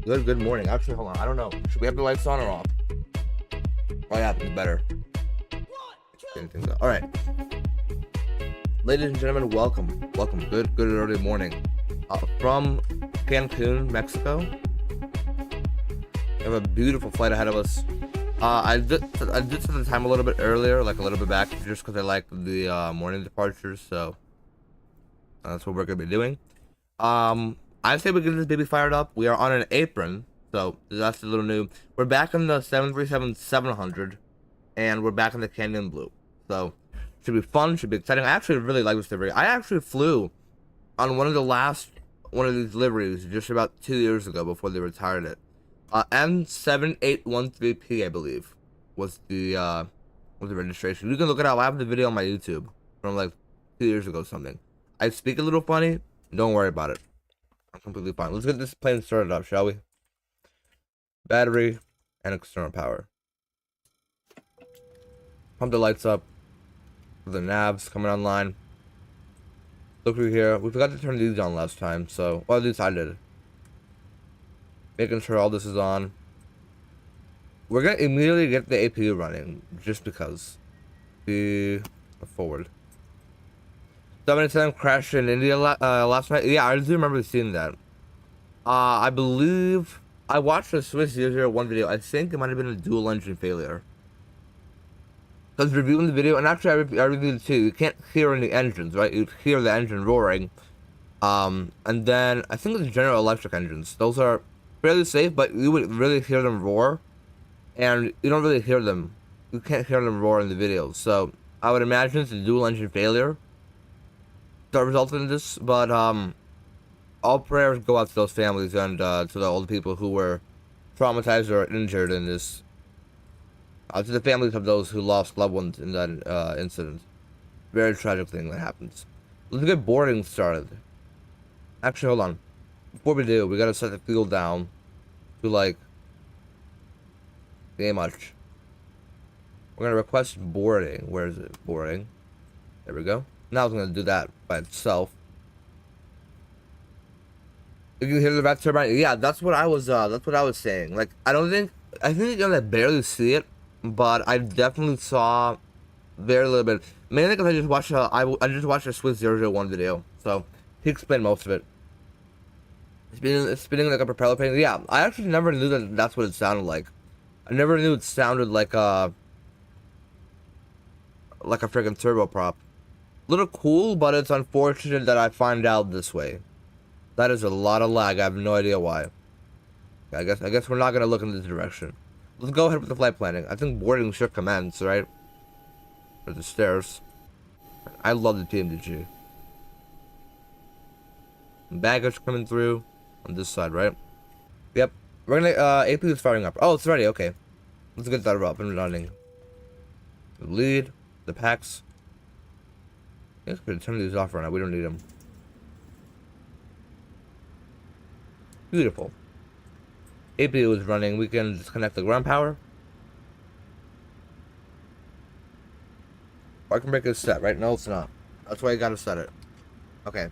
Good morning. Actually, hold on. I don't know. Should we have the lights on or off? Oh yeah, it's better. All right. Ladies and gentlemen, welcome. Good early morning. From Cancun, Mexico. We have a beautiful flight ahead of us. I did set the time a little bit earlier, like a little bit back, just because I like the morning departures. So that's what we're gonna be doing. I say we get this baby fired up. We are on an apron, so that's a little new. We're back in the 737-700, and we're back in the Canyon Blue. So should be fun, should be exciting. I actually really like this livery. I actually flew on one of these liveries just about 2 years ago before they retired it. M7813P, I believe, was the registration. You can look it up. I have the video on my YouTube from like 2 years ago, something. I speak a little funny. Don't worry about it. I'm completely fine. Let's get this plane started up, shall we? Battery and external power. Pump the lights up. The navs coming online. Look through here. We forgot to turn these on last time, so well, at least I did. Making sure all this is on. We're gonna immediately get the APU running, just because. The forward. 77 crashed in India last night. Yeah, I do remember seeing that. I believe I watched a Swiss 001 video. I think it might have been a dual engine failure. I was reviewing the video, and actually I reviewed it too. You can't hear any engines, right? You hear the engine roaring. And then I think it's General Electric engines. Those are fairly safe, but you would really hear them roar, and you don't really hear them. You can't hear them roar in the videos. So I would imagine it's a dual engine failure that resulted in this. But all prayers go out to those families and to the old people who were traumatized or injured in this. To the families of those who lost loved ones in that incident. Very tragic thing that happens. Let's get boarding started. Actually, hold on. Before we do, we gotta set the fuel down to like very much. We're gonna request boarding. Where is it? Boarding. There we go. Now it's gonna do that by itself. You can hear the vat turbine. Yeah, that's what I was saying. Like, I think you're gonna barely see it, but I definitely saw very little bit. Mainly because I just watched a Swiss 001 video, so he explained most of it. It's spinning like a propeller plane. Yeah, I actually never knew that that's what it sounded like. I never knew it sounded like a freaking turboprop. Little cool, but it's unfortunate that I find out this way. That is a lot of lag. I have no idea why. I guess we're not gonna look in this direction. Let's go ahead with the flight planning. I think boarding should commence, right? Or the stairs. I love the PMDG. Baggage coming through on this side, right? Yep. We're gonna AP is firing up. Oh, it's ready. Okay. Let's get that up and running. The lead, the packs. I guess we can turn these off right now. We don't need them. Beautiful. APU is running. We can disconnect the ground power. Or I can make it set, right? No, it's not. That's why you gotta set it. Okay.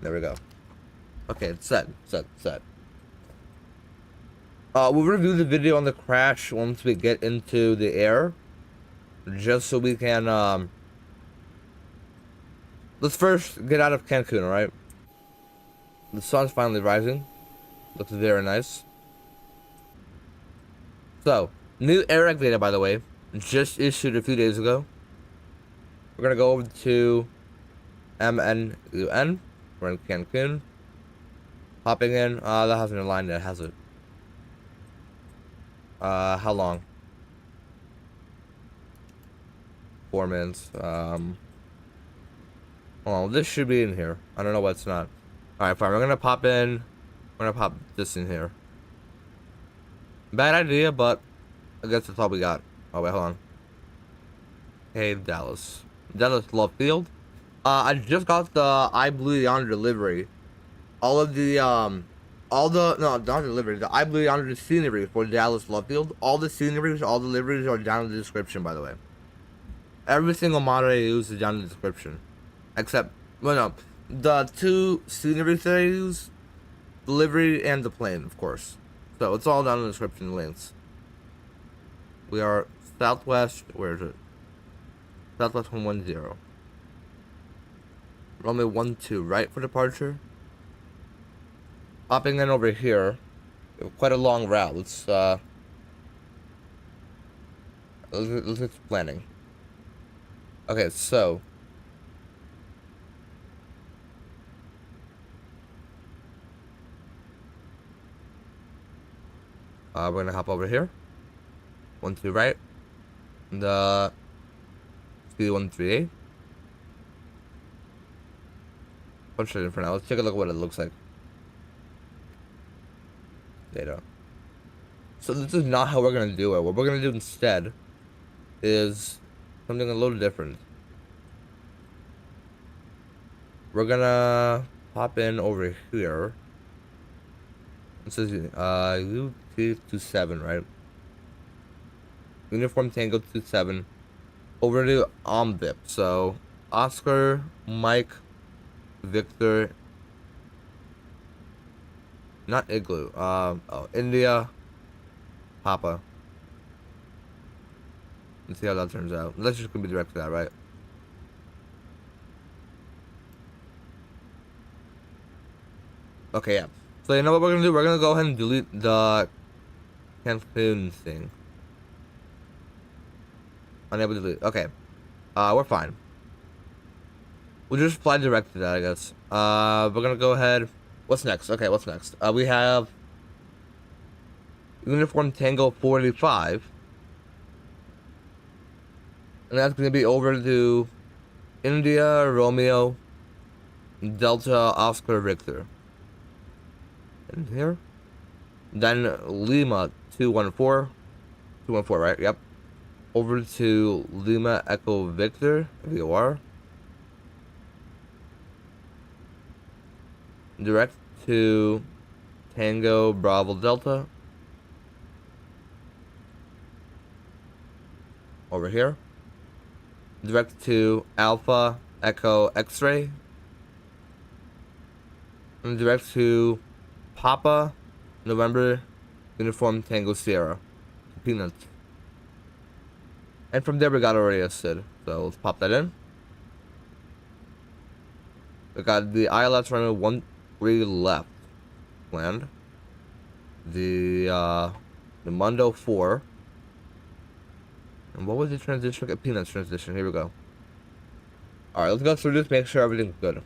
There we go. Okay, it's set. We'll review the video on the crash once we get into the air. Just so we can, let's first get out of Cancun, alright? The sun's finally rising. Looks very nice. So, new AirAC data, by the way, just issued a few days ago. We're gonna go over to MMUN. We're in Cancun. Hopping in. That hasn't aligned yet, has it? How long? 4 minutes. Hold on, this should be in here. I don't know why it's not. Alright, fine. We're gonna pop in. We're gonna pop this in here. Bad idea, but I guess that's all we got. Oh, wait, hold on. Hey, Dallas Love Field. I just got the iBlueYonder delivery. All the iBlueYonder scenery for Dallas Love Field. All the sceneries, all the deliveries are down in the description, by the way. Every single model I use is down in the description. Except, well, no. The two sceneries that I use, the livery and the plane, of course. So it's all down in the description links. We are Southwest, where is it? Southwest 110. Runway 12, right for departure. Hopping in over here. Quite a long route. Let's get to planning. Okay, so we're gonna hop over here. 12 right. The C138. Punch it in for now. Let's take a look at what it looks like. Data. So this is not how we're gonna do it. What we're gonna do instead is something a little different. We're gonna pop in over here. It says U227, right? Uniform Tango 27 over to OMVIP. So Oscar, Mike, Victor, not Igloo. India, Papa. Let's see how that turns out. Let's just gonna be direct to that, right? Okay, yeah. So you know what we're gonna do? We're gonna go ahead and delete the Cancun thing. Unable to delete. Okay. We're fine. We'll just fly direct to that, I guess. We're gonna go ahead. What's next? Okay, what's next? We have Uniform Tango 45. And that's gonna be over to India, Romeo, Delta, Oscar, Victor. In here. Then Lima 214. 214, right? Yep. Over to Lima Echo Victor, VOR. Direct to Tango Bravo Delta. Over here. Direct to Alpha Echo X-Ray. And direct to Papa November Uniform Tango Sierra. Peanuts. And from there we got already a SID. So let's pop that in. We got the ILS runway 13 left land. The Mundo 4. And what was the transition? Okay, Peanuts transition. Here we go. Alright, let's go through this, make sure everything's good.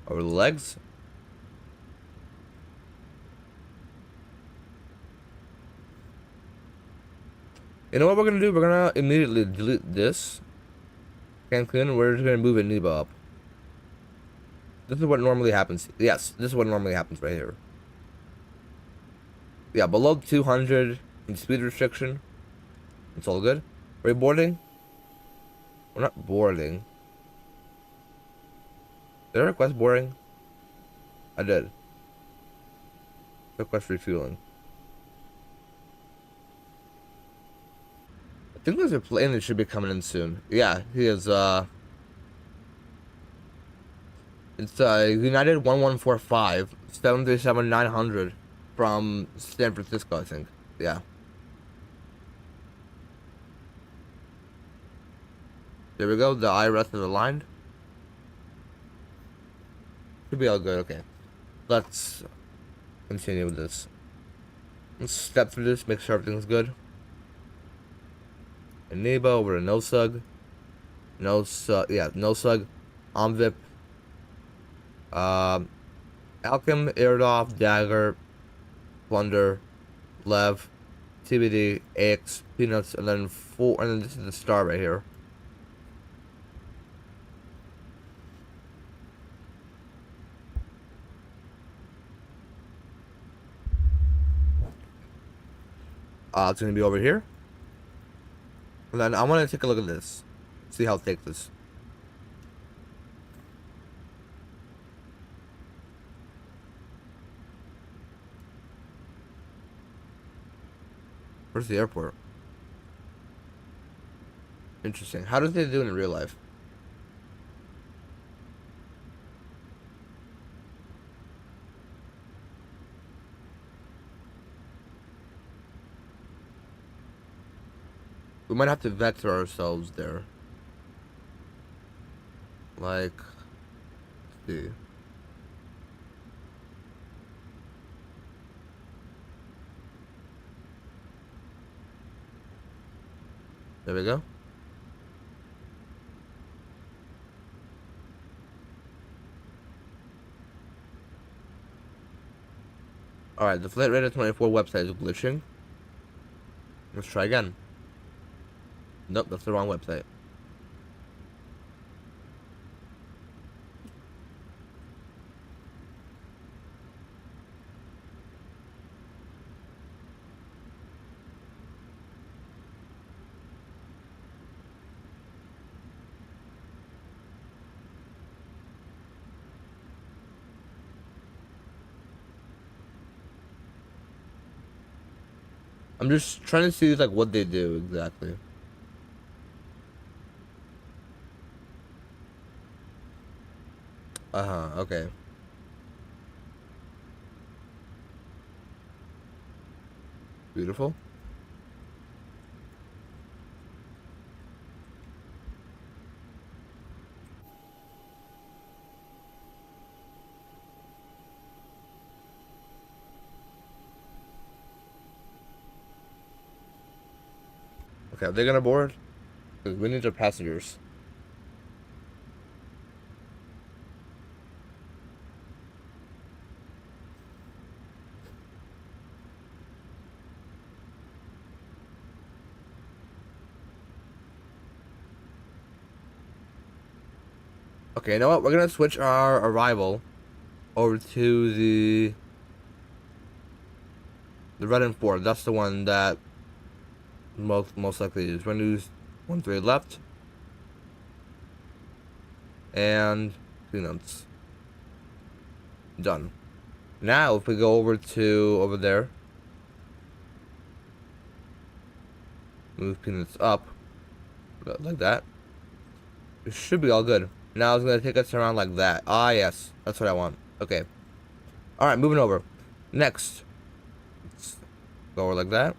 Over the legs. You know what we're gonna do? We're gonna immediately delete this Cancun. We're just gonna move Aniba up. This is what normally happens. Yes, this is what normally happens right here. Yeah, below 200 in speed restriction. It's all good. Are we boarding? We're not boarding. Did I request boarding? I did. Request refueling. I think there's a plane that should be coming in soon. Yeah, he is, it's, United 1145, 737-900 from San Francisco, I think. Yeah. There we go, the IRS is aligned. Should be all good, okay. Let's continue with this. Let's step through this, make sure everything's good. Aniba over to NoSug. NoSug. OMVIP. Alchem, Erdoff, Dagger, Plunder, Lev, TBD, AX, Peanuts, and then this is the star right here. It's gonna be over here. And then I want to take a look at this. See how thick this. Where's the airport? Interesting. How does they do it in real life? We might have to vector ourselves there. Like, let's see. There we go. Alright, the Flight Radar 24 website is glitching. Let's try again. Nope, that's the wrong website. I'm just trying to see like what they do exactly. Okay. Beautiful. Okay, are they gonna board? Because we need our passengers. Okay, you know what? We're gonna switch our arrival over to the red and 4. That's the one that most likely is. We're gonna use 1-3 left and peanuts. Done. Now if we go over there, move peanuts up like that. It should be all good. Now it's gonna take us around like that. Ah yes, that's what I want. Okay. Alright, moving over. Next. Let's go over like that.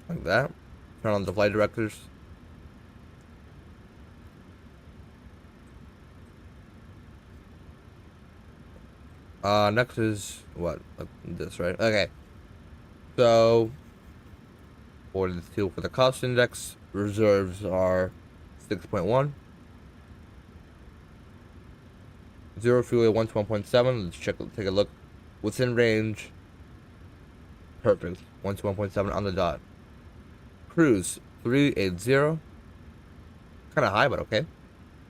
Like that. Turn on the flight directors. Next is what? Like this, right? Okay. So for the fuel for the cost index, reserves are 6.1. Zero fuel 1 to 1.7. Let's take a look. Within range. Perfect. 1 to 1.7 on the dot. Cruise 380. Kind of high, but okay.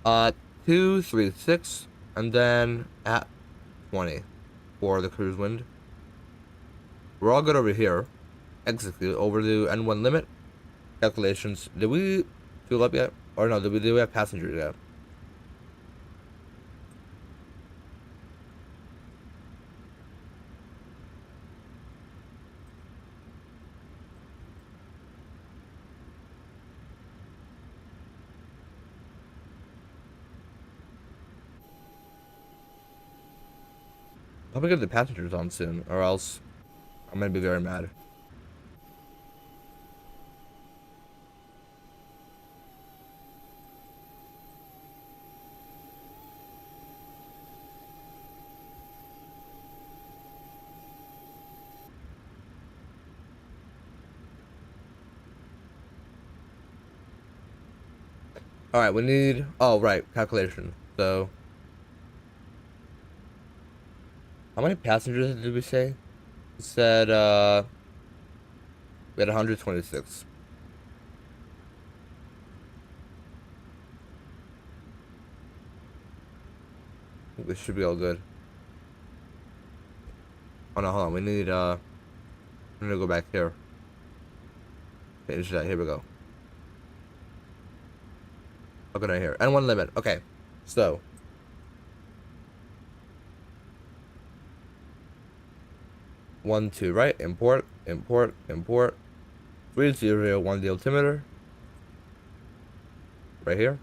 236, and then at 20 for the cruise wind. We're all good over here. Execute over the N1 limit. Calculations. Did we fuel up yet? Or no, did we have passengers yet? Hope we get the passengers on soon, or else I'm gonna be very mad. Alright, we need... Oh, right. Calculation. So... How many passengers did we say? We said, we had 126. This should be all good. Oh no, hold on. We need, I'm gonna go back here. Change that. Here we go. Okay, right here. N1 limit. Okay. So... 1, 2, right? Import. 3001 the altimeter. Right here.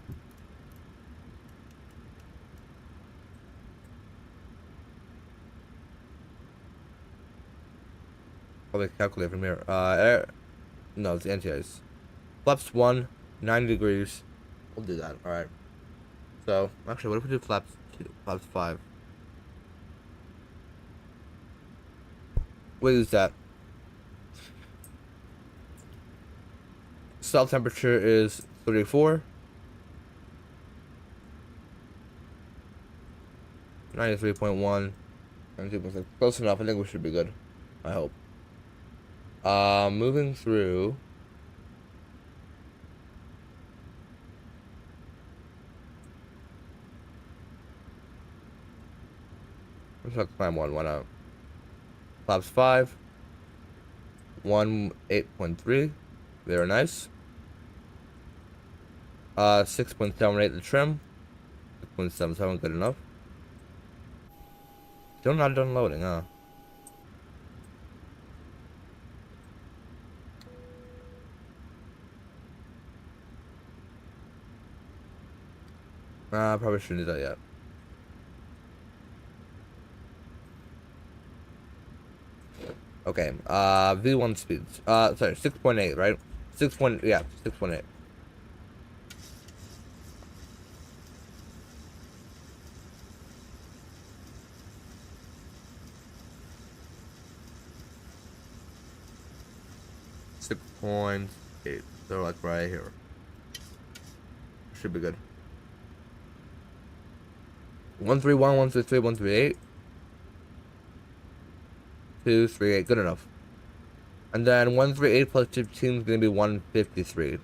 Probably calculate from here. No, it's anti-ice. Flaps 1, 90 degrees. We'll do that. All right. So, actually, what if we do flaps 2, flaps 5? We'll use that. South temperature is 34. 93.1. 92.6. Close enough. I think we should be good. I hope. Moving through. Let's not climb one. Why not? Flaps 5. 8.3. Very nice. 6.78 the trim. 6.77 good enough. Still not done loading, huh? Probably shouldn't do that yet. Okay, V1 speeds. Sorry, 6.8, right? 6.8. .8. They're like right here. Should be good. 131, 133, 138. 238. Good enough. And then 138 plus 15 is gonna be 153.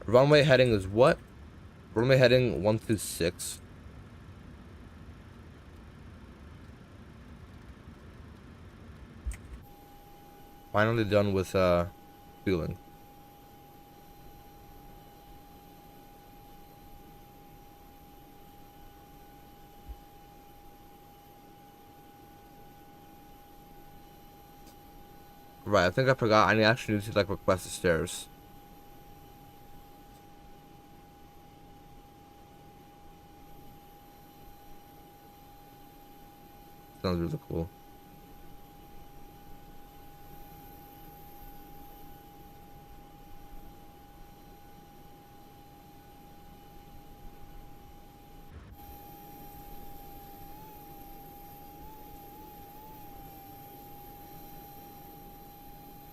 Runway heading is what? Runway heading 126. Finally done with fueling. Right, I think I forgot. I actually need to like request the stairs. Sounds really cool.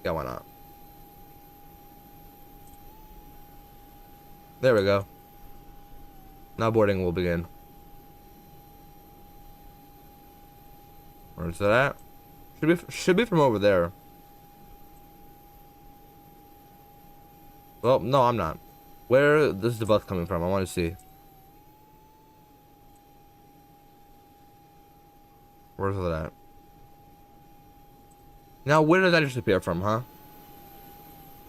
Yeah, why not? There we go. Now boarding will begin. Where's that at? Should be from over there. Well, no, I'm not. Where is the bus coming from? I want to see. Where's that at? Now, where did that disappear from, huh?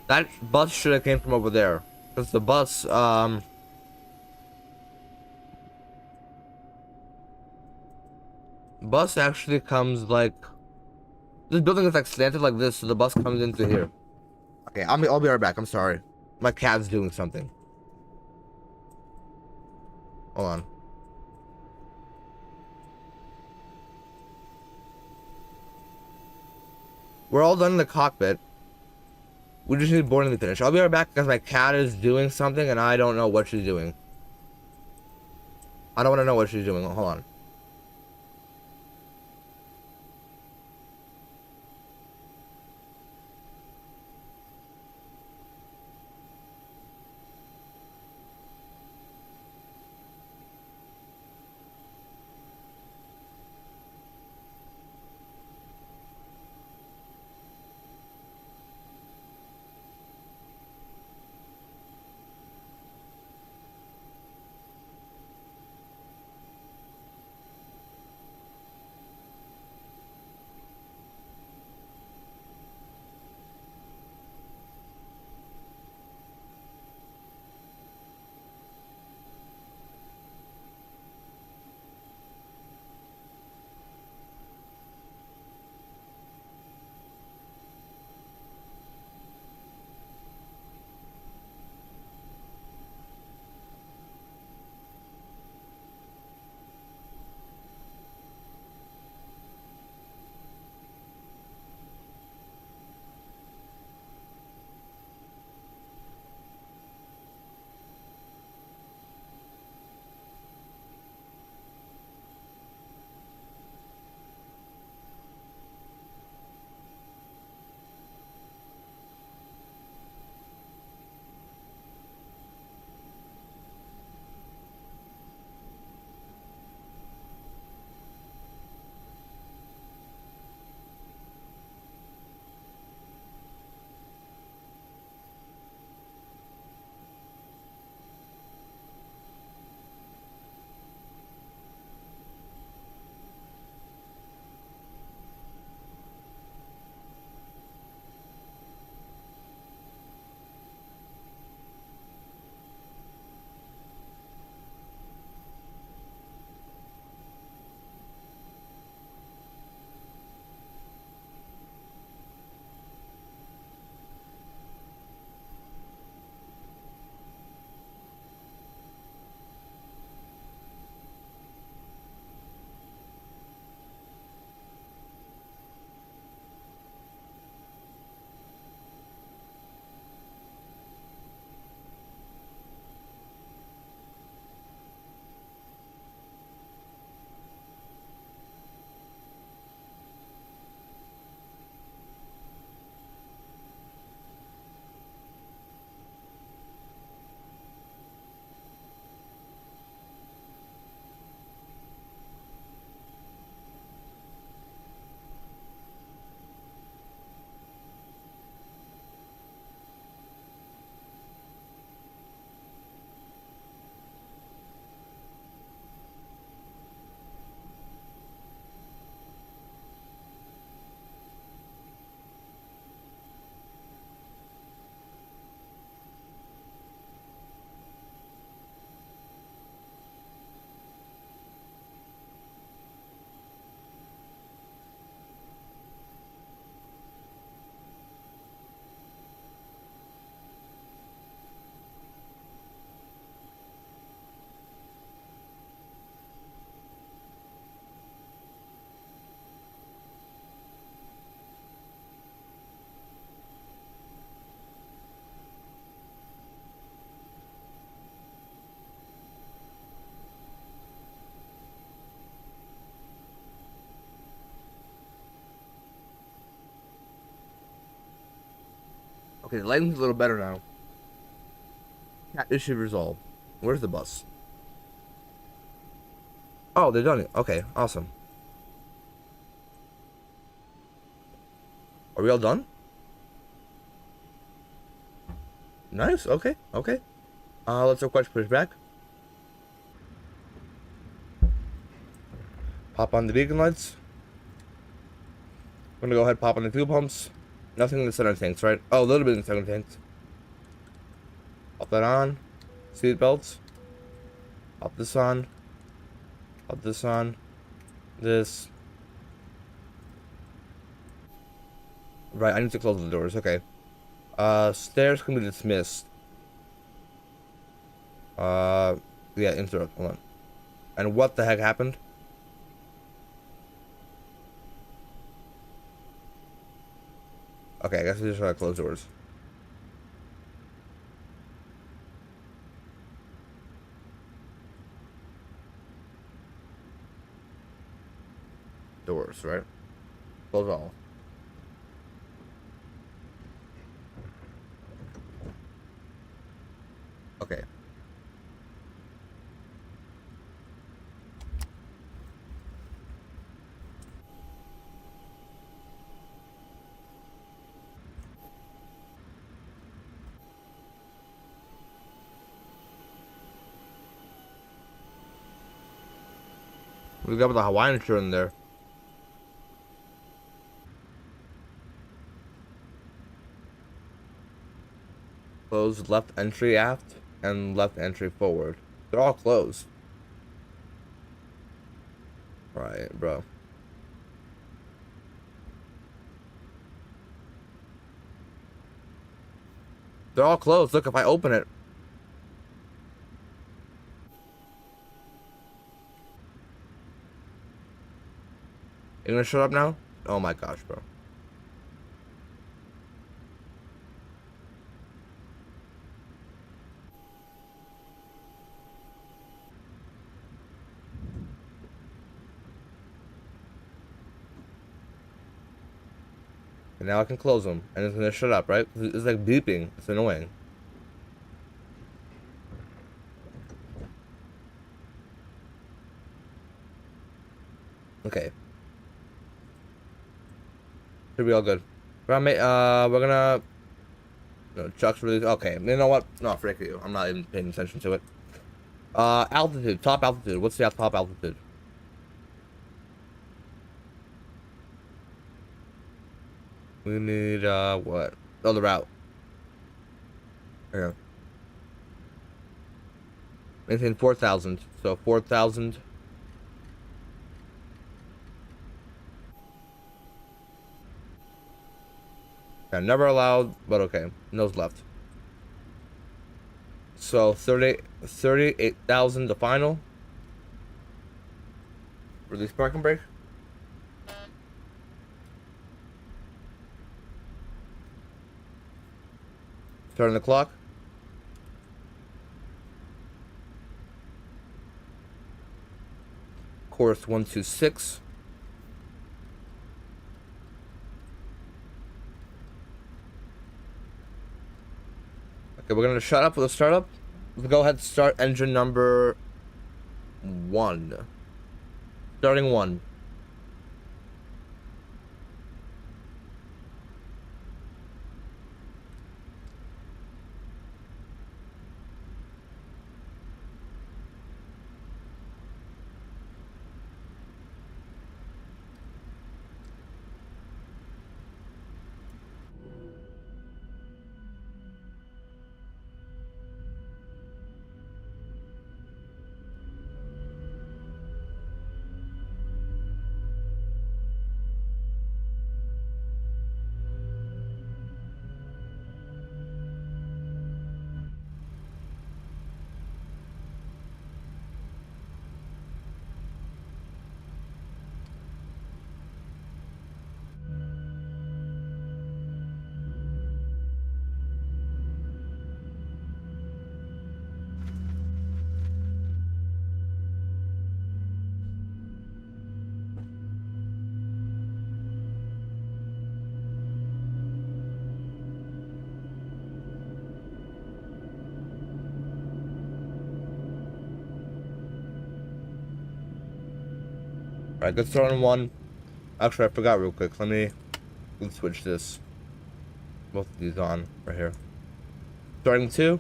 That bus should have came from over there. Because the bus, bus actually comes like... This building is like slanted like this, so the bus comes into here. Okay, I'll be right back. I'm sorry. My cat's doing something. Hold on. We're all done in the cockpit. We just need boarding to finish. I'll be right back because my cat is doing something and I don't know what she's doing. I don't want to know what she's doing. Hold on. Okay, the lighting's a little better now. Cat issue resolved. Where's the bus? Oh, they're done it. Okay, awesome. Are we all done? Nice. Okay. Okay. Let's request pushback. Pop on the beacon lights. I'm gonna go ahead and pop on the fuel pumps. Nothing in the center tanks, right? Oh, a little bit in the center tanks. Pop that on. Seat belts. Pop this on. Pop this on. This. Right, I need to close the doors. Okay. Stairs can be dismissed. Yeah, interrupt. Hold on. And what the heck happened? Okay, I guess we just gotta close doors. Doors, right? Close all. Okay. We got the Hawaiian shirt in there. Closed left entry aft and left entry forward. They're all closed. Right, bro. They're all closed. Look, if I open it. You gonna shut up now? Oh my gosh, bro. And now I can close them. And it's gonna shut up, right? It's like beeping. It's annoying. Okay. Should be all good. We're gonna no, Chuck's really okay. You know what? No, frick you. I'm not even paying attention to it. Altitude, top altitude. What's the top altitude? We need what? Oh, the route. Yeah. Maintain 4,000. So 4,000. Yeah, never allowed, but okay. Nose left. So 38,000 the final. Release parking brake. Starting the clock. Course 126. Okay, we're gonna shut up with a startup. Let's go ahead and start engine number 1. Starting 1. Alright, let's start on 1. Actually, I forgot real quick. Let's switch this. Both of these on right here. Starting 2.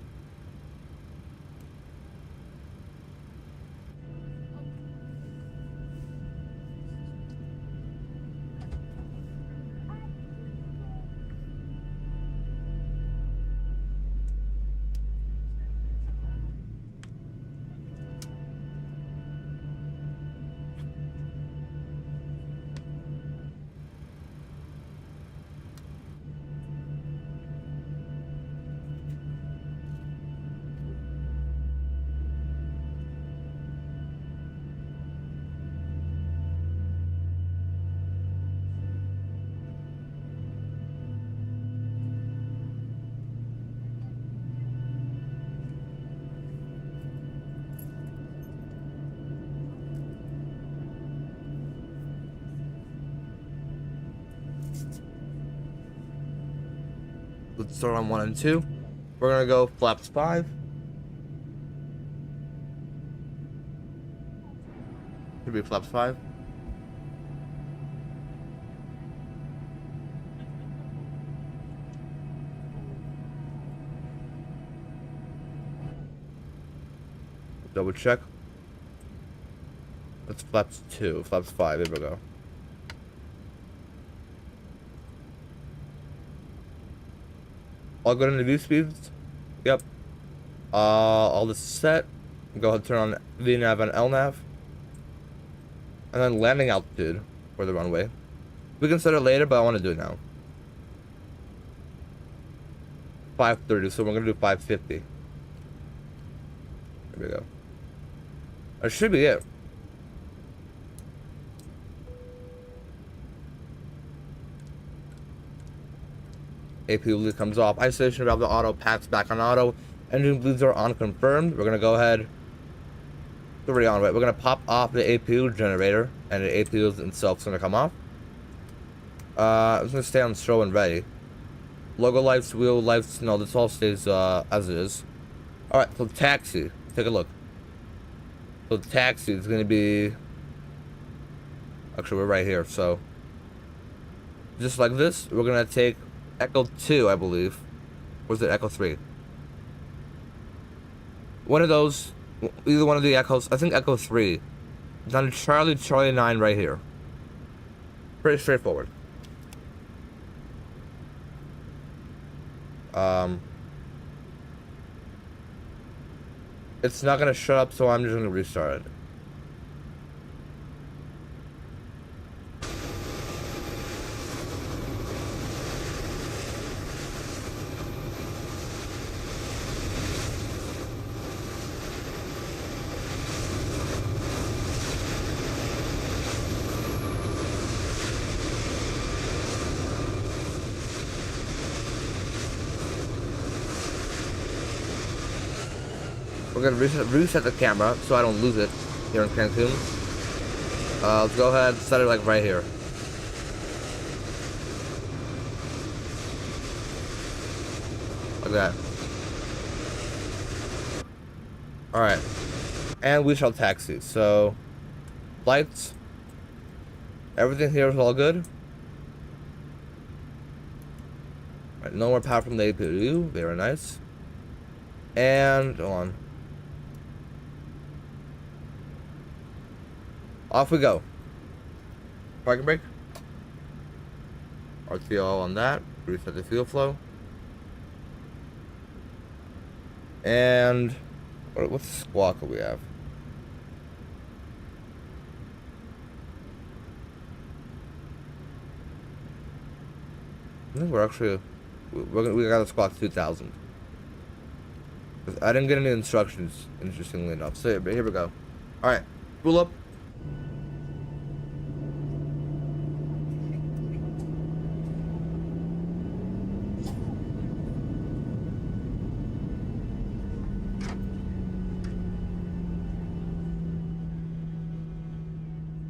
Let's start on 1 and 2. We're gonna go flaps 5. Should be flaps 5. Double check. That's flaps 2, flaps 5. There we go. I'll go into view speeds. Yep. All this is set. Go ahead and turn on VNav and LNav. And then landing altitude for the runway. We can set it later, but I want to do it now. 530, so we're going to do 550. There we go. That should be it. AP bleed comes off. Isolation valve, the auto packs back on auto. Engine bleeds are on confirmed. We're gonna go ahead. It's already on, right? We're gonna pop off the APU generator, and the APU itself is gonna come off. It's gonna stay on show and ready. Logo lights, wheel lights, no, this all stays as it is. All right, so taxi. Take a look. So taxi is gonna be. Actually, we're right here. So just like this, we're gonna take Echo 2, I believe. Or was it Echo 3? One of those, either one of the Echoes. I think Echo 3. Down to Charlie 9 right here. Pretty straightforward. It's not gonna shut up, so I'm just gonna restart it. We're gonna reset the camera so I don't lose it here in Cancun. Let's go ahead and set it like right here. Like that. Alright. And we shall taxi. So, flights. Everything here is all good. Right, no more power from the APU. Very nice. And, hold on. Off we go. Parking brake. RTO on that. Reset the fuel flow. And what's the squawk that we have? I think we're actually we got a squawk 2000. I didn't get any instructions, interestingly enough. So here we go. All right, pull up.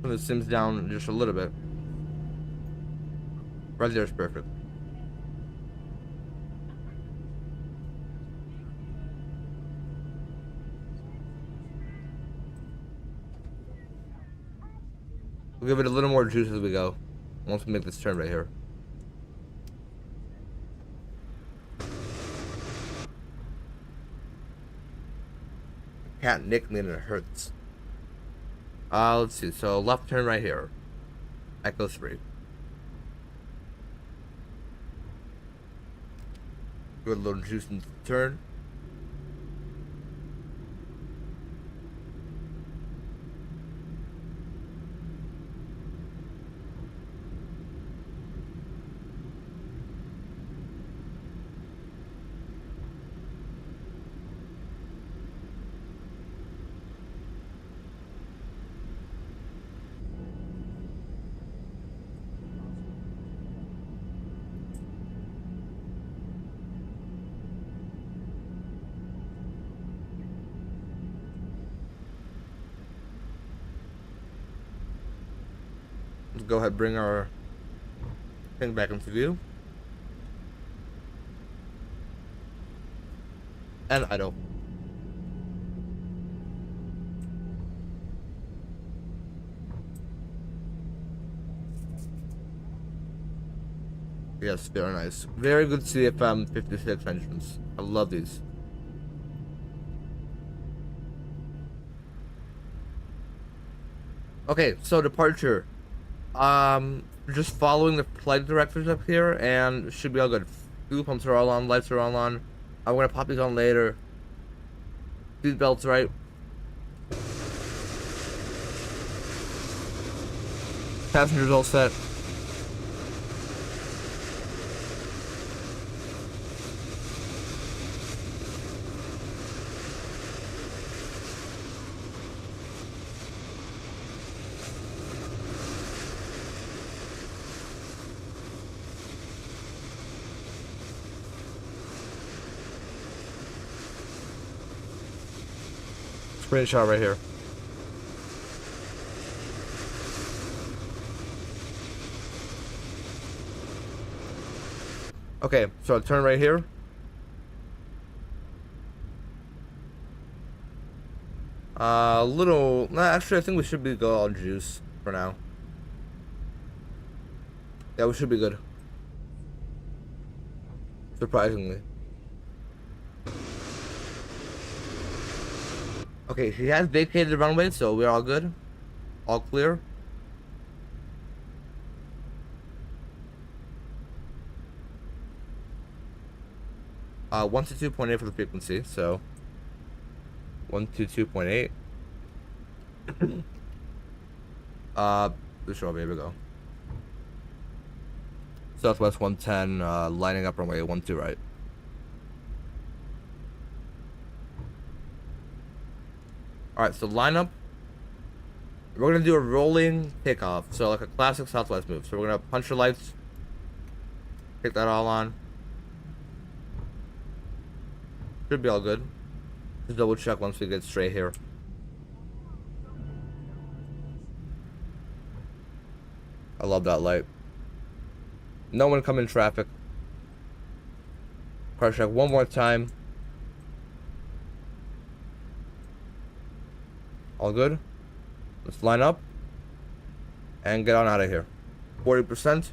The sims down just a little bit. Right there is perfect. We'll give it a little more juice as we go. Once we make this turn right here. Can't nick me and it hurts. Let's see. So left turn right here. Echo 3. Give it a little juice in the turn. Let's go ahead and bring our thing back into view. And idle. Yes, very nice. Very good CFM 56 engines. I love these. Okay, so departure. Just following the flight directors up here and should be all good. Fuel pumps are all on, lights are all on. I'm gonna pop these on later. Seat belts right. Passengers all set. Sprint shot right here. Okay, so I'll turn right here. Actually, I think we should be good on juice for now. Yeah, we should be good. Surprisingly. Okay, he has vacated the runway, so we're all good. All clear. Uh, 122.8 for the frequency, so 122.8. Sure, here we go. Southwest 110, lining up runway 12 right. Alright, so line up. We're gonna do a rolling takeoff, so like a classic Southwest move. So we're gonna punch the lights, take that all on. Should be all good. Just double check once we get straight here. I love that light. No one come in traffic. Car check one more time. All good. Let's line up and get on out of here. 40%.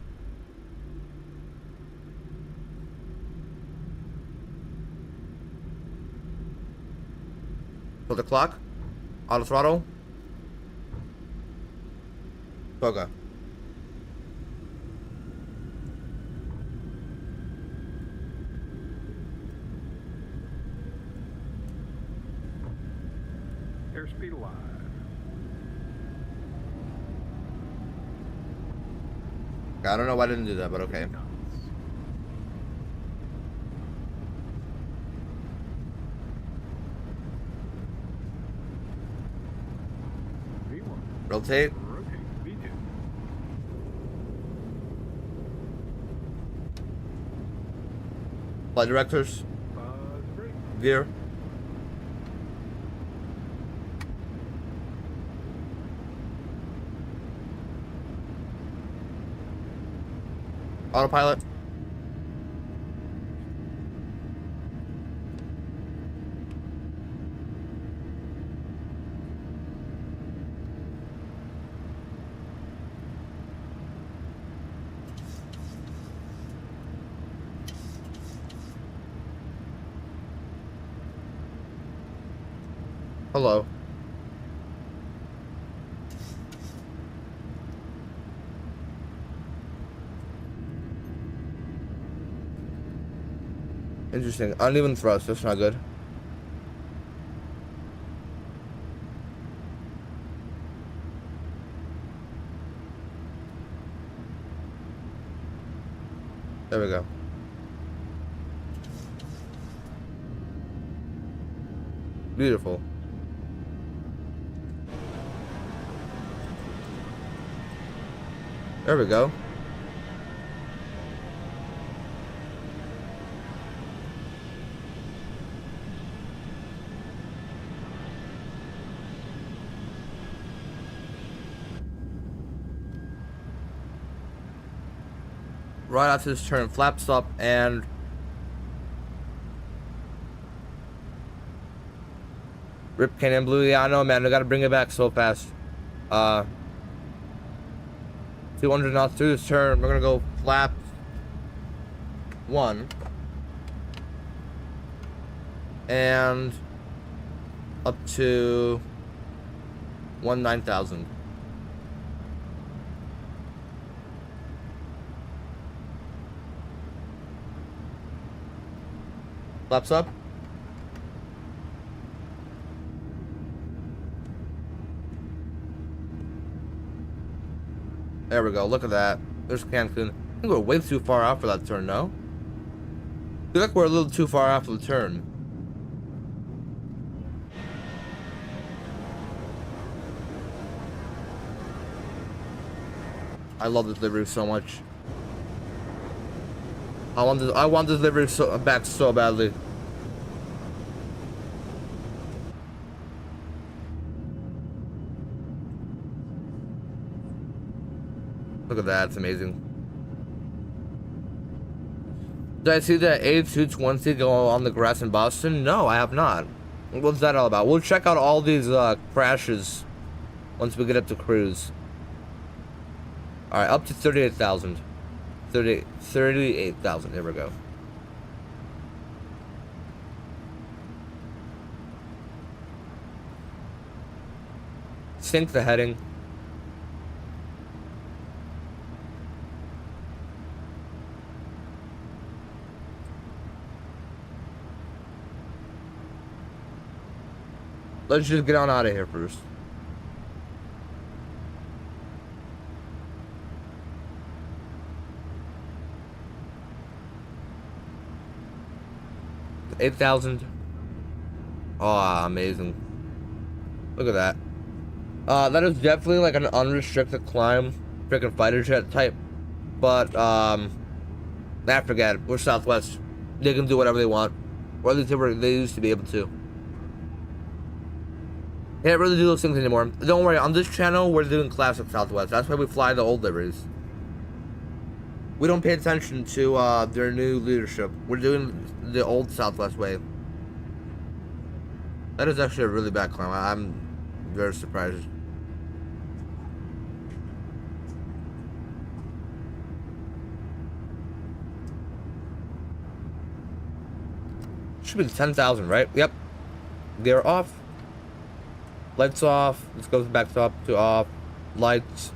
Put the clock. Auto throttle. Okay. Airspeed alive. I don't know why I didn't do that, but okay. Rotate. Rotate. V2. Flight directors. Brake. Veer. Autopilot. Hello. Interesting. Uneven thrust. That's not good. There we go. Beautiful. There we go. Right after this turn, flaps up and rip Canyon Blue. Yeah, I know, man. We gotta bring it back so fast. 200 knots through this turn. We're gonna go flap 1 and up to 9,000. Flaps up. There we go. Look at that. There's Cancun. I think we're way too far out for that turn, no? I feel like we're a little too far out for the turn. I love this livery so much. I want this livery back so badly. Look at that, it's amazing. Did I see that A220 go on the grass in Boston? No, I have not. What's that all about? We'll check out all these crashes once we get up to cruise. Alright, up to 38,000. 38,000, here we go. Sync the heading. Let's just get on out of here first. $8,000. Oh, amazing. Look at that. That is definitely like an unrestricted climb, freaking fighter jet type. But I forget it. We're Southwest. They can do whatever they want, or at least they used to be able to. Can't really do those things anymore. Don't worry. On this channel, we're doing classic Southwest. That's why we fly the old liveries. We don't pay attention to their new leadership. We're doing the old Southwest way. That is actually a really bad climb. I'm very surprised. Should be 10,000, right? Yep. Gear off. Lights off. Let's go back to off. Lights.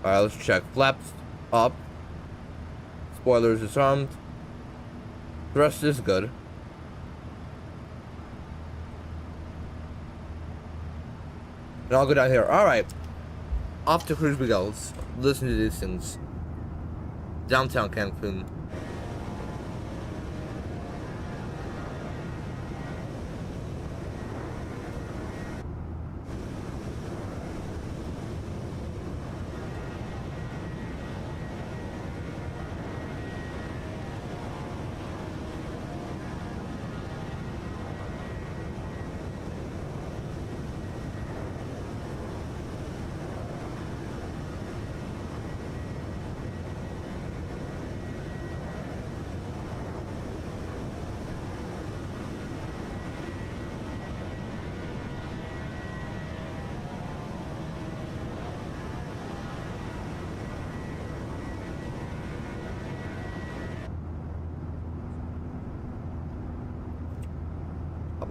Alright, let's check. Flaps up. Spoilers disarmed. Thrust is good. And I'll go down here. Alright. Off to cruise we go. Let's listen to these things. Downtown Cancun.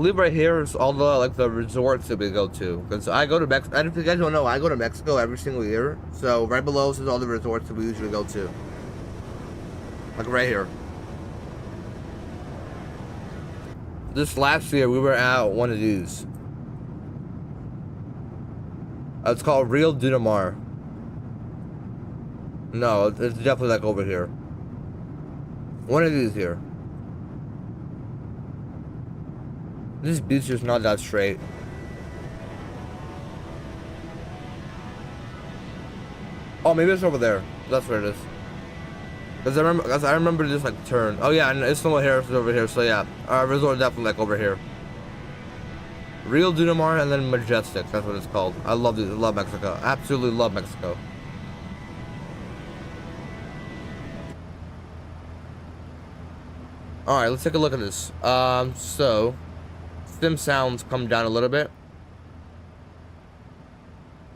believe right here is all the like the resorts that we go to. Because I go to Mexico. If you guys don't know, I go to Mexico every single year. So right below is all the resorts that we usually go to. Like right here. This last year we were at one of these. It's called Real Dunamar. No, it's definitely like over here. One of these here. This beach is not that straight. Oh, maybe it's over there. That's where it is. Cause I remember this like turn. Oh yeah, and it's somewhere here, it's over here. So yeah, our resort definitely like over here. Real Dunamar and then Majestic. That's what it's called. I love this. I love Mexico. Absolutely love Mexico. All right, let's take a look at this. So sim sounds come down a little bit.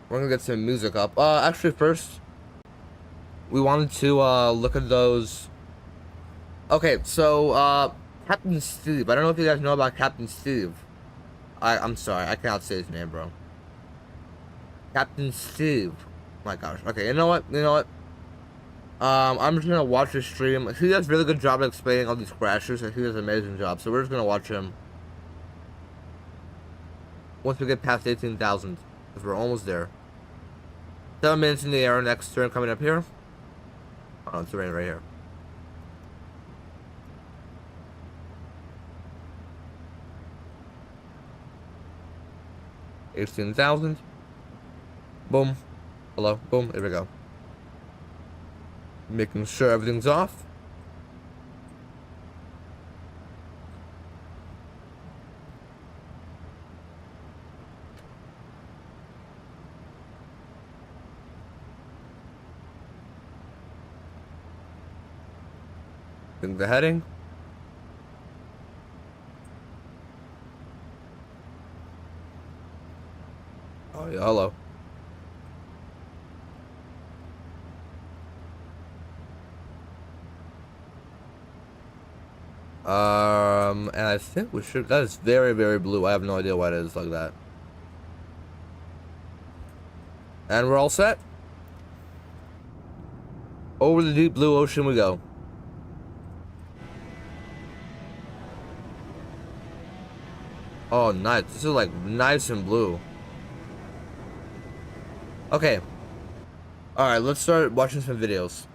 We're gonna get some music up. Actually, first we wanted to look at those. Okay, so Captain Steve. I don't know if you guys know about Captain Steve. I'm sorry, I cannot say his name, bro. Captain Steve. My gosh. Okay, you know what? I'm just gonna watch his stream. He does a really good job of explaining all these crashes. He does an amazing job. So we're just gonna watch him once we get past 18,000, because we're almost there. 7 minutes in the air. Next turn coming up here. Oh, it's right here. $18,000. Boom. Hello. Boom. There we go. Making sure everything's off. Think the heading. Oh yeah, hello. And I think we should. That is very, very blue. I have no idea why it is like that. And we're all set. Over the deep blue ocean we go. Oh, nice. This is like nice and blue. Okay. Alright, let's start watching some videos.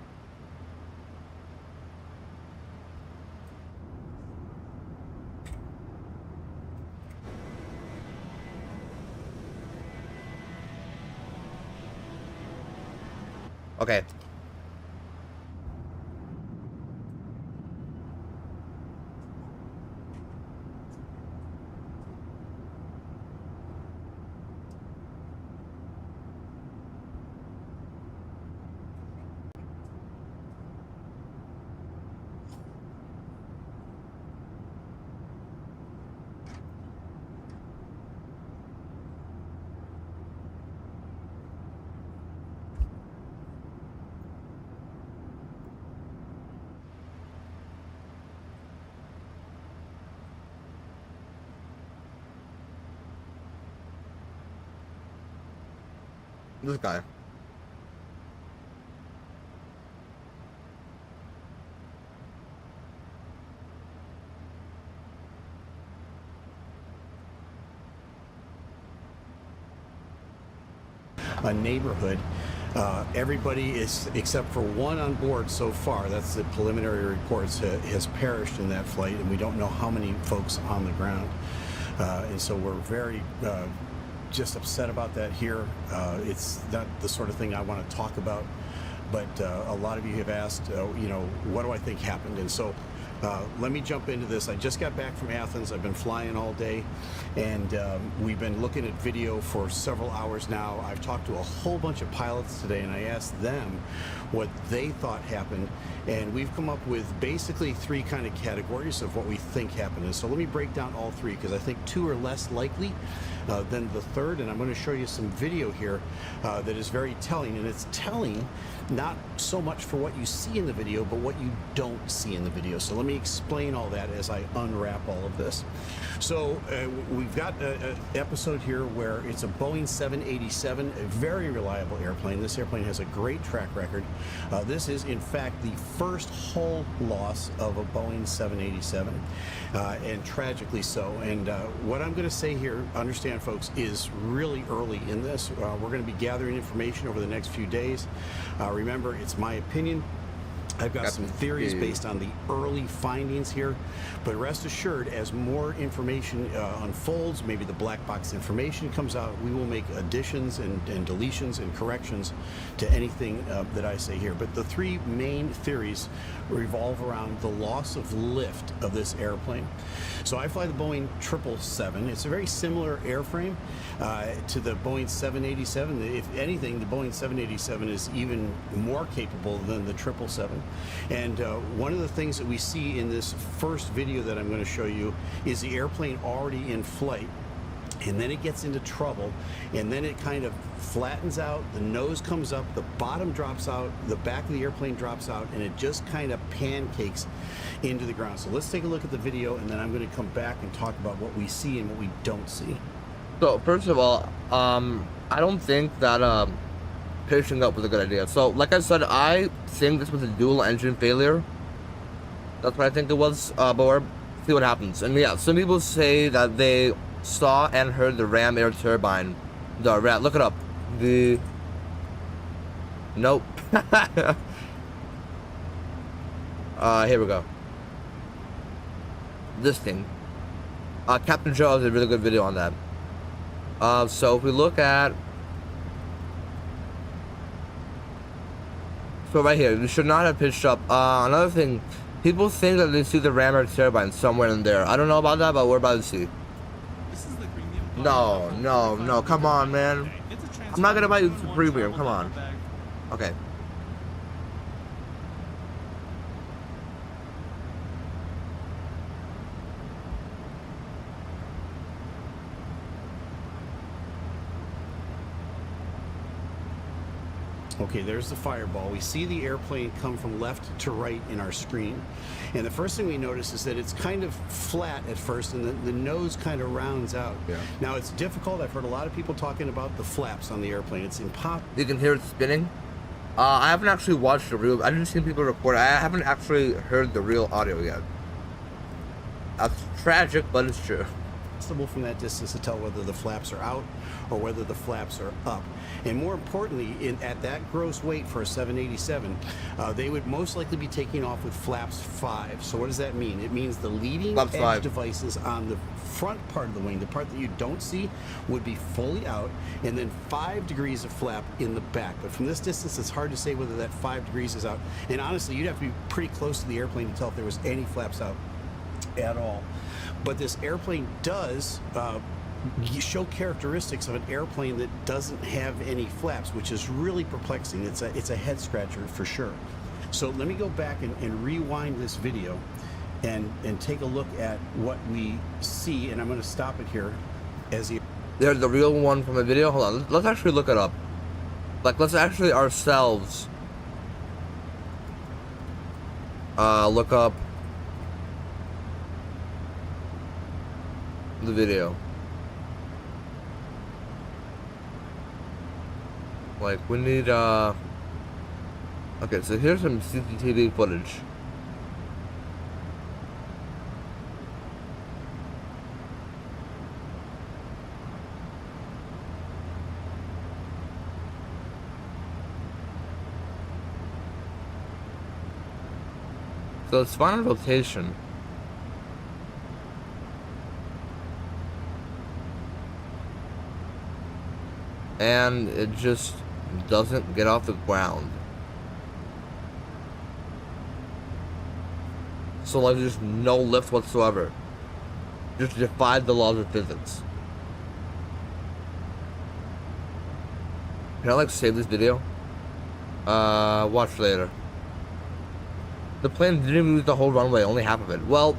Okay. This guy. A neighborhood. Everybody is, except for one on board so far, that's the preliminary reports, has perished in that flight, and we don't know how many folks on the ground. And so we're very just upset about that here. It's not the sort of thing I want to talk about, but a lot of you have asked, you know, what do I think happened? And so let me jump into this. I just got back from Athens. I've been flying all day, and we've been looking at video for several hours now. I've talked to a whole bunch of pilots today, and I asked them what they thought happened, and we've come up with basically three kind of categories of what we think happened. And so let me break down all three, because I think two are less likely, Then the third, and I'm going to show you some video here that is very telling, and it's telling not so much for what you see in the video, but what you don't see in the video. So let me explain all that as I unwrap all of this. So we've got an episode here where it's a Boeing 787, a very reliable airplane. This airplane has a great track record. This is, in fact, the first hull loss of a Boeing 787, and tragically so. And what I'm going to say here, understand, folks, is really early in this. We're going to be gathering information over the next few days. Remember, it's my opinion. I've got some theories based on the early findings here, but rest assured, as more information unfolds, maybe the black box information comes out, we will make additions and deletions and corrections to anything that I say here. But the three main theories revolve around the loss of lift of this airplane. So I fly the Boeing 777. It's a very similar airframe to the Boeing 787. If anything, the Boeing 787 is even more capable than the 777. And one of the things that we see in this first video that I'm going to show you is the airplane already in flight. And then it gets into trouble, and then it kind of flattens out, the nose comes up, the bottom drops out, the back of the airplane drops out, and it just kind of pancakes into the ground. So let's take a look at the video, and then I'm going to come back and talk about what we see and what we don't see. So first of all, I don't think that pitching up was a good idea. So like I said, I think this was a dual engine failure. That's what I think it was. But we'll see what happens. And yeah, some people say that they saw and heard the ram air turbine. Look it up. Nope. Here we go. This thing. Captain Joe has a really good video on that. So if we look at, so right here, we should not have pitched up. Another thing, people think that they see the ram air turbine somewhere in there. I don't know about that, but we're about to see. No, come on, man. I'm not gonna buy you for premium, come on. Okay. Okay, there's the fireball. We see the airplane come from left to right in our screen. And the first thing we notice is that it's kind of flat at first, and the nose kind of rounds out. Yeah. Now, it's difficult. I've heard a lot of people talking about the flaps on the airplane. It's impossible. You can hear it spinning. I haven't actually watched the real, I didn't see people record. I haven't actually heard the real audio yet. That's tragic, but it's true. From that distance to tell whether the flaps are out or whether the flaps are up. And more importantly, at that gross weight for a 787, they would most likely be taking off with flaps 5. So what does that mean? It means the leading edge devices on the front part of the wing, the part that you don't see, would be fully out, and then 5 degrees of flap in the back. But from this distance, it's hard to say whether that 5 degrees is out. And honestly, you'd have to be pretty close to the airplane to tell if there was any flaps out at all. But this airplane does show characteristics of an airplane that doesn't have any flaps, which is really perplexing. It's a head scratcher for sure. So let me go back and rewind this video and take a look at what we see, and I'm going to stop it here as the... There's the real one from the video. Hold on, let's actually look it up. Like, let's actually ourselves look up the video. Like, we need okay, so here's some CCTV footage. So it's final rotation. And it just doesn't get off the ground. So like there's no lift whatsoever. Just defied the laws of physics. Can I like save this video? Watch later. The plane didn't even use the whole runway, only half of it. Well,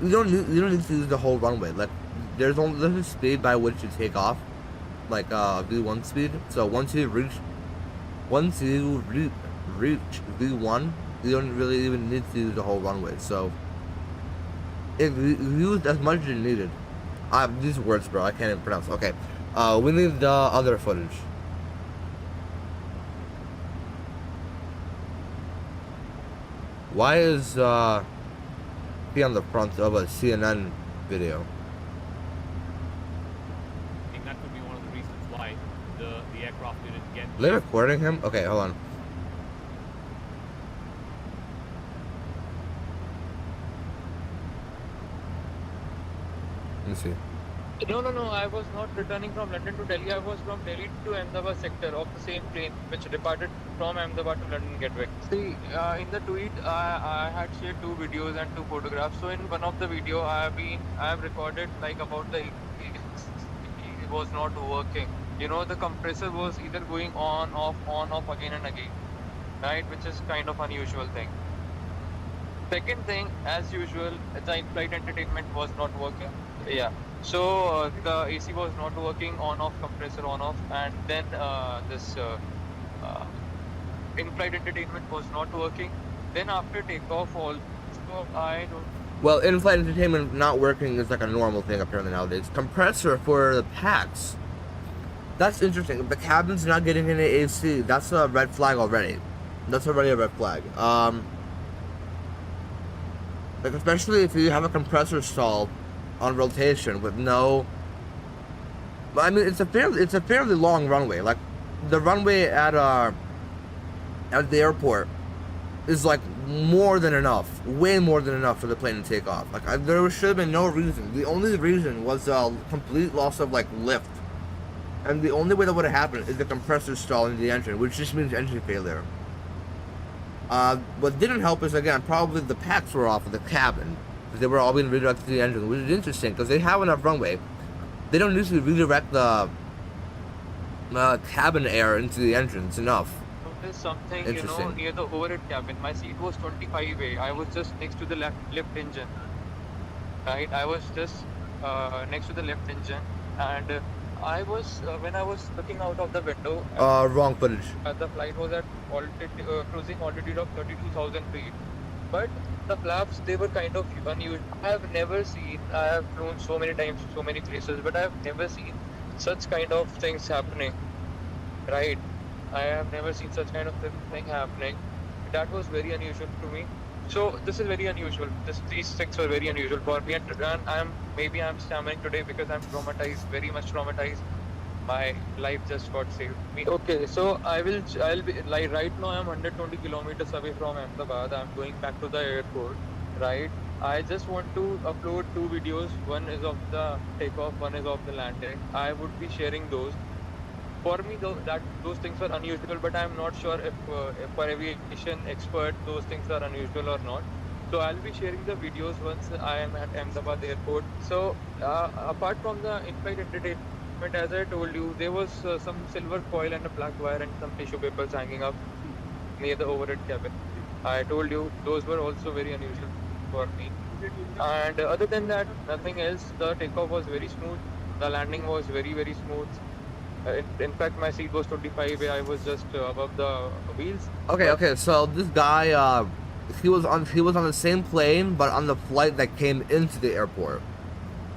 you don't need to use the whole runway. Like there's a speed by which you take off, like V1 speed. So once you reach V1, you don't really even need to use the whole runway. So if you used as much as you needed, these words, bro, I can't even pronounce. Okay, we need the other footage. Why is he on the front of a CNN video? I think that could be one of the reasons why the aircraft didn't get. Are they recording him? Okay, hold on. Let me see. No, I was not returning from London to Delhi. I was from Delhi to Ahmedabad sector of the same plane which departed from Ahmedabad to London Gatwick. See, in the tweet, I had shared 2 videos and 2 photographs. So in one of the video, I have recorded like about the it was not working. You know, the compressor was either going on, off again and again, right? Which is kind of unusual thing. Second thing, as usual, the in-flight entertainment was not working. Yeah. So the AC was not working, on-off, compressor on-off, and then this in-flight entertainment was not working. Then after takeoff, also I don't. Well, in-flight entertainment not working is like a normal thing apparently nowadays. Compressor for the packs. That's interesting. The cabin's not getting any AC. That's a red flag already. That's already a red flag. Like especially if you have a compressor stall on rotation with no. I mean, it's a fairly long runway. Like the runway at the airport is like more than enough, way more than enough for the plane to take off. Like there should have been no reason. The only reason was a complete loss of like lift, and the only way that would have happened is the compressor stall in the engine, which just means engine failure. What didn't help is again probably the packs were off of the cabin. They were all being redirected to the engine, which is interesting because they have enough runway. They don't usually redirect the cabin air into the engines enough. There's something, you know, near the overhead cabin. My seat was 25A. I was just next to the left engine. Right? I was just next to the left engine, and I was when I was looking out of the window. Wrong footage. The flight was at cruising altitude of 32,000 feet, but the flaps, they were kind of unusual. I have never seen. I have flown so many times to so many places, but I have never seen such kind of things happening. Right? I have never seen such kind of thing happening. That was very unusual to me. So this is very unusual. These things were very unusual for me, and I'm stammering today because I'm traumatized, very much traumatized. My life just got saved. Okay, so I'll be like right now I'm 120 kilometers away from Ahmedabad. I'm going back to the airport, right? I just want to upload 2 videos. One is of the takeoff, one is of the landing. I would be sharing those. For me, those things are unusual, but I'm not sure if for aviation expert those things are unusual or not. So I'll be sharing the videos once I am at Ahmedabad airport. So apart from the in-flight entertainment, as I told you, there was some silver foil and a black wire and some tissue papers hanging up near the overhead cabin. I told you those were also very unusual for me. And other than that, nothing else. The takeoff was very smooth. The landing was very, very smooth. In fact, my seat was 25. I was just above the wheels. Okay. So this guy, he was on the same plane, but on the flight that came into the airport.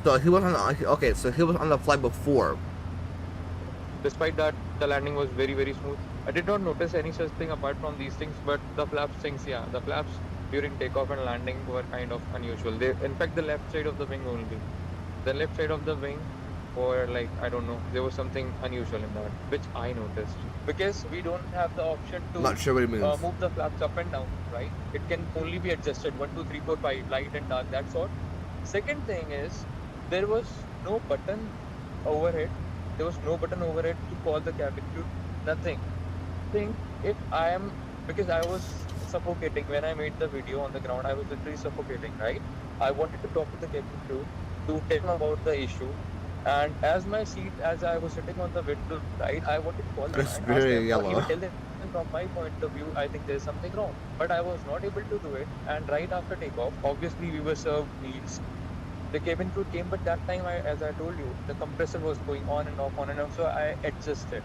So he was on the flight before. Despite that, the landing was very, very smooth. I did not notice any such thing apart from these things, but the flaps things, yeah, the flaps during takeoff and landing were kind of unusual. In fact, the left side of the wing only. The left side of the wing, or like, I don't know, there was something unusual in that, which I noticed. Because we don't have the option to Not sure what it means. Move the flaps up and down, right? It can only be adjusted 1, 2, 3, 4, 5, light and dark, that sort. Second thing is, there was no button overhead. There was no button overhead to call the cabin crew. Nothing. Because I was suffocating when I made the video on the ground. I was literally suffocating, right? I wanted to talk to the cabin crew to tell them about the issue. And as I was sitting on the window, right, I wanted to call them It's and very ask them, or yellow. even tell them from my point of view, I think there's something wrong. But I was not able to do it. And right after takeoff, obviously we were served meals. The cabin crew came, but that time, as I told you, the compressor was going on and off, so I adjusted.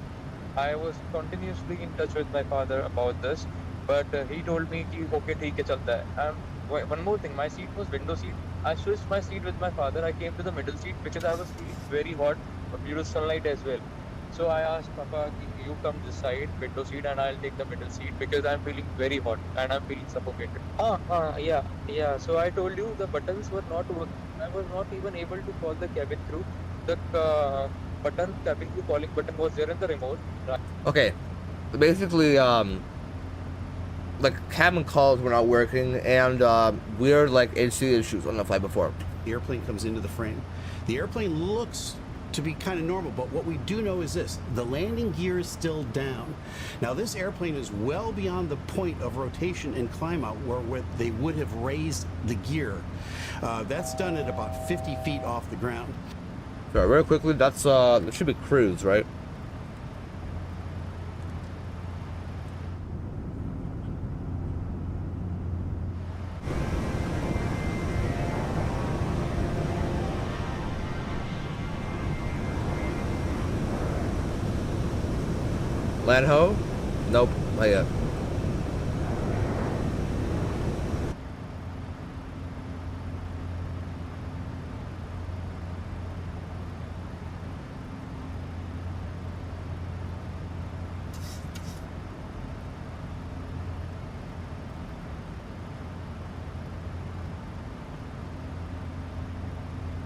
I was continuously in touch with my father about this, but he told me, ki, okay, theek hai, chalta hai. One more thing, my seat was window seat. I switched my seat with my father. I came to the middle seat because I was feeling very hot due to sunlight as well. So I asked Papa, you come this side, window seat, and I'll take the middle seat because I'm feeling very hot and I'm feeling suffocated. Yeah. So I told you the buttons were not working. I was not even able to call the cabin crew. The cabin crew calling button was there in the remote. Okay, basically, like cabin calls were not working, and weird like AC issues on the flight before. The airplane comes into the frame. The airplane looks to be kind of normal, but what we do know is this: the landing gear is still down. Now this airplane is well beyond the point of rotation and climb out where they would have raised the gear. That's done at about 50 feet off the ground. So very quickly, that's it should be cruise, right? Land ho? Nope, not yet.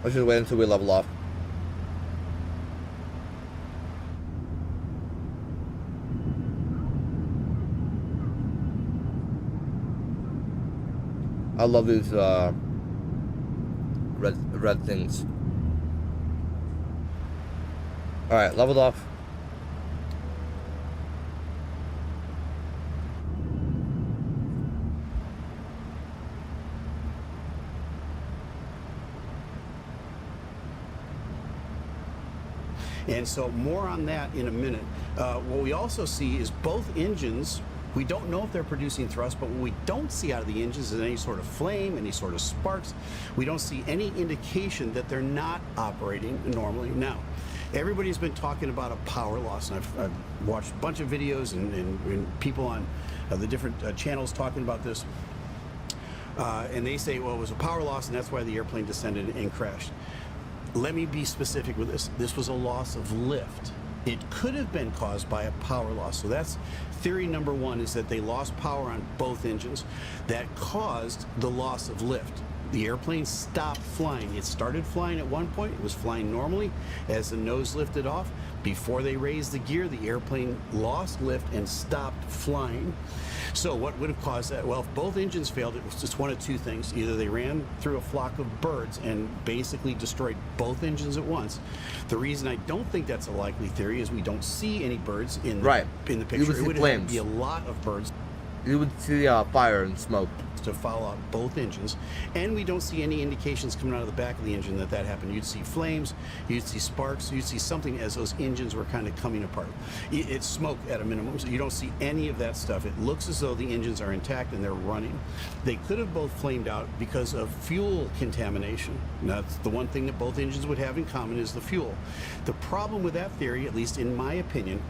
Let's just wait until we level off. I love these red things. All right, leveled off. And so more on that in a minute. What we also see is both engines, we don't know if they're producing thrust, but what we don't see out of the engines is any sort of flame, any sort of sparks. We don't see any indication that they're not operating normally. Now, everybody's been talking about a power loss, and I've watched a bunch of videos and people on the different channels talking about this. And they say, well, it was a power loss, and that's why the airplane descended and crashed. Let me be specific with this. This was a loss of lift. It could have been caused by a power loss. So that's theory number one, is that they lost power on both engines. That caused the loss of lift. The airplane stopped flying. It started flying at one point. It was flying normally. As the nose lifted off, before they raised the gear, the airplane lost lift and stopped flying. So what would have caused that? Well, if both engines failed, it was just one of two things. Either they ran through a flock of birds and basically destroyed both engines at once. The reason I don't think that's a likely theory is we don't see any birds in the picture. It would have to be a lot of birds. You would see fire and smoke to follow out both engines, and we don't see any indications coming out of the back of the engine that happened. You'd see flames, you'd see sparks, you'd see something as those engines were kind of coming apart. It's smoke at a minimum, so you don't see any of that stuff. It looks as though the engines are intact and they're running. They could have both flamed out because of fuel contamination. And that's the one thing that both engines would have in common, is the fuel. The problem with that theory, at least in my opinion,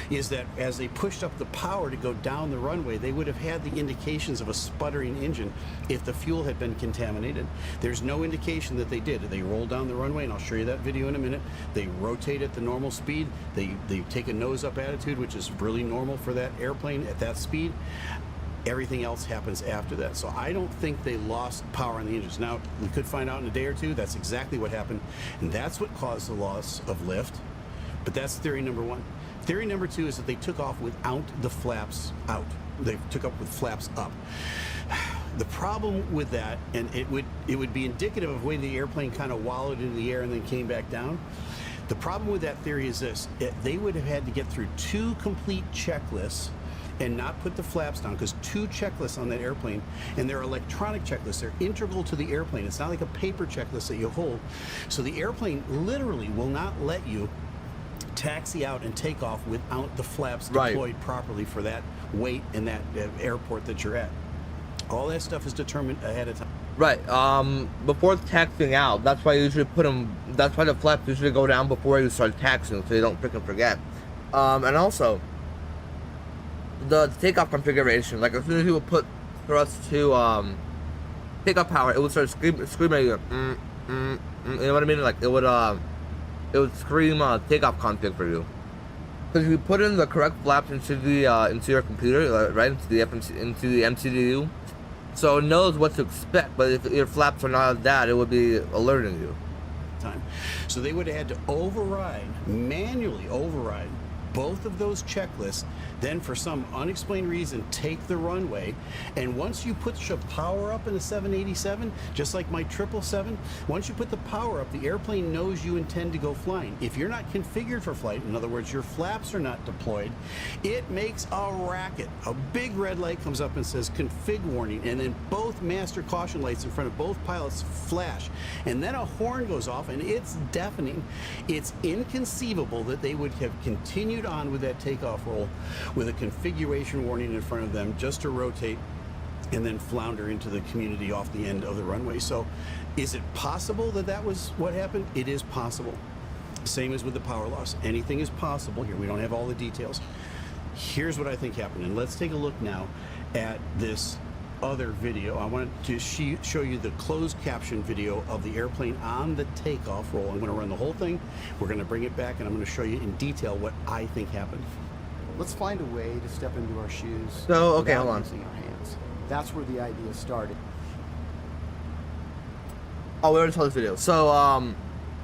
is that as they pushed up the power to go down the runway, they would have had the indications of a sputtering engine if the fuel had been contaminated. There's no indication that they did. They rolled down the runway, and I'll show you that video in a minute. They rotate at the normal speed. They take a nose-up attitude, which is really normal for that airplane at that speed. Everything else happens after that. So I don't think they lost power on the engines. Now, we could find out in a day or two that's exactly what happened, and that's what caused the loss of lift. But that's theory number one. Theory number two is that they took off without the flaps out. They took up with flaps up. The problem with that, and it would be indicative of the way the airplane kind of wallowed into the air and then came back down. The problem with that theory is this: they would have had to get through two complete checklists and not put the flaps down, because two checklists on that airplane, and they're electronic checklists, they're integral to the airplane. It's not like a paper checklist that you hold. So the airplane literally will not let you taxi out and take off without the flaps deployed properly for that weight and that airport that you're at. All that stuff is determined ahead of time. Right. Before taxing out, that's why you usually put them. That's why the flaps usually go down before you start taxing, so you don't freaking forget. And also, the takeoff configuration. Like as soon as you would put thrust to takeoff power, it would start screaming at you. You know what I mean? Like it would scream takeoff config for you. Because if you put in the correct flaps into your computer, right into the MCDU. So it knows what to expect, but if your flaps are not that, it would be alerting you. So they would have had to manually override both of those checklists, then for some unexplained reason take the runway, and once you put your power up in a 787, just like my 777, once you put the power up, the airplane knows you intend to go flying. If you're not configured for flight, in other words, your flaps are not deployed, it makes a racket. A big red light comes up and says config warning, and then both master caution lights in front of both pilots flash, and then a horn goes off, and it's deafening. It's inconceivable that they would have continued on with that takeoff roll with a configuration warning in front of them just to rotate and then flounder into the community off the end of the runway. So is it possible that that was what happened? It is possible. Same as with the power loss. Anything is possible here. We don't have all the details. Here's what I think happened, and let's take a look now at this other video. I wanted to show you the closed caption video of the airplane on the takeoff roll. I'm going to run the whole thing. We're going to bring it back, and I'm going to show you in detail what I think happened. Let's find a way to step into our shoes. So, okay, without hold on. using our hands. That's where the idea started. Oh, we already saw this video. So,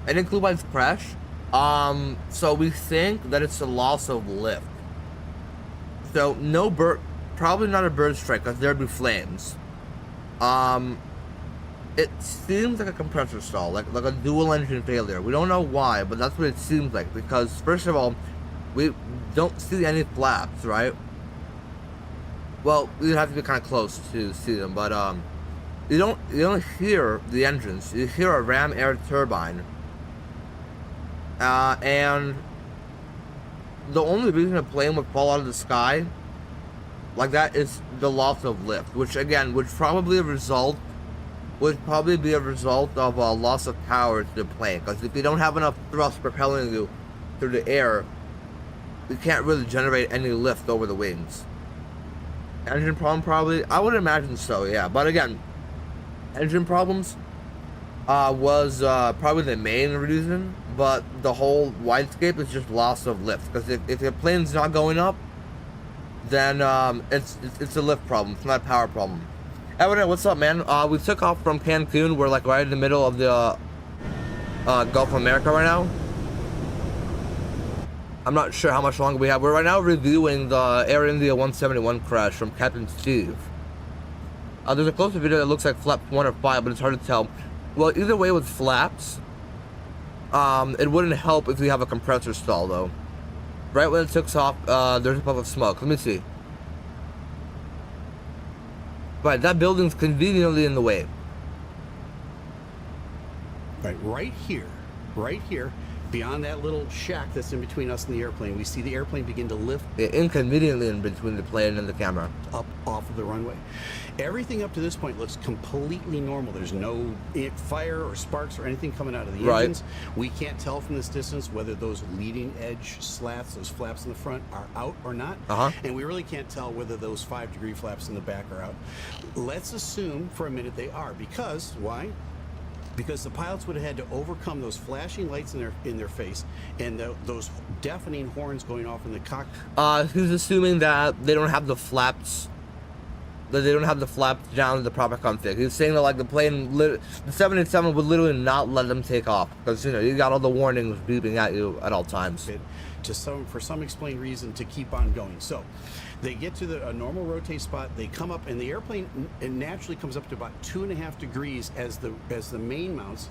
an include crash. So we think that it's a loss of lift. So probably not a bird strike, because there'd be flames. It seems like a compressor stall, like a dual engine failure. We don't know why, but that's what it seems like, because first of all, we don't see any flaps, right? Well, you'd have to be kind of close to see them, but you don't hear the engines. You hear a ram air turbine, and the only reason a plane would fall out of the sky like that is the loss of lift, which again would probably be a result of a loss of power to the plane. Because if you don't have enough thrust propelling you through the air, you can't really generate any lift over the wings. Engine problem probably, I would imagine so, yeah. But again, engine problems was probably the main reason, but the whole widescape is just loss of lift. Because if your plane's not going up, then it's a lift problem. It's not a power problem. Evan, what's up, man? We took off from Cancun. We're like right in the middle of the Gulf of America right now. I'm not sure how much longer we have. We're right now reviewing the Air India 171 crash from Captain Steve. There's a closer video that looks like flaps 1 or 5, but it's hard to tell. Well, either way with flaps, it wouldn't help if we have a compressor stall, though. Right when it took off, there's a puff of smoke. Let me see. Right, that building's conveniently in the way. Right here, beyond that little shack that's in between us and the airplane, we see the airplane begin to lift Inconveniently in between the plane and the camera. up off of the runway. Everything up to this point looks completely normal. There's no fire or sparks or anything coming out of the engines. We can't tell from this distance whether those leading edge slats, those flaps in the front, are out or not. And we really can't tell whether those 5-degree flaps in the back are out. Let's assume for a minute they are, because why? Because the pilots would have had to overcome those flashing lights in their face and those deafening horns going off in the cockpit. Who's assuming that they don't have the flaps? That they don't have the flaps down to the proper config. He's saying that like the plane, the 787 would literally not let them take off because you got all the warnings beeping at you at all times. For some explained reason to keep on going. So they get to a normal rotate spot, they come up, and the airplane naturally comes up to about 2.5 degrees as the main mounts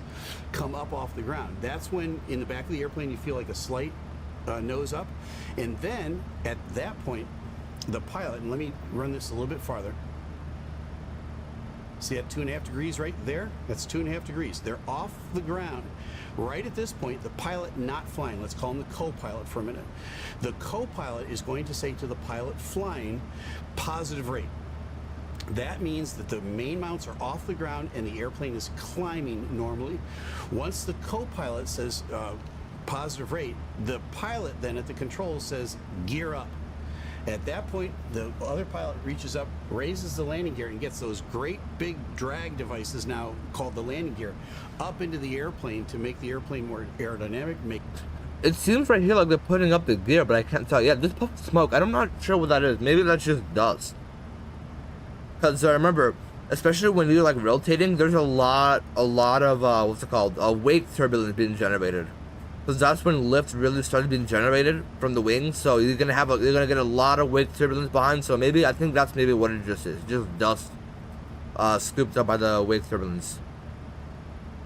come up off the ground. That's when in the back of the airplane you feel like a slight nose up, and then at that point the pilot, and let me run this a little bit farther. See that 2.5 degrees right there? That's 2.5 degrees. They're off the ground. Right at this point, the pilot not flying, let's call him the co-pilot for a minute. The co-pilot is going to say to the pilot flying, positive rate. That means that the main mounts are off the ground and the airplane is climbing normally. Once the co-pilot says positive rate, the pilot then at the controls says gear up. At that point, the other pilot reaches up, raises the landing gear, and gets those great big drag devices, now called the landing gear, up into the airplane to make the airplane more aerodynamic. It seems right here like they're putting up the gear, but I can't tell. Yeah, this puff of smoke, I'm not sure what that is. Maybe that's just dust. Because remember, especially when you're like rotating, there's a lot of what's it called? Wake turbulence being generated. Because that's when lift really started being generated from the wings. So you're gonna get a lot of wake turbulence behind. So maybe I think that's maybe what it just is, just dust, scooped up by the wake turbulence.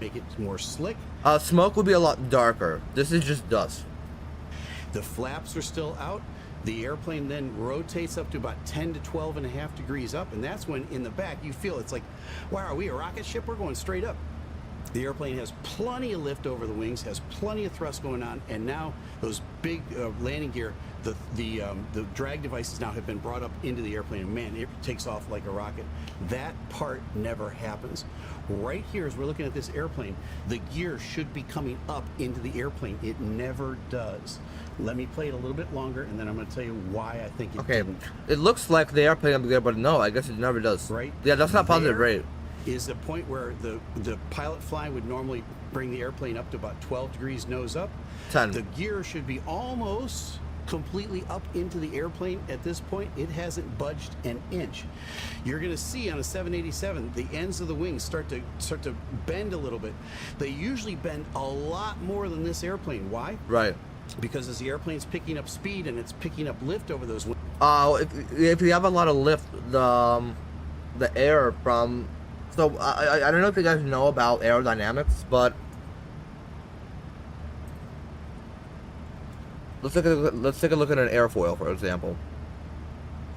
Make it more slick. Smoke would be a lot darker. This is just dust. The flaps are still out. The airplane then rotates up to about 10 to 12 and a half degrees up, and that's when in the back you feel it's like, wow, are we a rocket ship? We're going straight up. The airplane has plenty of lift over the wings, has plenty of thrust going on, and now those big landing gear, the drag devices now have been brought up into the airplane, and man, it takes off like a rocket. That part never happens. Right here, as we're looking at this airplane, the gear should be coming up into the airplane. It never does. Let me play it a little bit longer, and then I'm going to tell you why I think it didn't. It looks like the airplane up there, but no, I guess it never does. Right? Yeah, that's not positive rate. Is the point where the pilot flying would normally bring the airplane up to about 12 degrees nose up. 10. The gear should be almost completely up into the airplane. At this point, it hasn't budged an inch. You're going to see on a 787 the ends of the wings start to bend a little bit. They usually bend a lot more than this airplane. Why? Right. Because as the airplane's picking up speed and it's picking up lift over those wings. If you have a lot of lift, the air from... So, I don't know if you guys know about aerodynamics, but... Let's take a look at an airfoil, for example.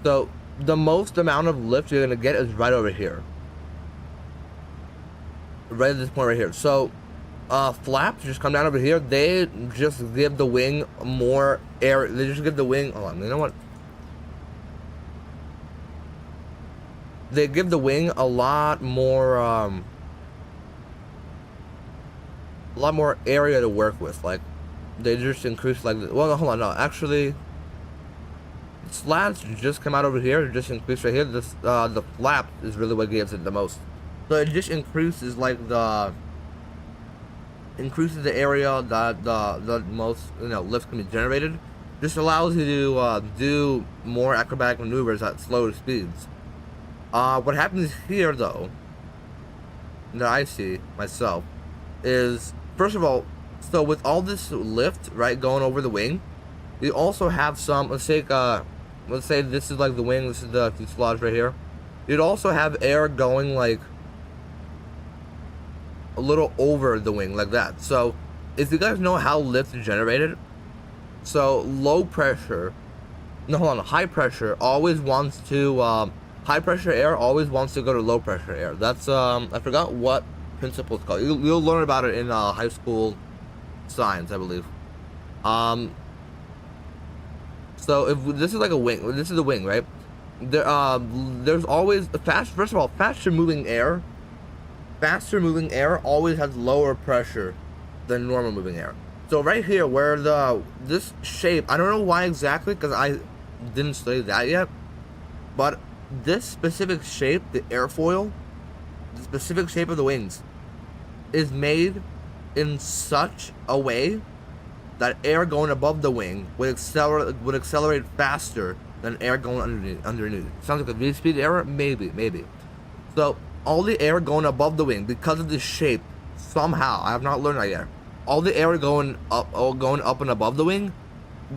So, the most amount of lift you're going to get is right over here. Right at this point right here. So, flaps just come down over here. They just give the wing more air. They just give the wing... Hold on, you know what? They give the wing a lot more area to work with. Like, they just increase like... Well, no, hold on, no. Actually, slats just come out over here. Just increase right here. This the flap is really what gives it the most. So it just increases like increases the area that the most lift can be generated. Just allows you to do more acrobatic maneuvers at slower speeds. What happens here, though, that I see myself, is, first of all, so with all this lift, right, going over the wing, you also have some, let's say this is like the wing, this is the fuselage right here. You'd also have air going, like, a little over the wing, like that. So, if you guys know how lift is generated, so high pressure always wants to, high pressure air always wants to go to low pressure air. That's I forgot what principle it's called. You'll learn about it in high school science, I believe. So if this is like a wing, this is the wing, right? There's always first of all, faster moving air always has lower pressure than normal moving air. So right here, where this shape, I don't know why exactly, because I didn't study that yet, but this specific shape, the airfoil, the specific shape of the wings, is made in such a way that air going above the wing would accelerate faster than air going underneath. Sounds like a V-speed error? Maybe. So all the air going above the wing, because of this shape, somehow, I have not learned that yet, all the air going up and above the wing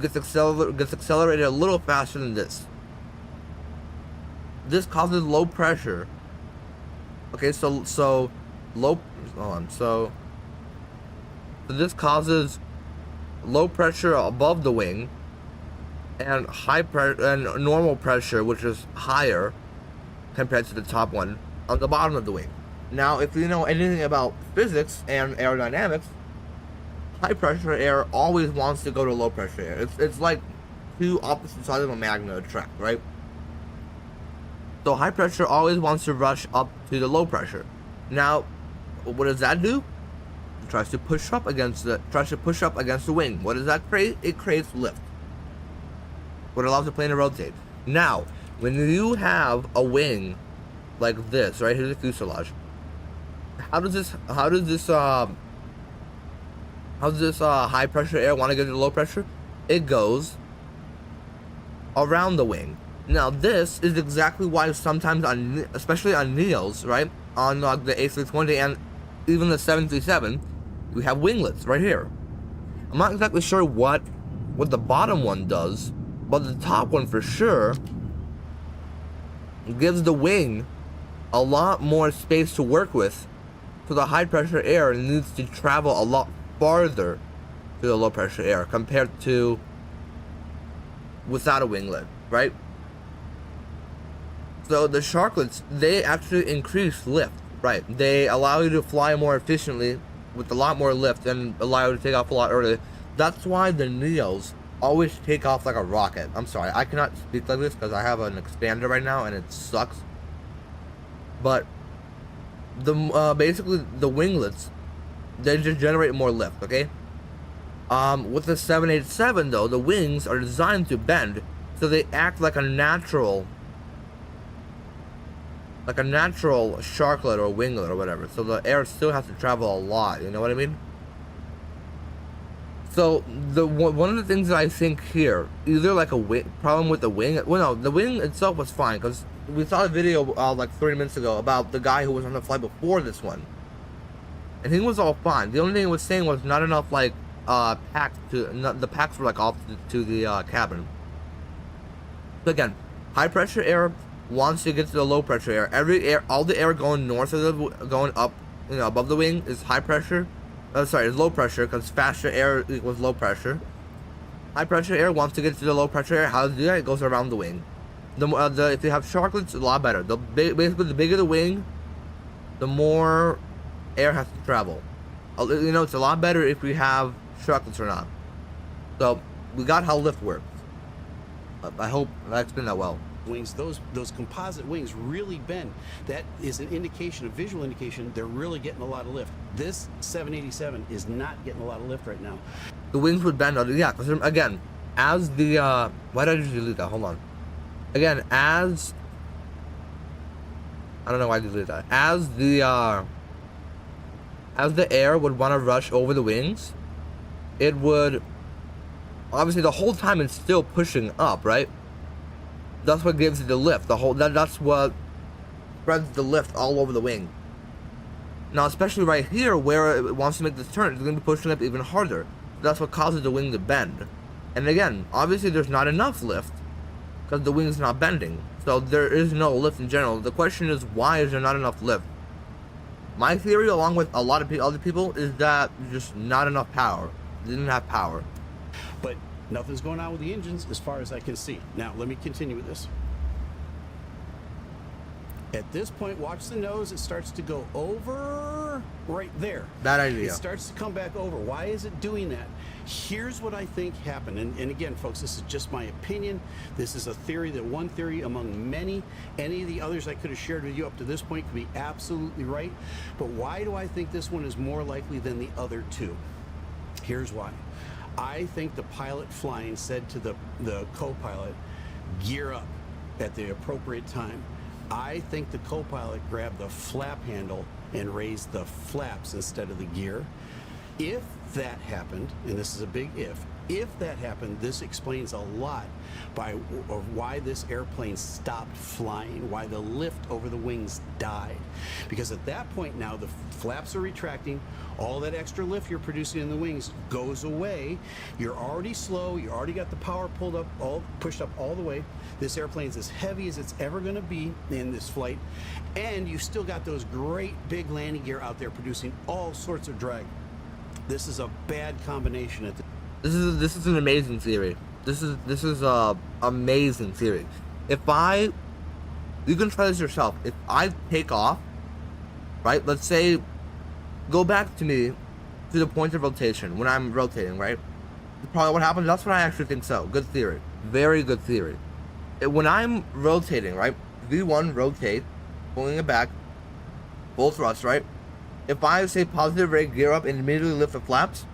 gets accelerated a little faster than this. This causes low pressure. Okay, so low. Hold on. So this causes low pressure above the wing, and high pressure and normal pressure, which is higher compared to the top one on the bottom of the wing. Now, if you know anything about physics and aerodynamics, high pressure air always wants to go to low pressure air. It's like two opposite sides of a magnet attract, right? So high pressure always wants to rush up to the low pressure. Now, what does that do? It tries to push up against the wing. What does that create? It creates lift. What allows the plane to rotate. Now, when you have a wing like this, right here's the fuselage. How does this high pressure air want to get to low pressure? It goes around the wing. Now this is exactly why sometimes especially on Neos, right, on the A320 and even the 737, we have winglets right here. I'm not exactly sure what the bottom one does, but the top one for sure gives the wing a lot more space to work with, so the high pressure air needs to travel a lot farther to the low pressure air compared to without a winglet, right? So the sharklets, they actually increase lift, right? They allow you to fly more efficiently with a lot more lift and allow you to take off a lot earlier. That's why the Neos always take off like a rocket. I'm sorry, I cannot speak like this because I have an expander right now and it sucks. But the basically the winglets, they just generate more lift, okay? With the 787 though, the wings are designed to bend, so they act like a natural sharklet or winglet or whatever. So the air still has to travel a lot, you know what I mean? So one of the things that I think here, either like a problem with the wing. Well, no, the wing itself was fine because we saw a video like 30 minutes ago about the guy who was on the flight before this one, and he was all fine. The only thing he was saying was not enough like packs the packs were like off to the cabin. So again, high pressure air wants to get to the low pressure air. All the air going north of going up, you know, above the wing is high pressure. Sorry, it's low pressure because faster air equals low pressure. High pressure air wants to get to the low pressure air. How to do that? It goes around the wing. If you have sharklets, it's a lot better. Basically, the bigger the wing, the more air has to travel. You know, it's a lot better if we have sharklets or not. So we got how lift works. I hope I explained that well. Wings, those composite wings really bend. That is an indication, a visual indication, they're really getting a lot of lift. This 787 is not getting a lot of lift right now. The wings would bend, yeah, because again, as the, why did I just delete that? Hold on. Again, I don't know why I deleted that. As the air would want to rush over the wings, it would, obviously the whole time it's still pushing up, right? That's what gives it the lift. That's what spreads the lift all over the wing. Now, especially right here where it wants to make this turn, it's going to be pushing up even harder. That's what causes the wing to bend. And again, obviously there's not enough lift because the wing's not bending. So there is no lift in general. The question is, why is there not enough lift? My theory, along with a lot of other people, is that there's just not enough power. They didn't have power. But nothing's going on with the engines as far as I can see. Now, let me continue with this. At this point, watch the nose. It starts to go over right there. Bad idea. It starts to come back over. Why is it doing that? Here's what I think happened. And again, folks, this is just my opinion. This is a theory, one theory among many. Any of the others I could have shared with you up to this point could be absolutely right. But why do I think this one is more likely than the other two? Here's why. I think the pilot flying said to the co-pilot, gear up at the appropriate time. I think the co-pilot grabbed the flap handle and raised the flaps instead of the gear. If that happened, and this is a big if that happened, this explains a lot of why this airplane stopped flying, why the lift over the wings died. Because at that point now, the flaps are retracting, all that extra lift you're producing in the wings goes away. You're already slow, you already got the power pushed up all the way. This airplane's as heavy as it's ever going to be in this flight, and you've still got those great big landing gear out there producing all sorts of drag. This is a bad combination at the This is an amazing theory. This is a amazing theory. You can try this yourself. If I take off, right? Let's say, go back to the point of rotation when I'm rotating, right? Probably what happens. That's what I actually think. So good theory, very good theory. When I'm rotating, right? V1 rotate, pulling it back, full thrust, right? If I say positive rate, gear up, and immediately lift the flaps,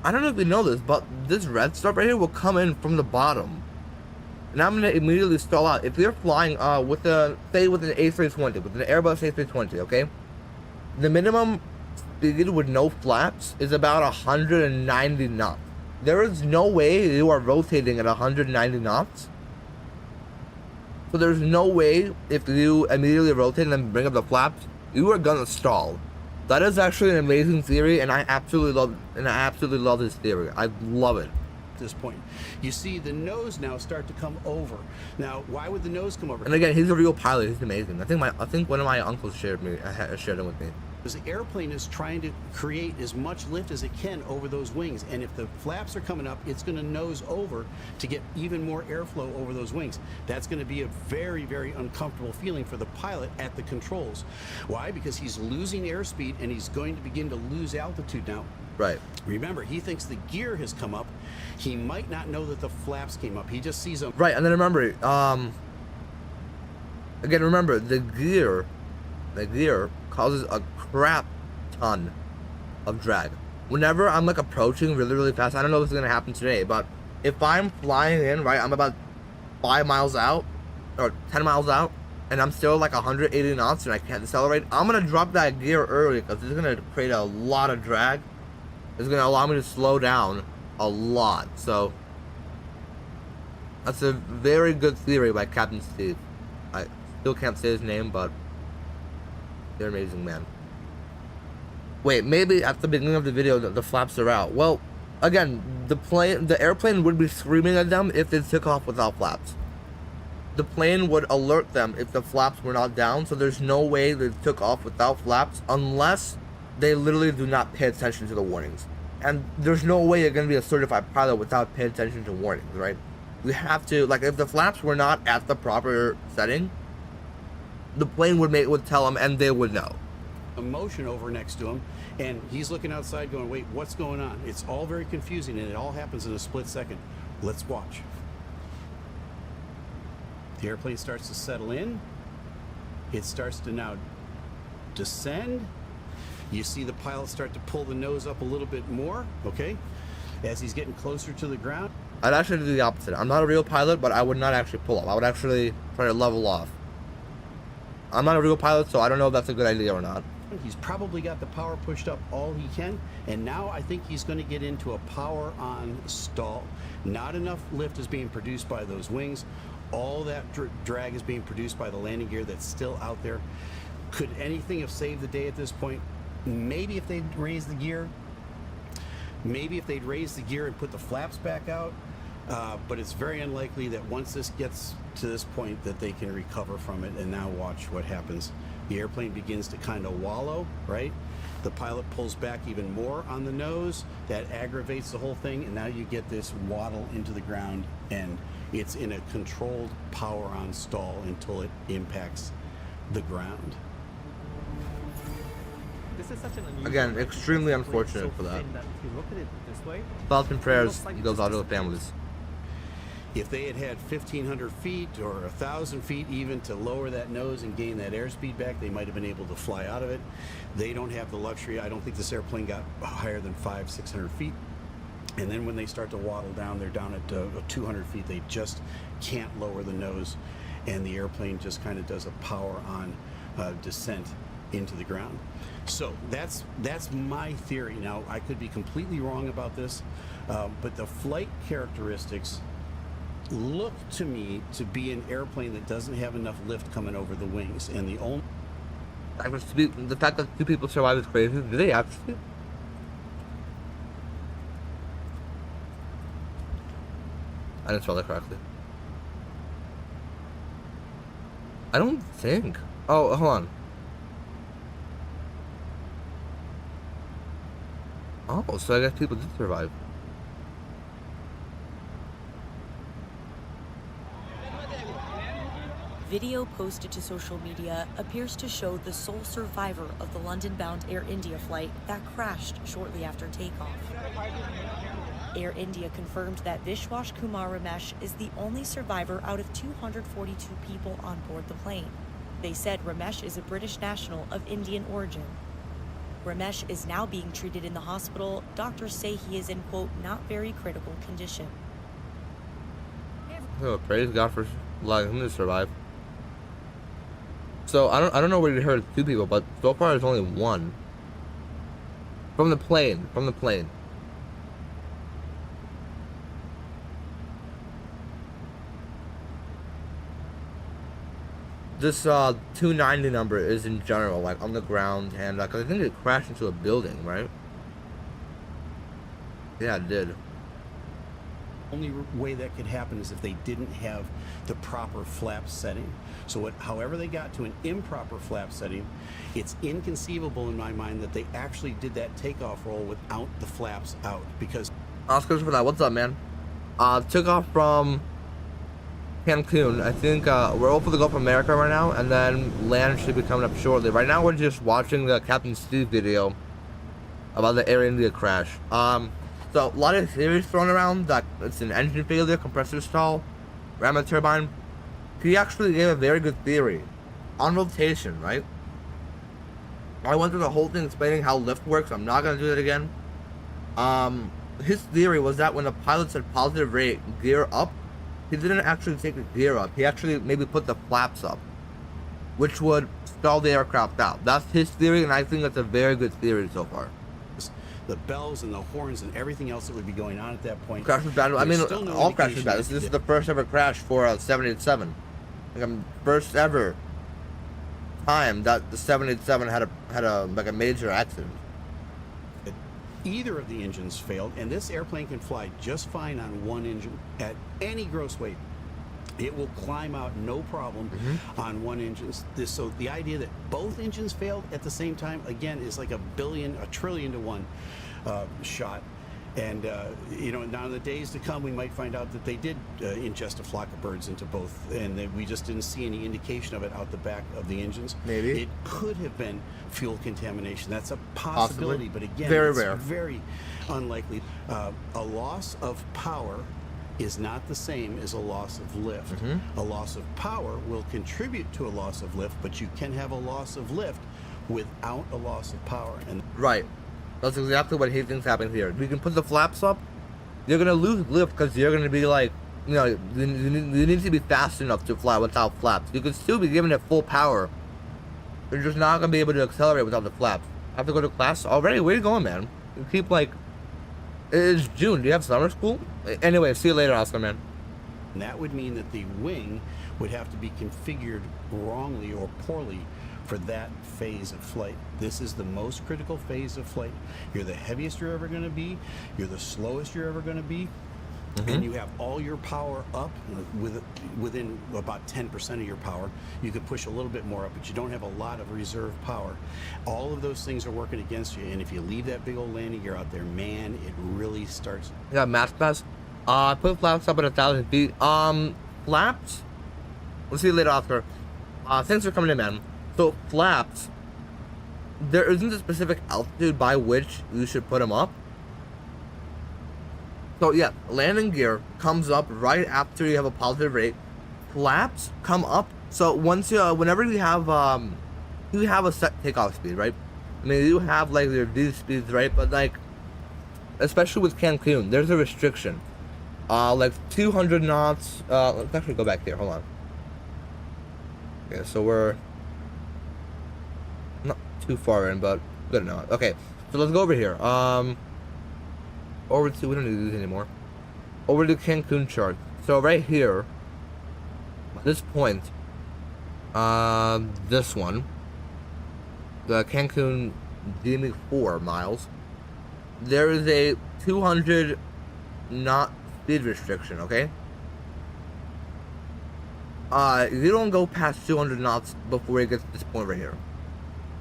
I don't know if you know this, but this red stuff right here will come in from the bottom. And I'm gonna immediately stall out. If you're flying with an A320, with an Airbus A320, okay? The minimum speed with no flaps is about 190 knots. There is no way you are rotating at 190 knots. So there's no way if you immediately rotate and then bring up the flaps, you are gonna stall. That is actually an amazing theory, and I absolutely love this theory. I love it. At this point, you see the nose now start to come over. Now, why would the nose come over? And again, he's a real pilot. He's amazing. I think one of my uncles shared him with me. Because the airplane is trying to create as much lift as it can over those wings, and if the flaps are coming up, it's going to nose over to get even more airflow over those wings. That's going to be a very, very uncomfortable feeling for the pilot at the controls. Why? Because he's losing airspeed and he's going to begin to lose altitude now. Right. Remember, he thinks the gear has come up. He might not know that the flaps came up. He just sees them. Right, and then remember, again, remember the gear causes a crap ton of drag. Whenever I'm like approaching really, really fast, I don't know if this is gonna happen today, but if I'm flying in, right, I'm about 5 miles out or 10 miles out, and I'm still like 180 knots and I can't decelerate, I'm gonna drop that gear early because it's gonna create a lot of drag. It's gonna allow me to slow down a lot. So that's a very good theory by Captain Steve. I still can't say his name, but you're amazing, man. Wait, maybe at the beginning of the video the flaps are out. Well, again, the airplane would be screaming at them if they took off without flaps. The plane would alert them if the flaps were not down, so there's no way they took off without flaps unless they literally do not pay attention to the warnings. And there's no way you're going to be a certified pilot without paying attention to warnings, right? You have to, like, if the flaps were not at the proper setting, the plane would tell them and they would know. A motion over next to him, and he's looking outside going, wait, what's going on? It's all very confusing, and it all happens in a split second. Let's watch. The airplane starts to settle in. It starts to now descend. You see the pilot start to pull the nose up a little bit more, okay? As he's getting closer to the ground. I'd actually do the opposite. I'm not a real pilot, but I would not actually pull up. I would actually try to level off. I'm not a real pilot, so I don't know if that's a good idea or not. He's probably got the power pushed up all he can, and now I think he's going to get into a power on stall. Not enough lift is being produced by those wings. All that drag is being produced by the landing gear that's still out there. Could anything have saved the day at this point? Maybe if they'd raised the gear. Maybe if they'd raised the gear and put the flaps back out. But it's very unlikely that once this gets to this point that they can recover from it. And now watch what happens. The airplane begins to kind of wallow, right? The pilot pulls back even more on the nose. That aggravates the whole thing. And now you get this waddle into the ground, and it's in a controlled power on stall until it impacts the ground. This is such an unusual, Again, extremely unfortunate for that. If you look at it this way, Thoughts and prayers like goes out to the families. If they had 1,500 feet or 1,000 feet even to lower that nose and gain that airspeed back, they might have been able to fly out of it. They don't have the luxury. I don't think this airplane got higher than 500-600 feet. And then when they start to waddle down, they're down at 200 feet. They just can't lower the nose, and the airplane just kind of does a power on descent into the ground. So that's my theory. Now, I could be completely wrong about this, but the flight characteristics look to me to be an airplane that doesn't have enough lift coming over the wings, and the only The fact that 2 people survived is crazy. Do they actually? I didn't spell that correctly. I don't think. Oh, hold on. Oh, so I guess people did survive. Video posted to social media appears to show the sole survivor of the London-bound Air India flight that crashed shortly after takeoff. Air India confirmed that Vishwas Kumar Ramesh is the only survivor out of 242 people on board the plane. They said Ramesh is a British national of Indian origin. Ramesh is now being treated in the hospital. Doctors say he is in, quote, not very critical condition. Oh, praise God for allowing him to survive. So I don't know where you heard 2 people, but so far there's only 1. From the plane. This 290 number is in general, like on the ground, and like I think it crashed into a building, right? Yeah, it did. Only way that could happen is if they didn't have the proper flap setting. So however they got to an improper flap setting, it's inconceivable in my mind that they actually did that takeoff roll without the flaps out, because Oscars for that. What's up, man? Took off from Cancun. I think we're over the Gulf of America right now, and then land should be coming up shortly. Right now, we're just watching the Captain Steve video about the Air India crash. So a lot of theories thrown around that it's an engine failure, compressor stall, ram turbine. He actually gave a very good theory on rotation, right? I went through the whole thing explaining how lift works. I'm not gonna do that again. His theory was that when the pilot said positive rate, gear up, he didn't actually take the gear up. He actually maybe put the flaps up, which would stall the aircraft out. That's his theory, and I think that's a very good theory so far. the bells and the horns and everything else that would be going on at that point. Crash was bad. I mean, There's still no all crashes indication bad. This is the first ever crash for a 787. Like, first ever time that the 787 had a major accident. Either of the engines failed, and this airplane can fly just fine on one engine at any gross weight. It will climb out no problem on one engine. So the idea that both engines failed at the same time, again, is like a trillion to one shot. And you know, now in the days to come, we might find out that they did ingest a flock of birds into both, and that we just didn't see any indication of it out the back of the engines. Maybe it could have been fuel contamination. That's a possibility, but again, very it's rare, very unlikely. A loss of power is not the same as a loss of lift. A loss of power will contribute to a loss of lift, but you can have a loss of lift without a loss of power. And right. That's exactly what he thinks happened here. You can put the flaps up, you're going to lose lift because you're going to be like, you know, you need to be fast enough to fly without flaps. You could still be giving it full power. You're just not going to be able to accelerate without the flaps. I have to go to class already? Where are you going, man? You keep like, it's June. Do you have summer school? Anyway, see you later, Oscar, man. And that would mean that the wing would have to be configured wrongly or poorly for that phase of flight. This is the most critical phase of flight. You're the heaviest you're ever going to be. You're the slowest you're ever going to be. And you have all your power up within about 10% of your power. You could push a little bit more up, but you don't have a lot of reserve power. All of those things are working against you, and if you leave that big old landing gear out there, man, it really starts. Yeah, mass pass. Put flaps up at 1,000 feet. Flaps? We'll see you later, Oscar. Thanks for coming in, man. So, flaps, there isn't a specific altitude by which you should put them up. So yeah, landing gear comes up right after you have a positive rate. Flaps come up. So once whenever you have a set takeoff speed, right? I mean, you have like your V speeds, right? But like, especially with Cancun, there's a restriction. Like 200 knots. Let's actually go back here. Hold on. Okay, so we're not too far in, but good enough. Okay, so let's go over here. Over to, we don't need these anymore. Over to Cancun chart. So right here, at this point, this one, the Cancun DME 4 miles, there is a 200 knot speed restriction, okay? You don't go past 200 knots before you get to this point right here.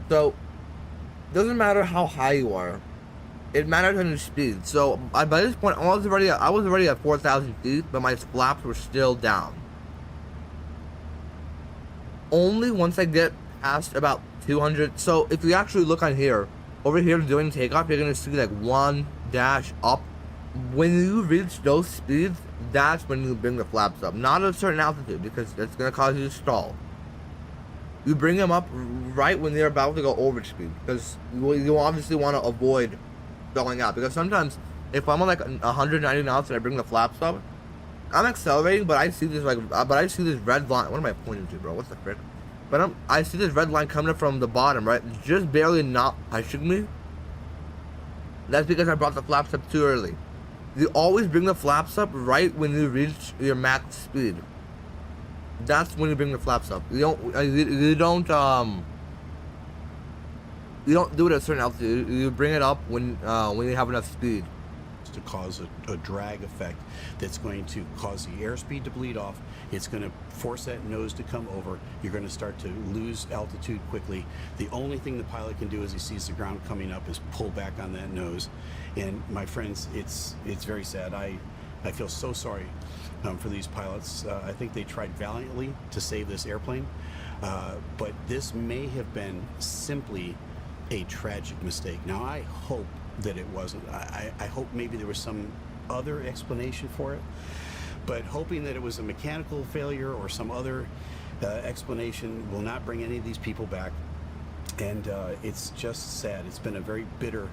So, doesn't matter how high you are, it matters on your speed. So by this point, I was already at 4,000 feet, but my flaps were still down. Only once I get past about 200. So if you actually look on here, over here during takeoff, you're gonna see like one dash up when you reach those speeds, that's when you bring the flaps up. Not at a certain altitude, because it's gonna cause you to stall. You bring them up right when they're about to go over speed, because you obviously want to avoid going out. Because sometimes, if I'm on like 190 knots and I bring the flaps up, I'm accelerating, but I see this red line. What am I pointing to, bro? What's the frick? But I see this red line coming up from the bottom, right? Just barely not touching me. That's because I brought the flaps up too early. You always bring the flaps up right when you reach your max speed. That's when you bring the flaps up. You don't do it at a certain altitude. You bring it up when you have enough speed. To cause a drag effect that's going to cause the airspeed to bleed off. It's going to force that nose to come over. You're going to start to lose altitude quickly. The only thing the pilot can do as he sees the ground coming up is pull back on that nose. And my friends, it's very sad. I feel so sorry for these pilots. I think they tried valiantly to save this airplane, but this may have been simply a tragic mistake. Now, I hope that it wasn't. I hope maybe there was some other explanation for it, but hoping that it was a mechanical failure or some other explanation will not bring any of these people back. And it's just sad. It's been a very bitter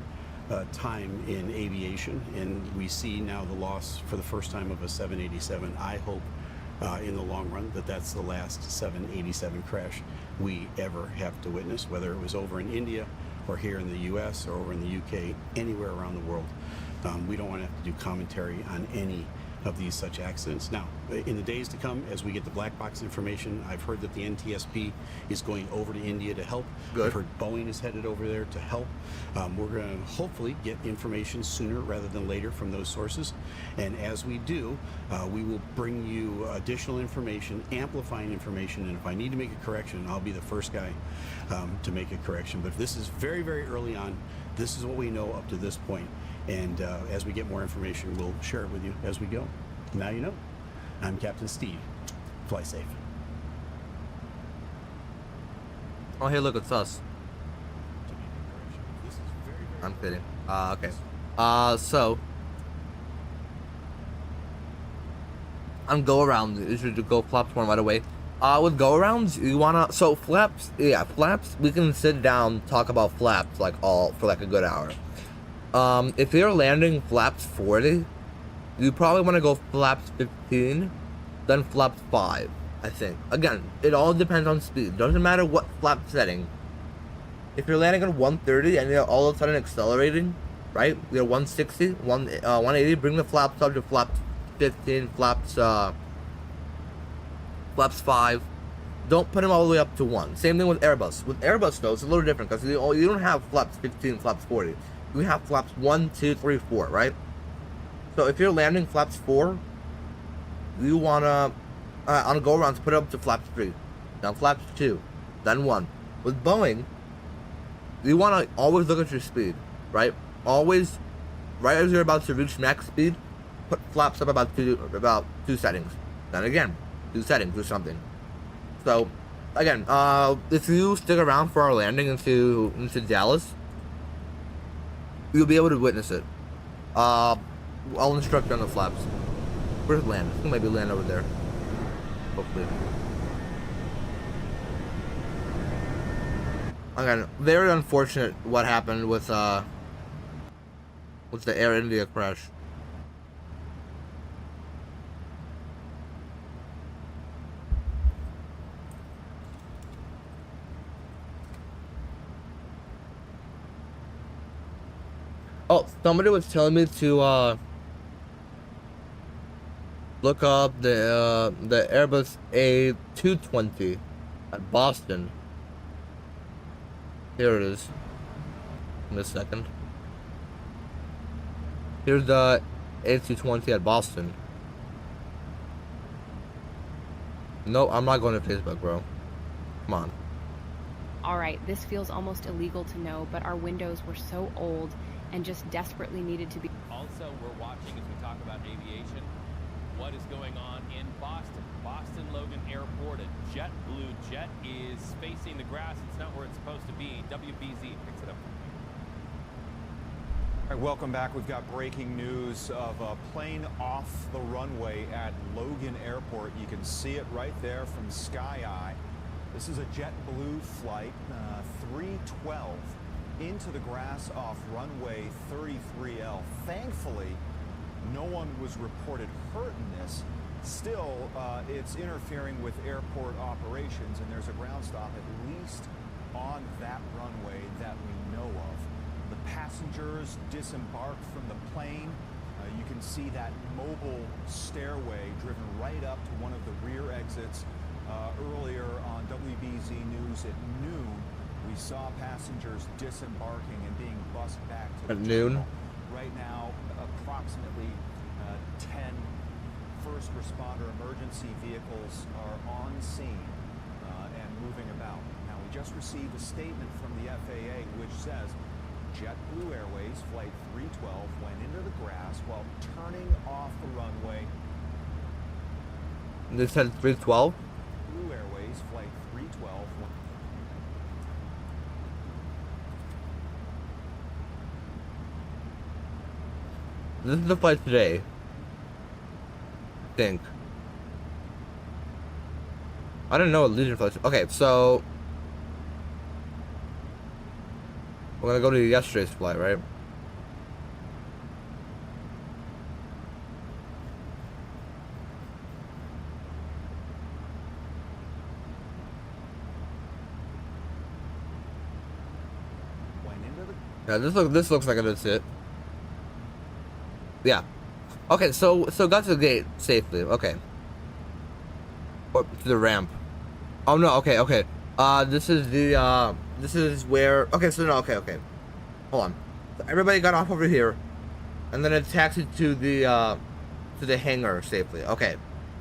time in aviation, and we see now the loss for the first time of a 787. I hope in the long run that's the last 787 crash we ever have to witness, whether it was over in India or here in the US or over in the UK, anywhere around the world. We don't want to have to do commentary on any of these such accidents. Now, in the days to come, as we get the black box information, I've heard that the NTSB is going over to India to help. Good. I've heard Boeing is headed over there to help. We're going to hopefully get information sooner rather than later from those sources. And as we do, we will bring you additional information, amplifying information, and if I need to make a correction, I'll be the first guy to make a correction. But this is very, very early on. This is what we know up to this point. And as we get more information, we'll share it with you as we go. Now you know. I'm Captain Steve. Fly safe. Oh, hey, look, it's us. I'm kidding. Okay. So on go around, you should go flaps one right away. With go arounds, you wanna flaps. Yeah, flaps. We can sit down, talk about flaps for like a good hour. If you're landing flaps 40, you probably want to go flaps 15, then flaps 5, I think. Again, it all depends on speed. Doesn't matter what flap setting. If you're landing at 130 and you're all of a sudden accelerating, right? You're 160, 180, bring the flaps up to flaps 15, flaps 5. Don't put them all the way up to 1. Same thing with Airbus. With Airbus, though, it's a little different because you don't have flaps 15, flaps 40. We have flaps 1, 2, 3, 4, right? So if you're landing flaps 4, you wanna on a go around put it up to flaps 3, then flaps 2, then 1. With Boeing, you wanna always look at your speed, right? Always, right as you're about to reach max speed, put flaps up about two settings. Then again, 2 settings or something. So again, if you stick around for our landing into Dallas, you'll be able to witness it. I'll instruct you on the flaps. Where's land? I think maybe land over there. Hopefully. Again, very unfortunate what happened with the Air India crash. Oh, somebody was telling me to look up the Airbus A220 at Boston. Here it is. In a second. Here's the A220 at Boston. No, I'm not going to Facebook, bro. Come on. Alright, this feels almost illegal to know, but our windows were so old and just desperately needed to be. Also, we're watching as we talk about aviation. What is going on in Boston? Boston Logan Airport, a JetBlue jet is facing the grass. It's not where it's supposed to be. WBZ picks it up. All right, welcome back. We've got breaking news of a plane off the runway at Logan Airport. You can see it right there from Sky Eye. This is a JetBlue flight, 312, into the grass off runway 33L. Thankfully, no one was reported hurt in this. Still, it's interfering with airport operations, and there's a ground stop at least on that runway that we know of. The passengers disembarked from the plane. You can see that mobile stairway driven right up to one of the rear exits. Earlier on WBZ News at noon, we saw passengers disembarking and being bussed back to the terminal. Right now, approximately 10 first responder emergency vehicles are on scene and moving about. Now, we just received a statement from the FAA which says JetBlue Airways Flight 312 went into the grass while turning off the runway. They said 312? Blue Airways Flight 312 went. This is the flight today. I think. I don't know what Legion flights. Okay, so we're gonna go to yesterday's flight, right? Yeah, this looks like it's it. Yeah. Okay, so got to the gate safely. Okay. Or to the ramp. Oh no. Okay. This is the this is where. Okay. So no. Okay. Hold on. So everybody got off over here, and then it taxied to the hangar safely. Okay.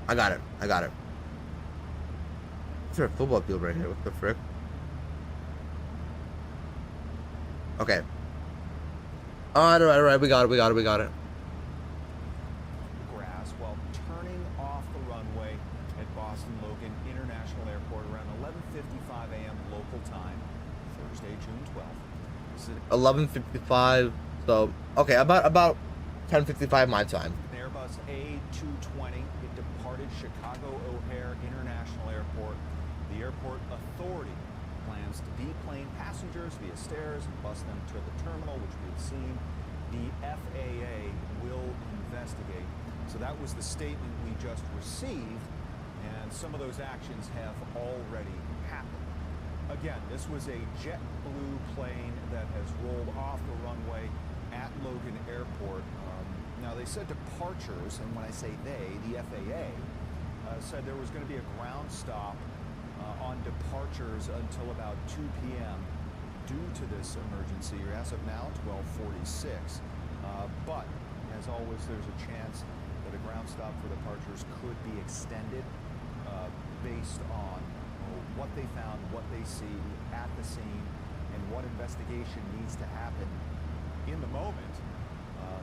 I got it. Is there a football field right here? What the frick? Okay. All right. We got it. Grass while turning off the runway at Boston Logan International Airport around 11:55 a.m. local time, Thursday, June 12th. 11:55. So okay, about 10:55 my time. Airbus A220. It departed Chicago O'Hare International Airport. The airport authority plans to deplane passengers via stairs and bus them to the terminal, which we have seen. The FAA will investigate. So that was the statement we just received, and some of those actions have already happened. Again, this was a JetBlue plane that has rolled off the runway at Logan Airport. Now, they said departures, and when I say they, the FAA said there was going to be a ground stop on departures until about 2 p.m. due to this emergency, or as of now, 12:46. But, as always, there's a chance that a ground stop for departures could be extended based on what they found, what they see at the scene, and what investigation needs to happen in the moment,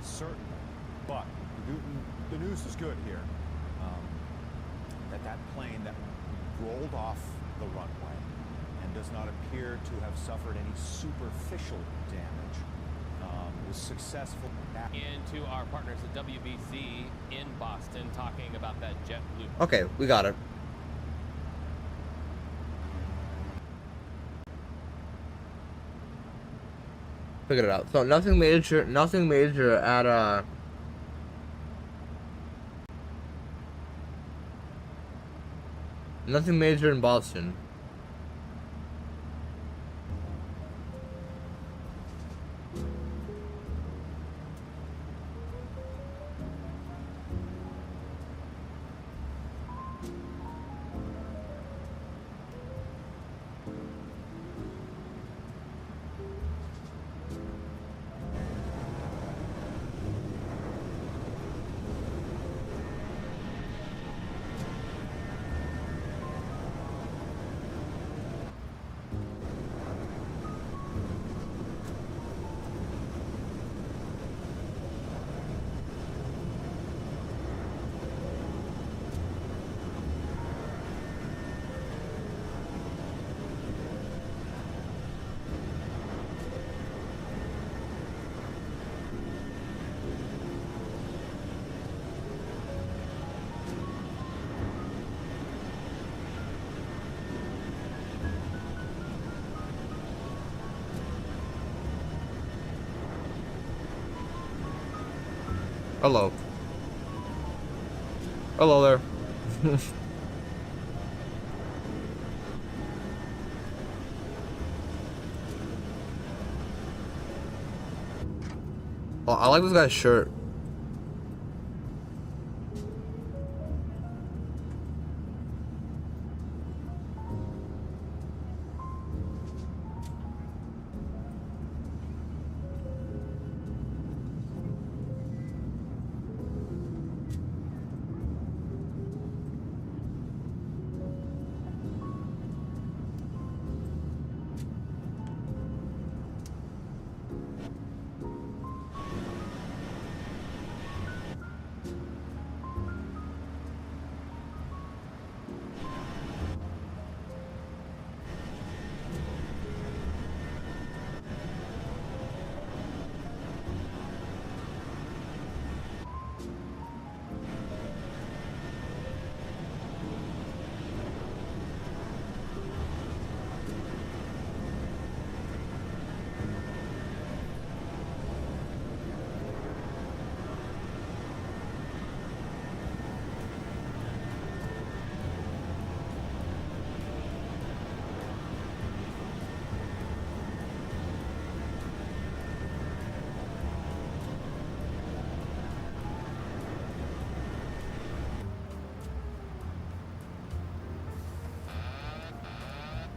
certainly. But the news is good here, that plane that rolled off the runway and does not appear to have suffered any superficial damage was successful. Into our partners at WBZ in Boston, talking about that JetBlue. Okay, we got it. Figured it out. So nothing major at nothing major in Boston. Hello. Hello there. Oh, I like this guy's shirt.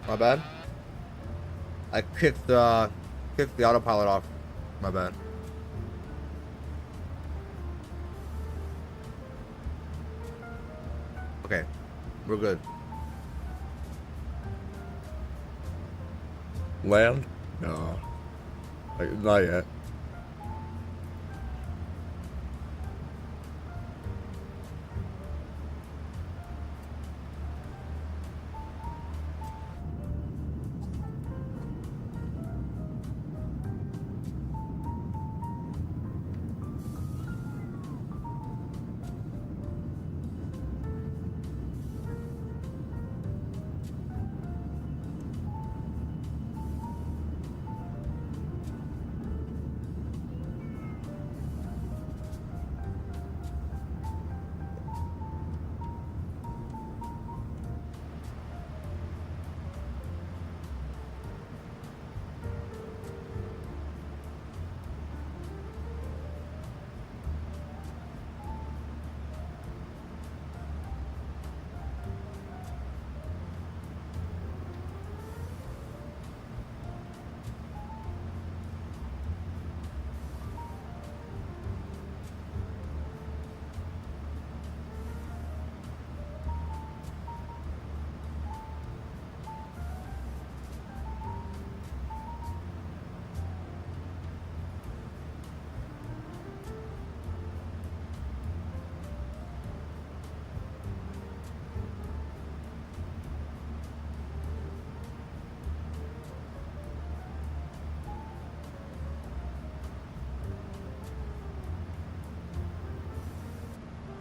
My bad. I kicked the autopilot off. My bad. Okay, we're good. Land? No. Like, not yet.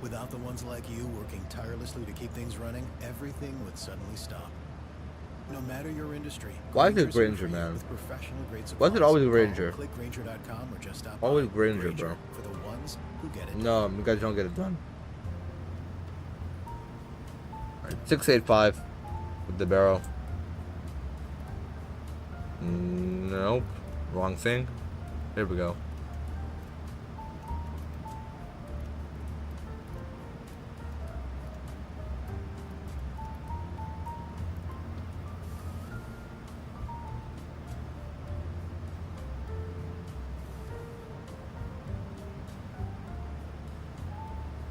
Without the ones like you working tirelessly to keep things running, everything would suddenly stop. No matter your industry. Why is it Granger, man? Why is it always Granger? Click Granger.com or just stop Always by. Granger, bro. For the ones who get it. No, you guys don't get it done. Alright, 685 with the barrel. Nope. Wrong thing. Here we go.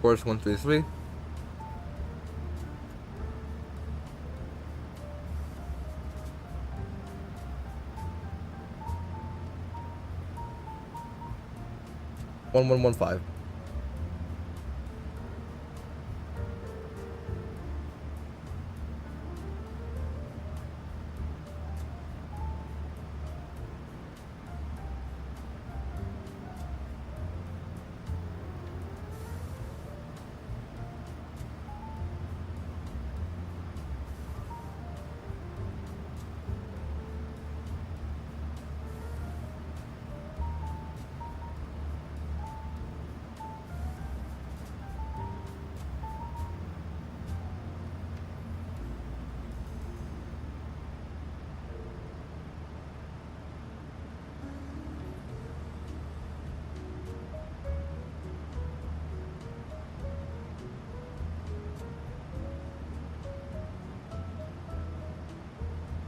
Course 133. One 5.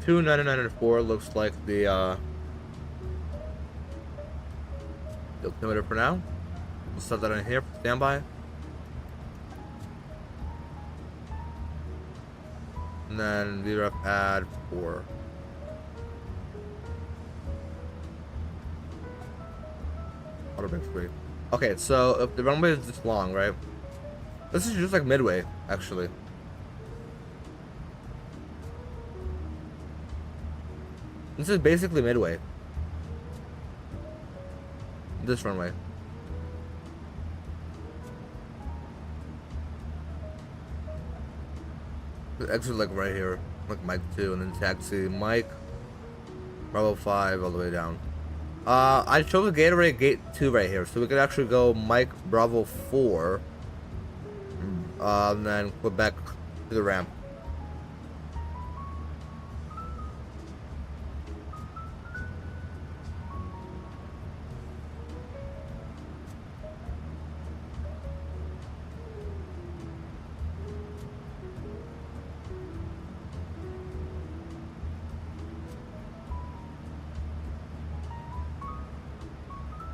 299.4 looks like the altimeter for now. We'll set that in here for standby. And then VREF add 4. Auto brake 3. Okay, so if the runway is this long, right? This is just like midway, actually. This is basically midway. This runway. The exit like right here, like Mike 2, and then taxi Mike, Bravo 5 all the way down. I chose the Gatorade Gate 2 right here, so we could actually go Mike Bravo 4, and then go back to the ramp.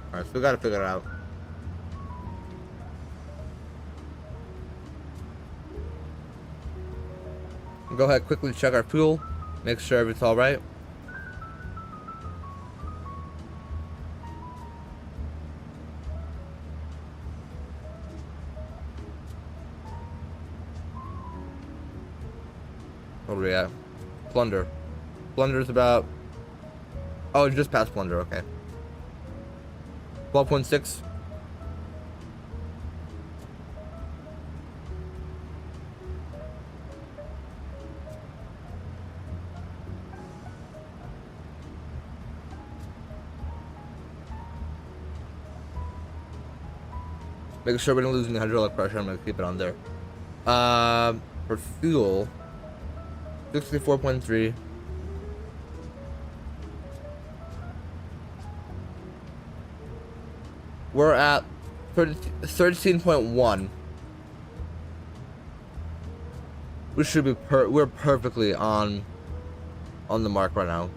Alright, so we gotta figure it out. Go ahead, quickly check our fuel, make sure everything's alright. What are we at? Plunder. Plunder's about... Oh, it's just past Plunder, okay. 12.6. Making sure we don't lose any hydraulic pressure. I'm gonna keep it on there. For fuel, 64.3. We're at 13.1. We should be we're perfectly on the mark right now.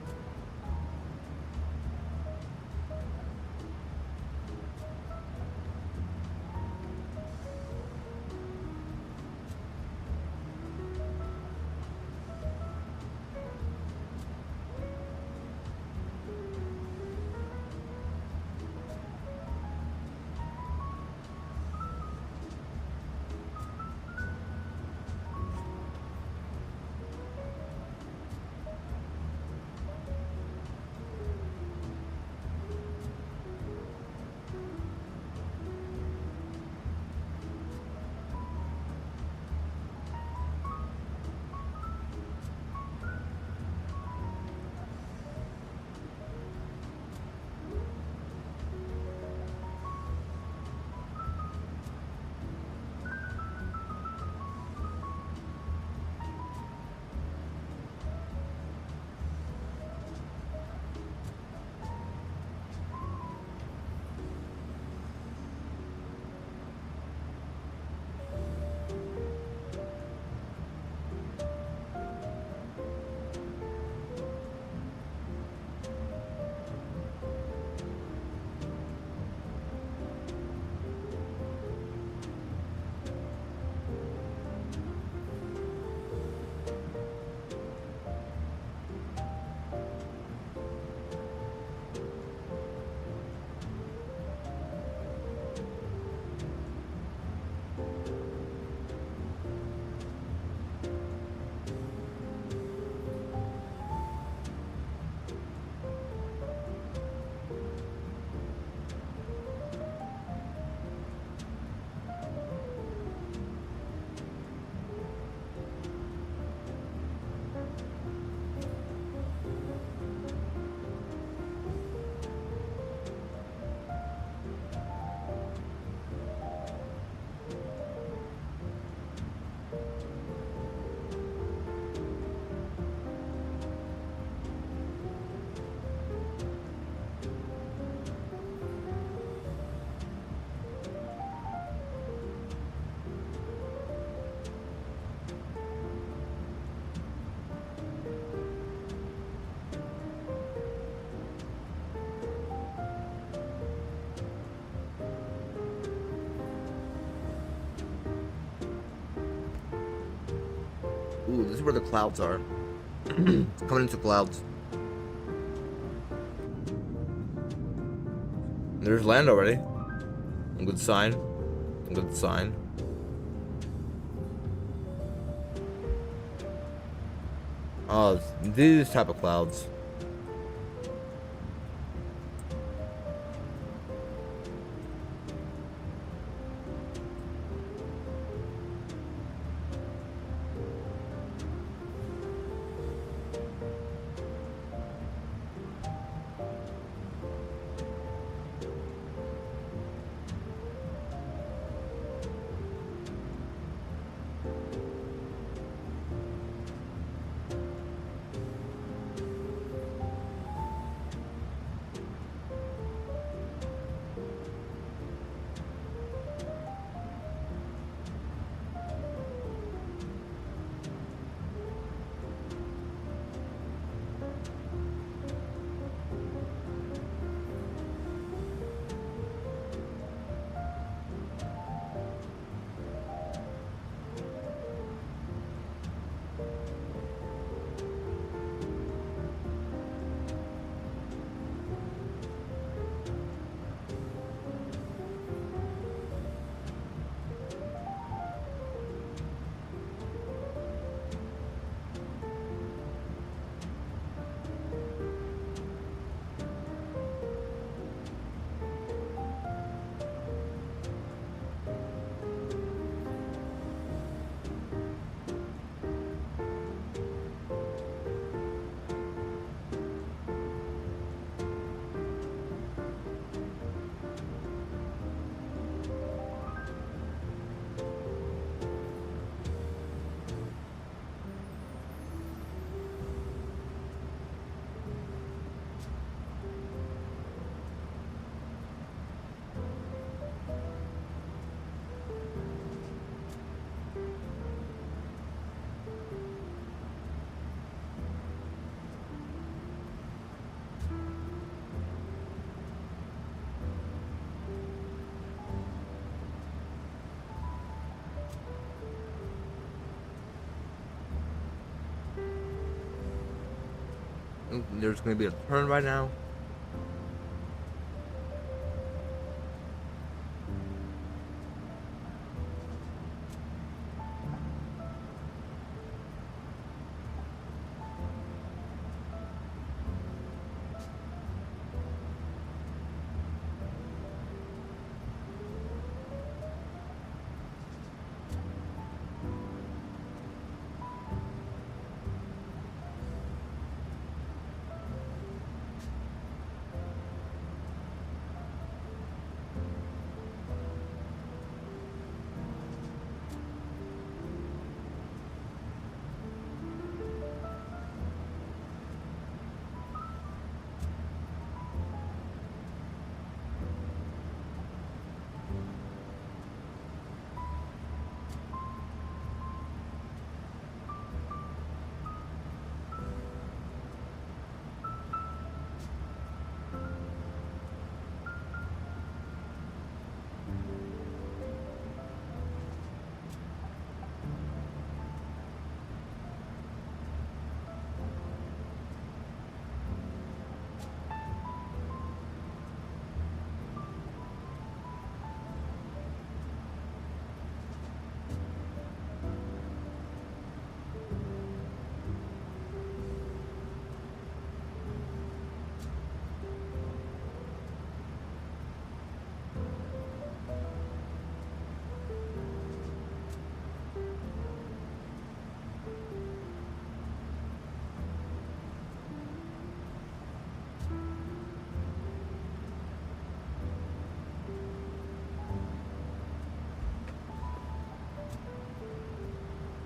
Ooh, this is where the clouds are. Coming into clouds. There's land already. A good sign. A good sign. Oh, these type of clouds. There's gonna be a turn right now.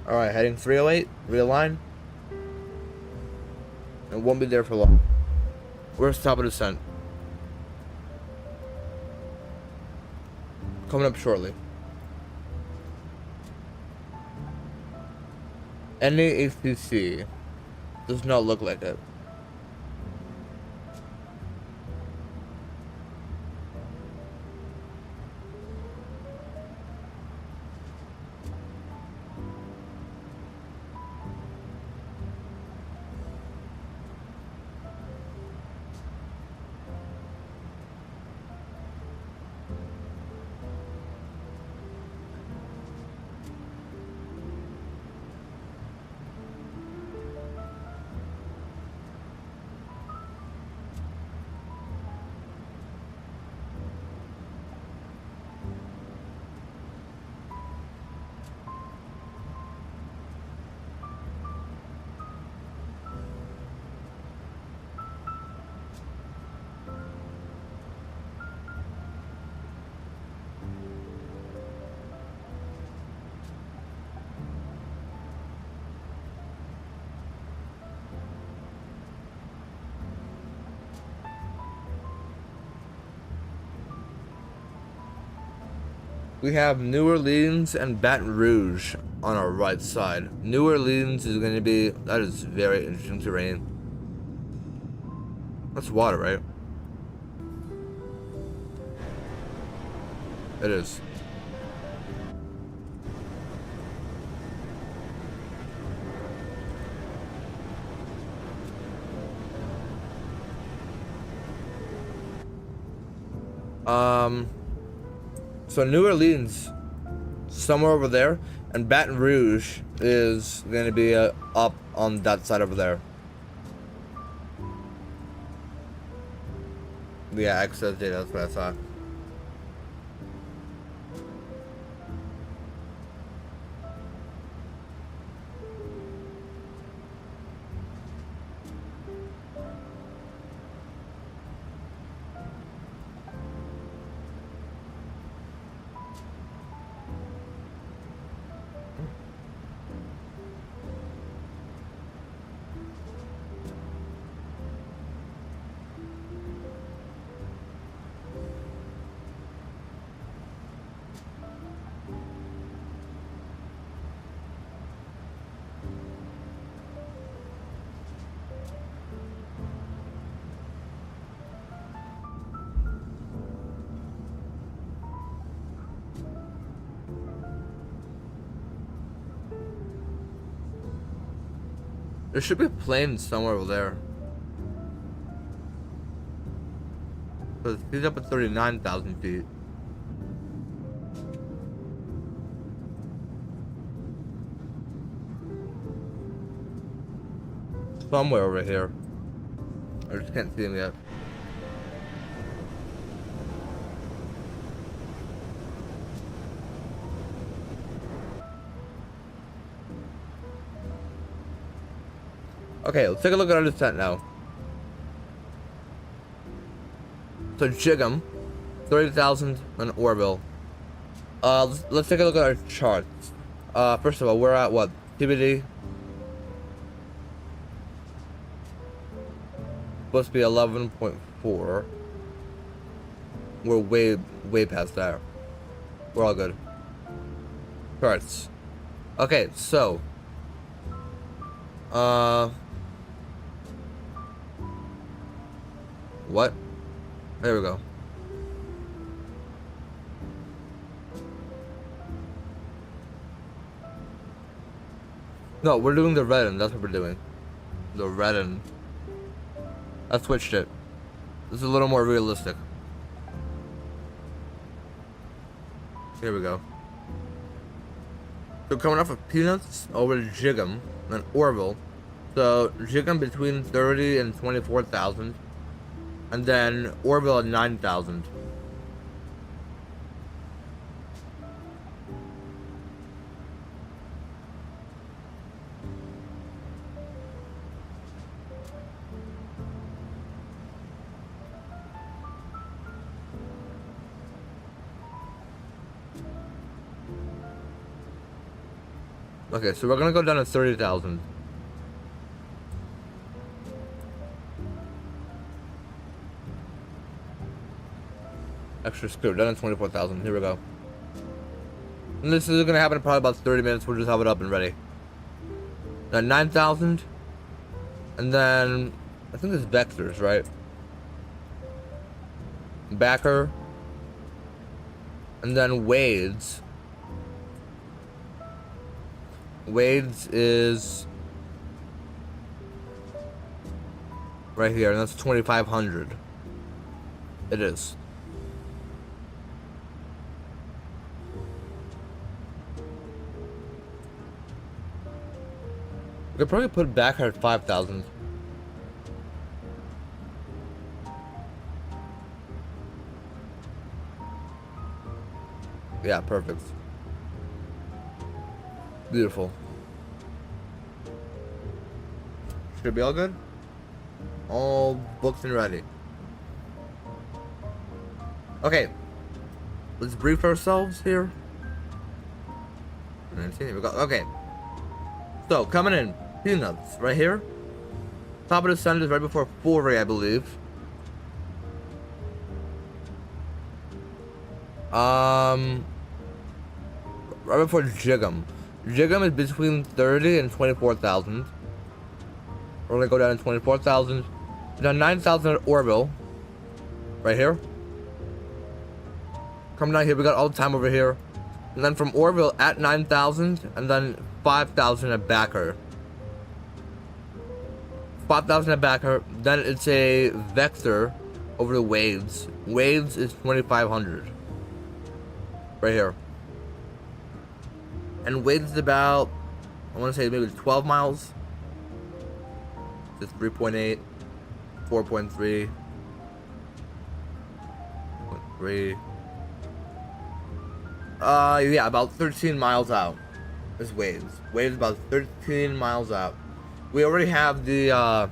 Alright, heading 308, realign. It won't be there for long. Where's the top of descent? Coming up shortly. NAACC does not look like it. We have New Orleans and Baton Rouge on our right side. New Orleans is going to be, that is very interesting terrain. That's water, right? It is. So New Orleans, somewhere over there, and Baton Rouge is going to be up on that side over there. Yeah, access data, that's what I thought. There should be a plane somewhere over there. So he's up at 39,000 feet. Somewhere over here. I just can't see him yet. Okay, let's take a look at our descent now. So Jiggum, 30,000 and Orville. Let's take a look at our charts. First of all, we're at what? TBD? Supposed to be 11.4. We're way past that. We're all good. Charts. Okay, so what? There we go. No, we're doing the red end. That's what we're doing. The red end. I switched it. This is a little more realistic. Here we go. So coming off of Peanuts over to Jiggum and Orville. So Jiggum between 30 and 24,000. And then Orville at 9,000. Okay, so we're gonna go down to 30,000. Extra screw, down to 24,000. Here we go. And this is gonna happen in probably about 30 minutes. We'll just have it up and ready. Then 9,000. And then I think it's Vectors, right? Backer. And then Wade's. Wade's is right here, and that's 2,500. It is. We could probably put back at 5,000. Yeah, perfect. Beautiful. Should be all good? All booked and ready. Okay. Let's brief ourselves here. 19, here we go. Okay. So, coming in. Peanuts, right here. Top of the sun is right before Foray, I believe. right before Jiggum. Jiggum is between 30 and 24,000. We're gonna go down to 24,000. Down 9,000 at Orville. Right here. Come down here, we got all the time over here. And then from Orville at 9,000, and then 5,000 at Backer. 5,000 at Backer. Then it's a Vector over to Wades. Wades is 2,500. Right here. And Wades is about, I want to say maybe 12 miles. It's 3.8, 4.3, 0.3. Yeah, about 13 miles out is Wades. Wades is about 13 miles out. We already have the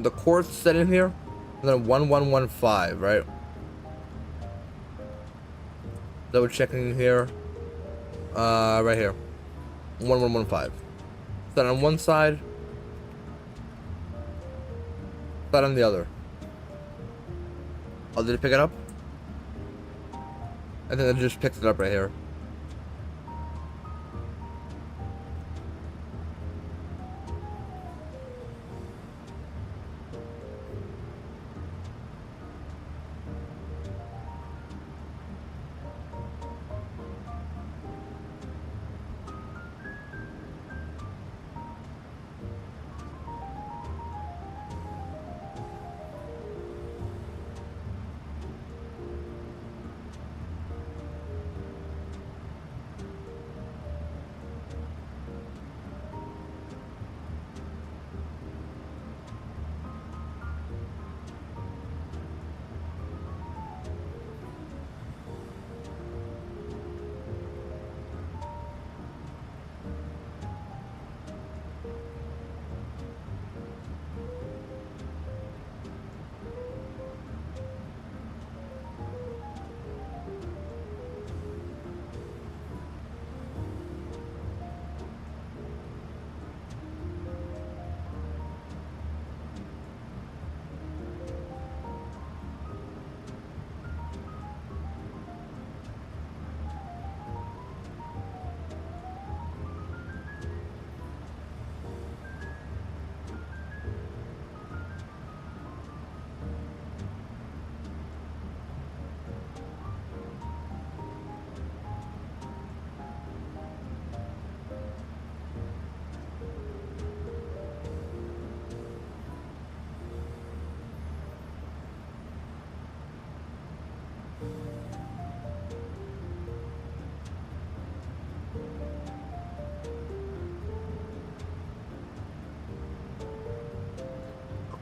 course set in here, and then 1115, right? Double checking here. Right here, 1115. Set on one side, set on the other. Oh, did it pick it up? I think it just picked it up right here.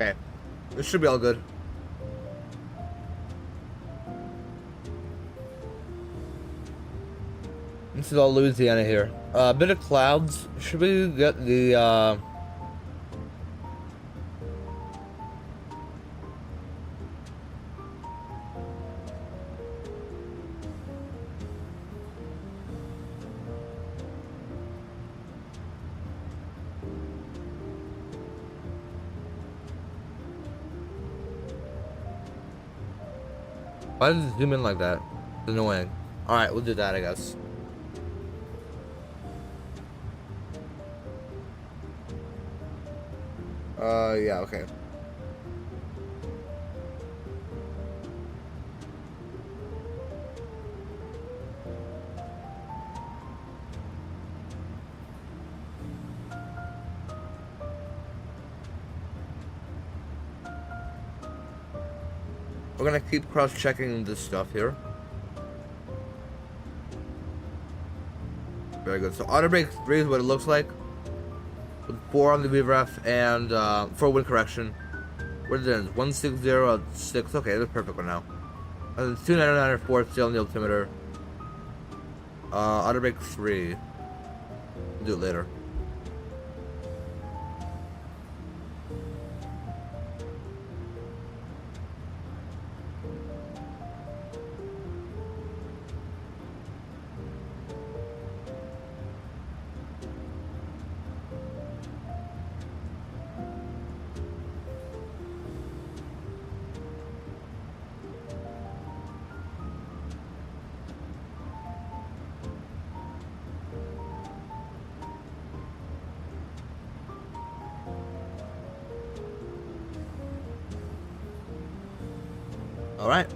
Okay, this should be all good. This is all Louisiana here. A bit of clouds. Should we get the why does it zoom in like that? It's annoying. Alright, we'll do that, I guess. Yeah, okay. We're gonna keep cross-checking this stuff here. Very good. So auto brake 3 is what it looks like. With 4 on the VREF and 4 wind correction. What is it? 160 at 6. Okay, that's perfect right now. And then 299 or 4 still on the altimeter. Auto brake 3. We'll do it later. All right.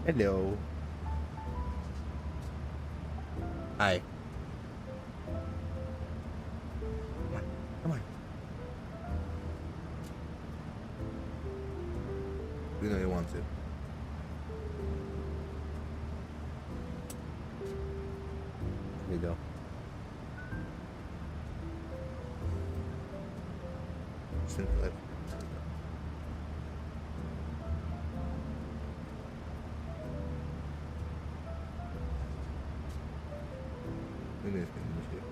Hello. Hi. Come on. Come on. We know you want to. There you go. Simple. Let me just do it.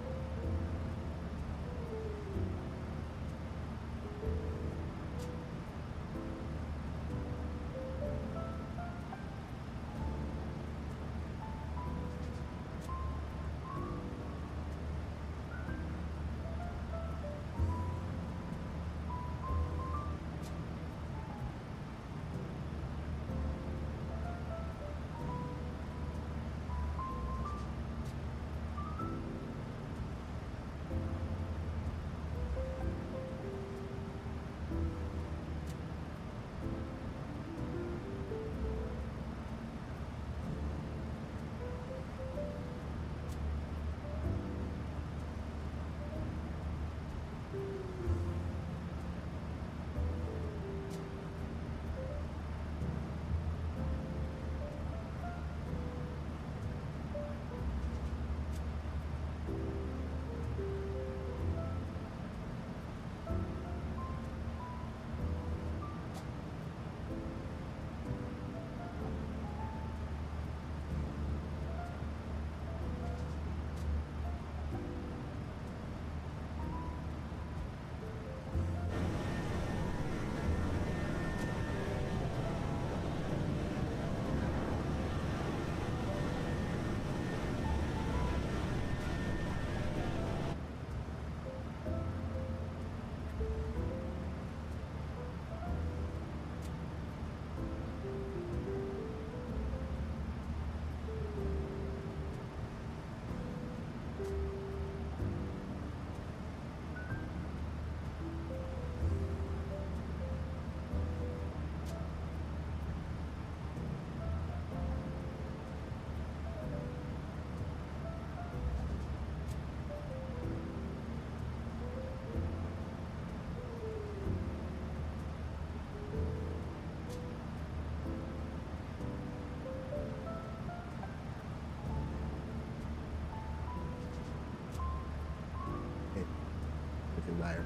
fucking liar.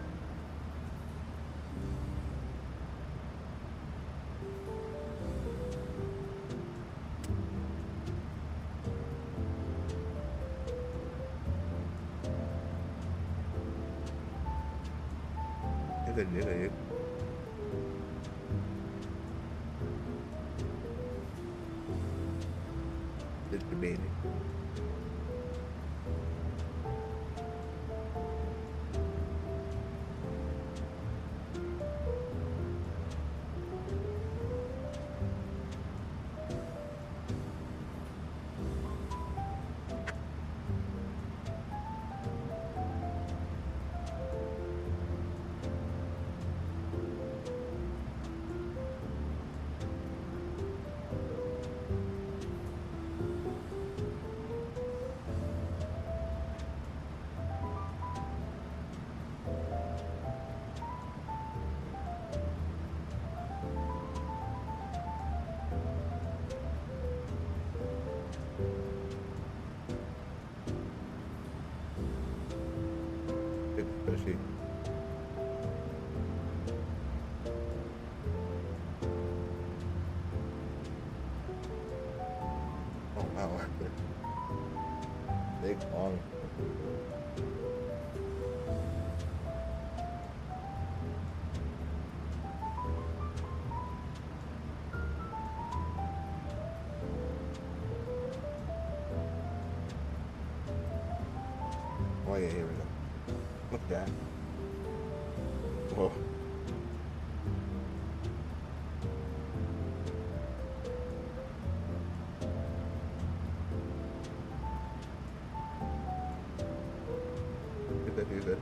Good. Just debating. Especially. Oh wow, big long. Oh yeah, here we go. Look at that. Whoa. Good.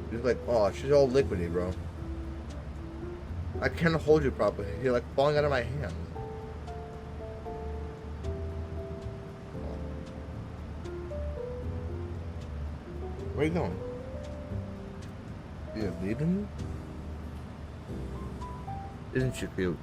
She's like, oh, she's all liquidy, bro. I can't hold you properly. You're like falling out of my hands. Where are you going? You're leaving me? Isn't she cute?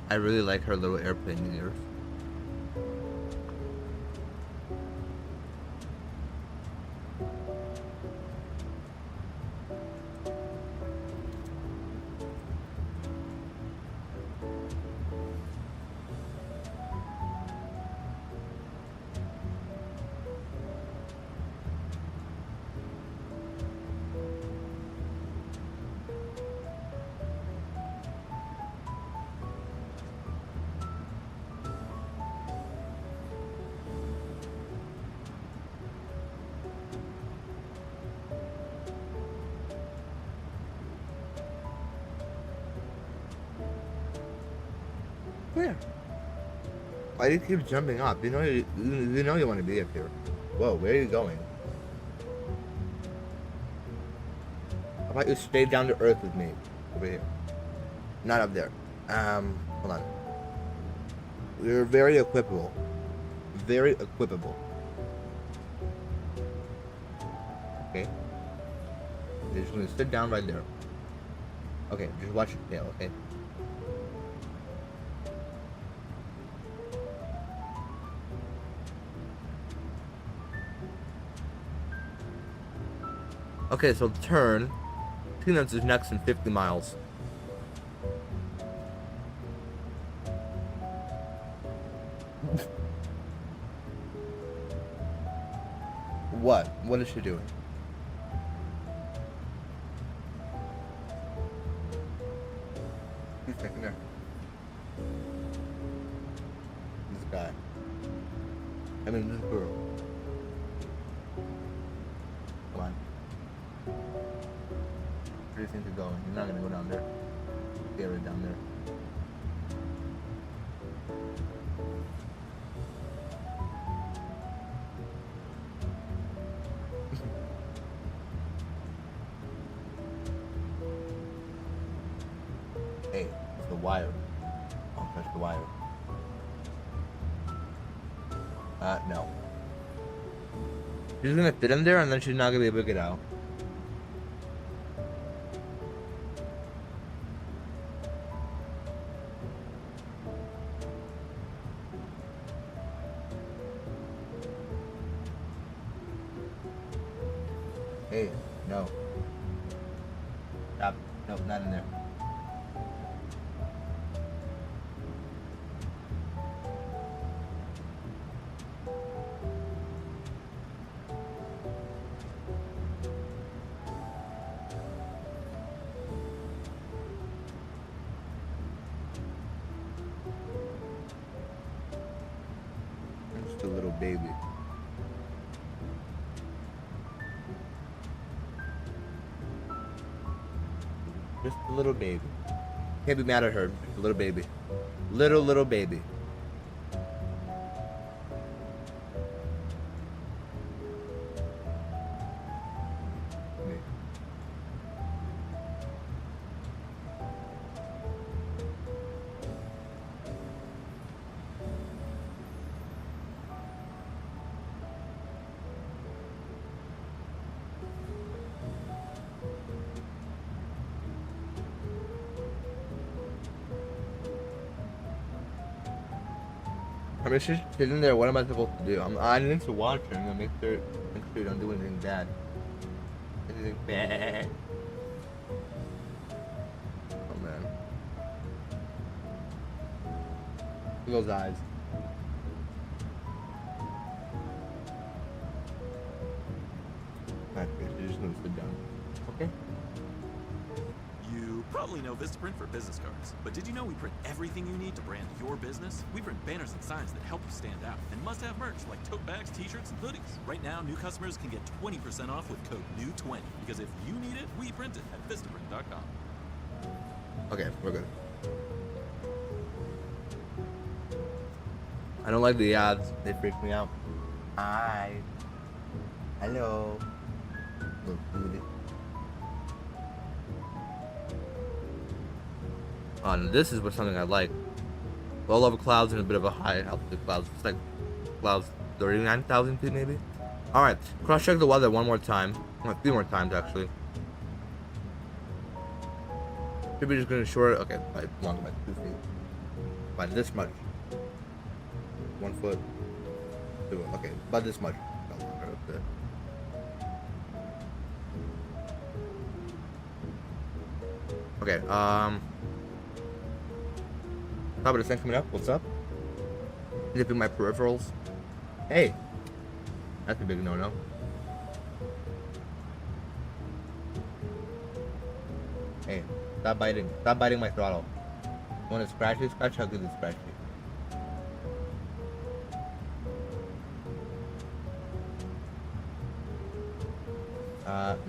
I really like her little airplane ears. Where? Why do you keep jumping up? You know you want to be up here. Whoa, where are you going? How about you stay down to earth with me? Over here. Not up there. Hold on. We're very equipable. Very equipable. Okay? You're just gonna sit down right there. Okay, just watch your tail, okay? Okay, so turn. Peanuts is next in 50 miles. What? What is she doing? Who's taking her? This guy. I mean, this girl. Come on. Where do you think you're going? You're not gonna go down there. Get right down there. Hey, it's the wire. Don't touch the wire. No. She's gonna fit in there and then she's not gonna be able to get out. Hey, no. Stop. Nope, not in there. Just a little baby. Just a little baby. Can't be mad at her. Just a little baby. Little baby. I mean, she's in there. What am I supposed to do? I need to watch her and make sure you don't do anything bad. Anything bad. Oh man. Look at those eyes. Alright, she just needs to sit down. Okay. You probably know Vistaprint for business cards, but did you know we print everything you need to brand your business? We print banners and signs that help you stand out, and must-have merch like tote bags, t-shirts, and hoodies. Right now, new customers can get 20% off with code NEW20, because if you need it, we print it at Vistaprint.com. Okay, we're good. I don't like the ads. They freak me out. Hi. Hello. Little booty. This is what something I like. Low level clouds and a bit of a high altitude clouds. It's like clouds 39,000 feet maybe. Alright, cross check the weather one more time. A few more times actually. Should be just gonna short. Okay, by longer by 2 feet. By this much. 1 foot. 2. Okay, by this much. Longer up there. Okay, top of the sun coming up. What's up? Nipping my peripherals. Hey, that's a big no-no. Hey, stop biting. Stop biting my throttle. You want to scratch it? Scratch how good it's scratchy.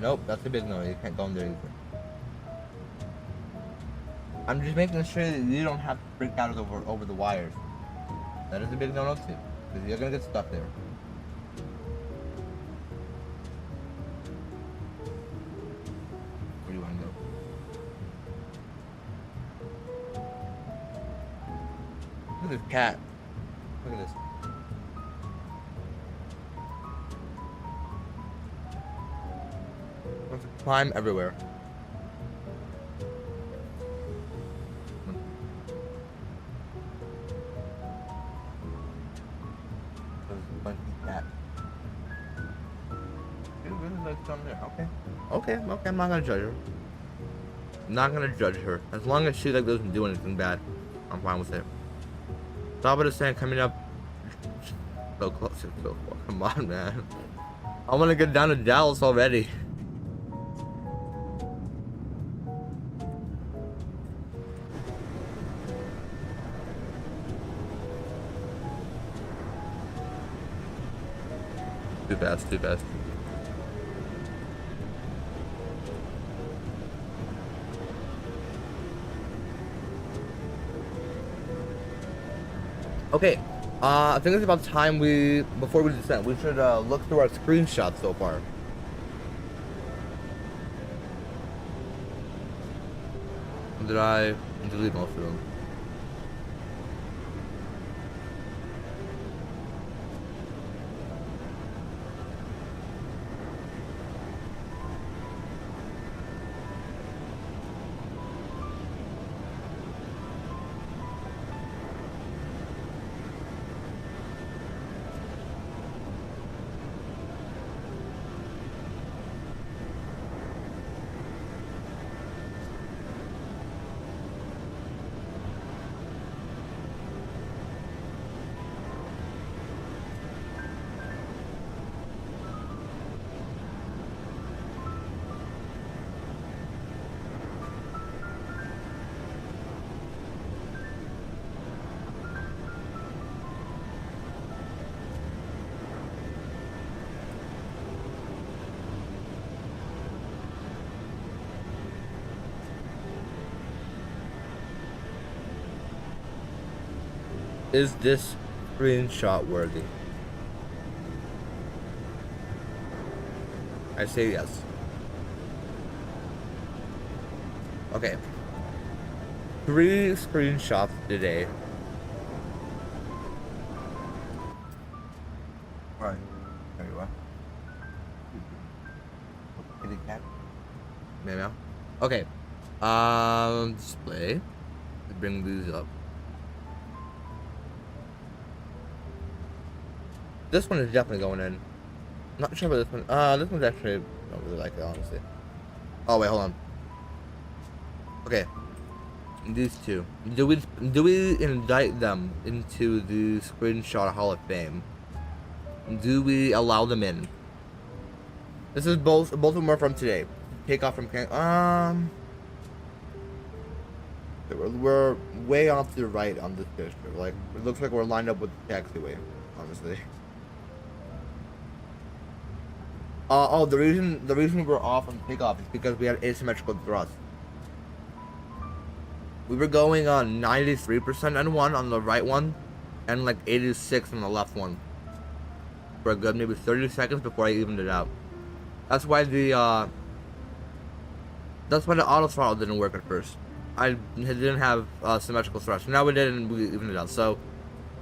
Nope, that's a big no. You can't go in there either. I'm just making sure that you don't have to freak out over the wires. That is a big no-no too, because you're gonna get stuck there. Where do you want to go? Look at this cat. Look at this. Wants to climb everywhere. Okay, I'm not gonna judge her. I'm not gonna judge her. As long as she doesn't do anything bad, I'm fine with it. Top of the sand coming up So close, so far. Come on, man. I want to get down to Dallas already. Too fast, too fast. Okay, I think it's about time before we descend, we should look through our screenshots so far. Did I delete most of them? Is this screenshot worthy? I say yes. Okay. 3 screenshots today. Right. There you are. Kitty cat. Maybe now. Okay. Display. Let's bring these up. This one is definitely going in. Not sure about this one. This one's actually, I don't really like it, honestly. Oh wait, hold on. Okay, these two. Do we indict them into the Screenshot Hall of Fame? Do we allow them in? This is both of them are from today. Take off from Cancun. We're way off to the right on this picture. Like it looks like we're lined up with the taxiway, honestly. Oh, the reason we're off on takeoff is because we had asymmetrical thrust. We were going on 93% on one on the right one, and like 86 on the left one. For a good maybe 30 seconds before I evened it out. That's why the auto throttle didn't work at first. I didn't have symmetrical thrust. Now we did, and we evened it out. So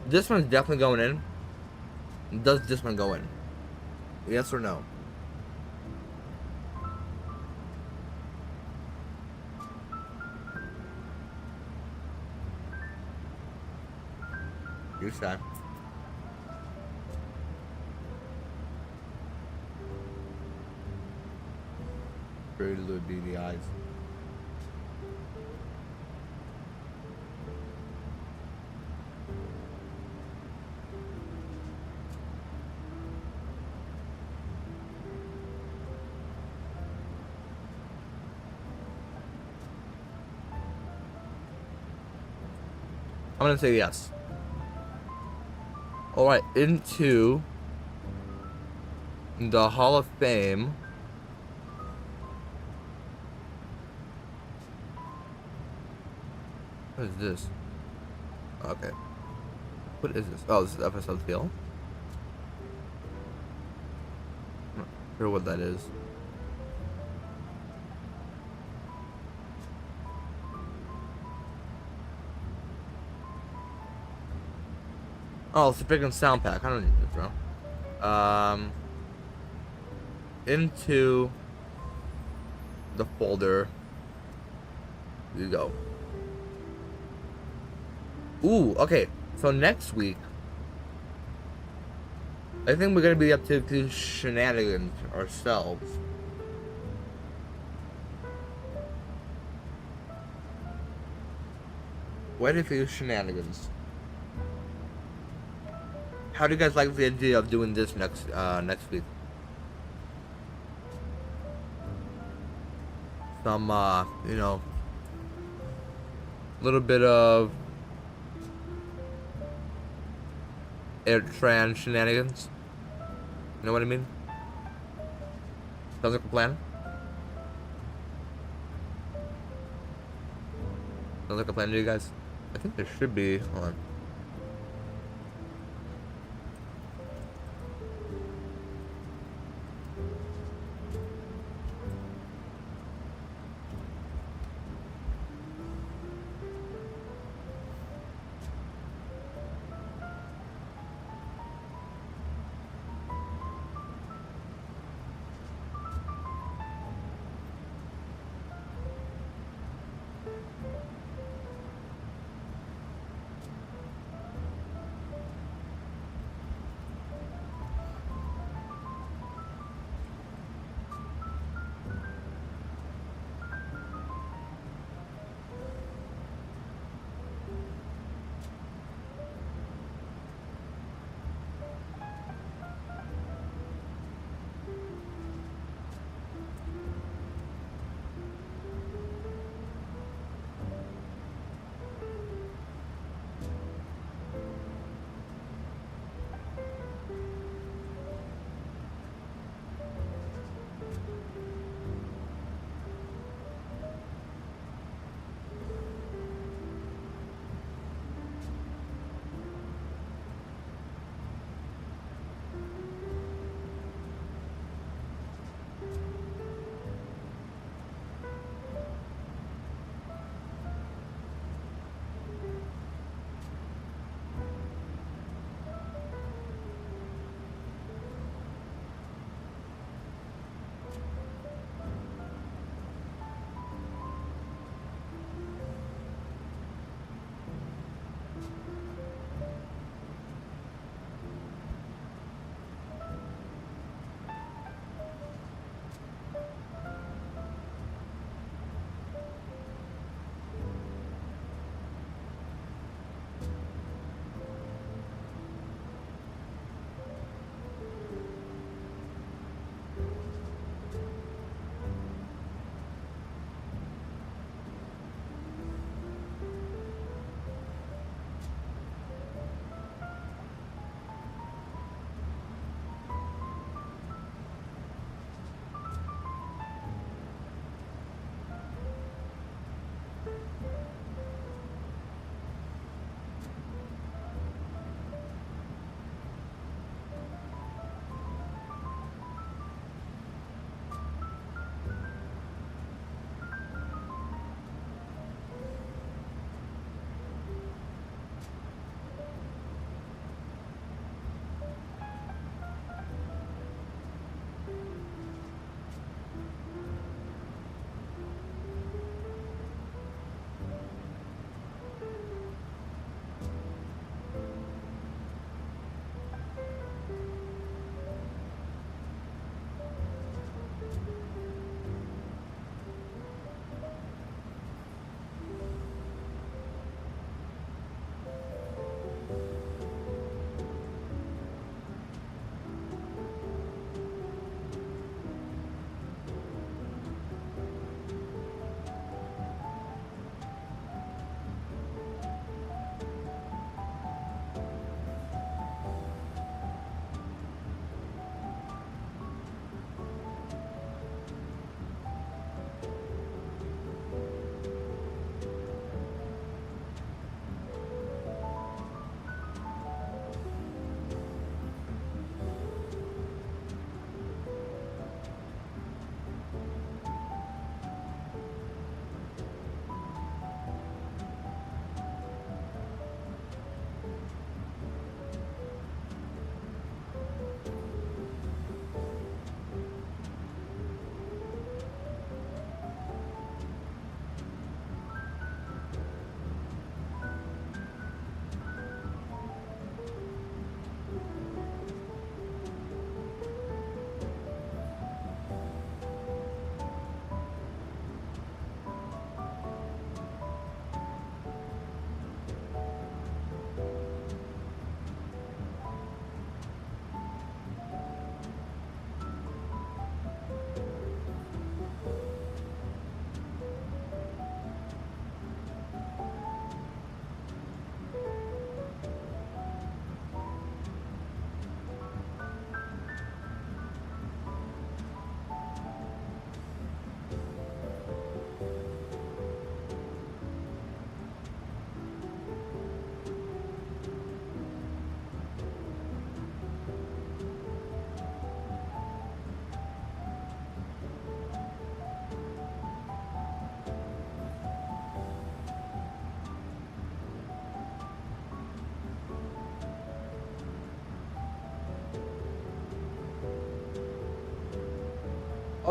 this one's definitely going in. Does this one go in? Yes or no? Your side. Very little beady eyes. I'm gonna say yes. Alright, into the Hall of Fame. What is this? Okay. What is this? Oh, this is FSL Field. I'm not sure what that is. Oh, it's a freaking sound pack. I don't need this, bro. Into the folder. Here you go. Ooh, okay. So next week, I think we're gonna be up to shenanigans ourselves. What if it was shenanigans? how do you guys like the idea of doing this next week? Some you know, little bit of AirTran shenanigans. You know what I mean? Sounds like a plan. Sounds like a plan to you guys. I think there should be. Hold on.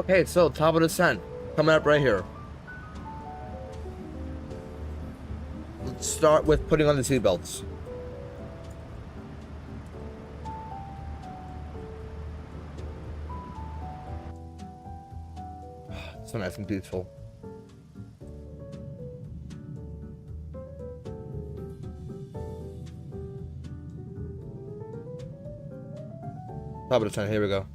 Okay, so top of descent coming up right here. Let's start with putting on the seatbelts. So nice and peaceful. Top of descent, here we go.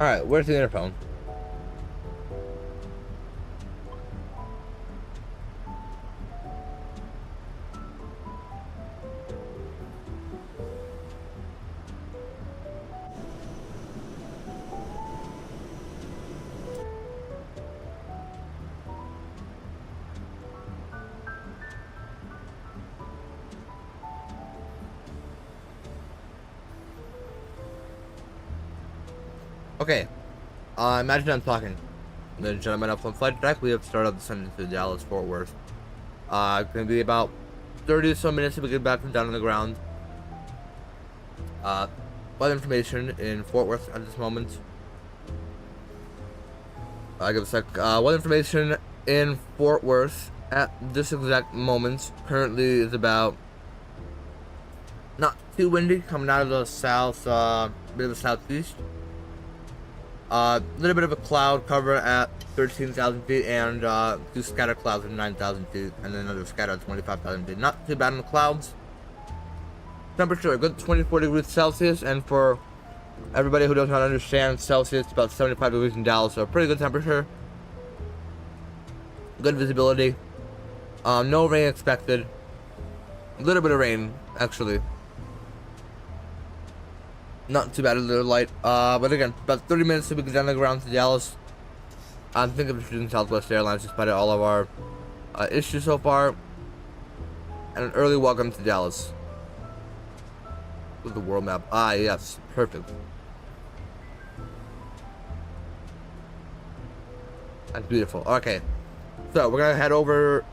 Alright, where's the interphone? Okay, imagine I'm talking. Ladies and gentlemen, up on flight deck, we have started descending to Dallas Fort Worth. It's gonna be about 30 or so minutes to we get back from down on the ground. Weather information in Fort Worth at this moment. Give a sec. Weather information in Fort Worth at this exact moment currently is about not too windy, coming out of the south, bit of the southeast. Little bit of a cloud cover at 13,000 feet and two scatter clouds at 9,000 feet and then another scatter at 25,000 feet. Not too bad in the clouds. Temperature a good 24 degrees Celsius, and for everybody who does not understand Celsius, about 75 degrees in Dallas, so a pretty good temperature. Good visibility. No rain expected. A little bit of rain, actually. Not too bad, a little light. But again, about 30 minutes to be down the ground to Dallas. I'm thinking of choosing Southwest Airlines despite all of our issues so far. And an early welcome to Dallas. With the world map. Ah, yes. Perfect. That's beautiful. Okay. So, we're gonna head over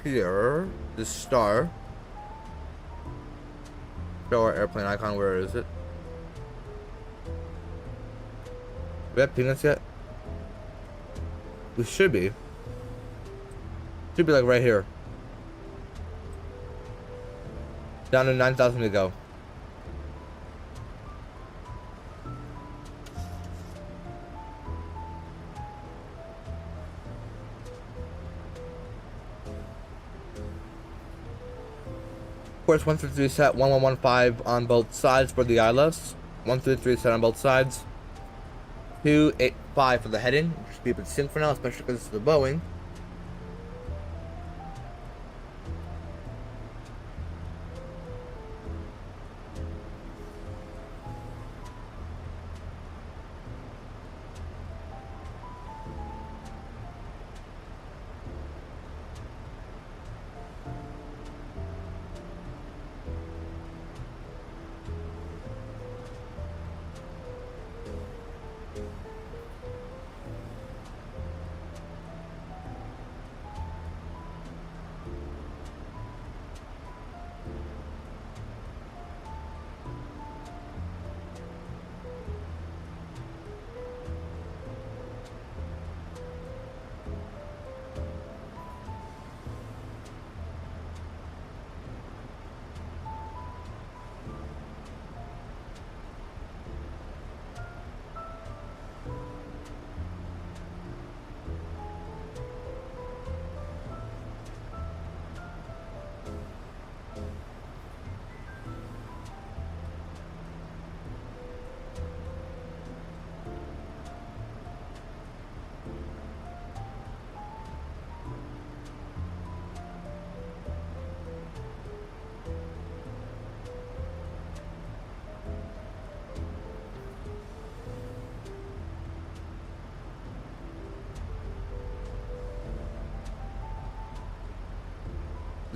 here. The star. Show our airplane icon. Where is it? Do we have peanuts yet? We should be. Should be like right here. Down to 9,000 to go. Course 133 set, 1115 on both sides for the ILS. 133 set on both sides. 285 for the heading. Just keep it sync for now, especially because it's the Boeing.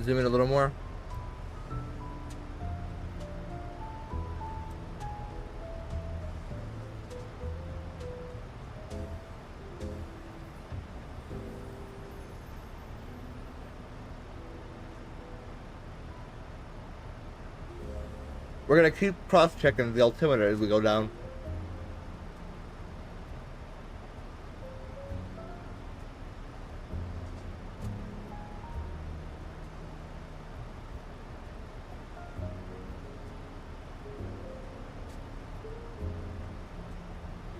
Zoom in a little more. We're gonna keep cross-checking the altimeter as we go down.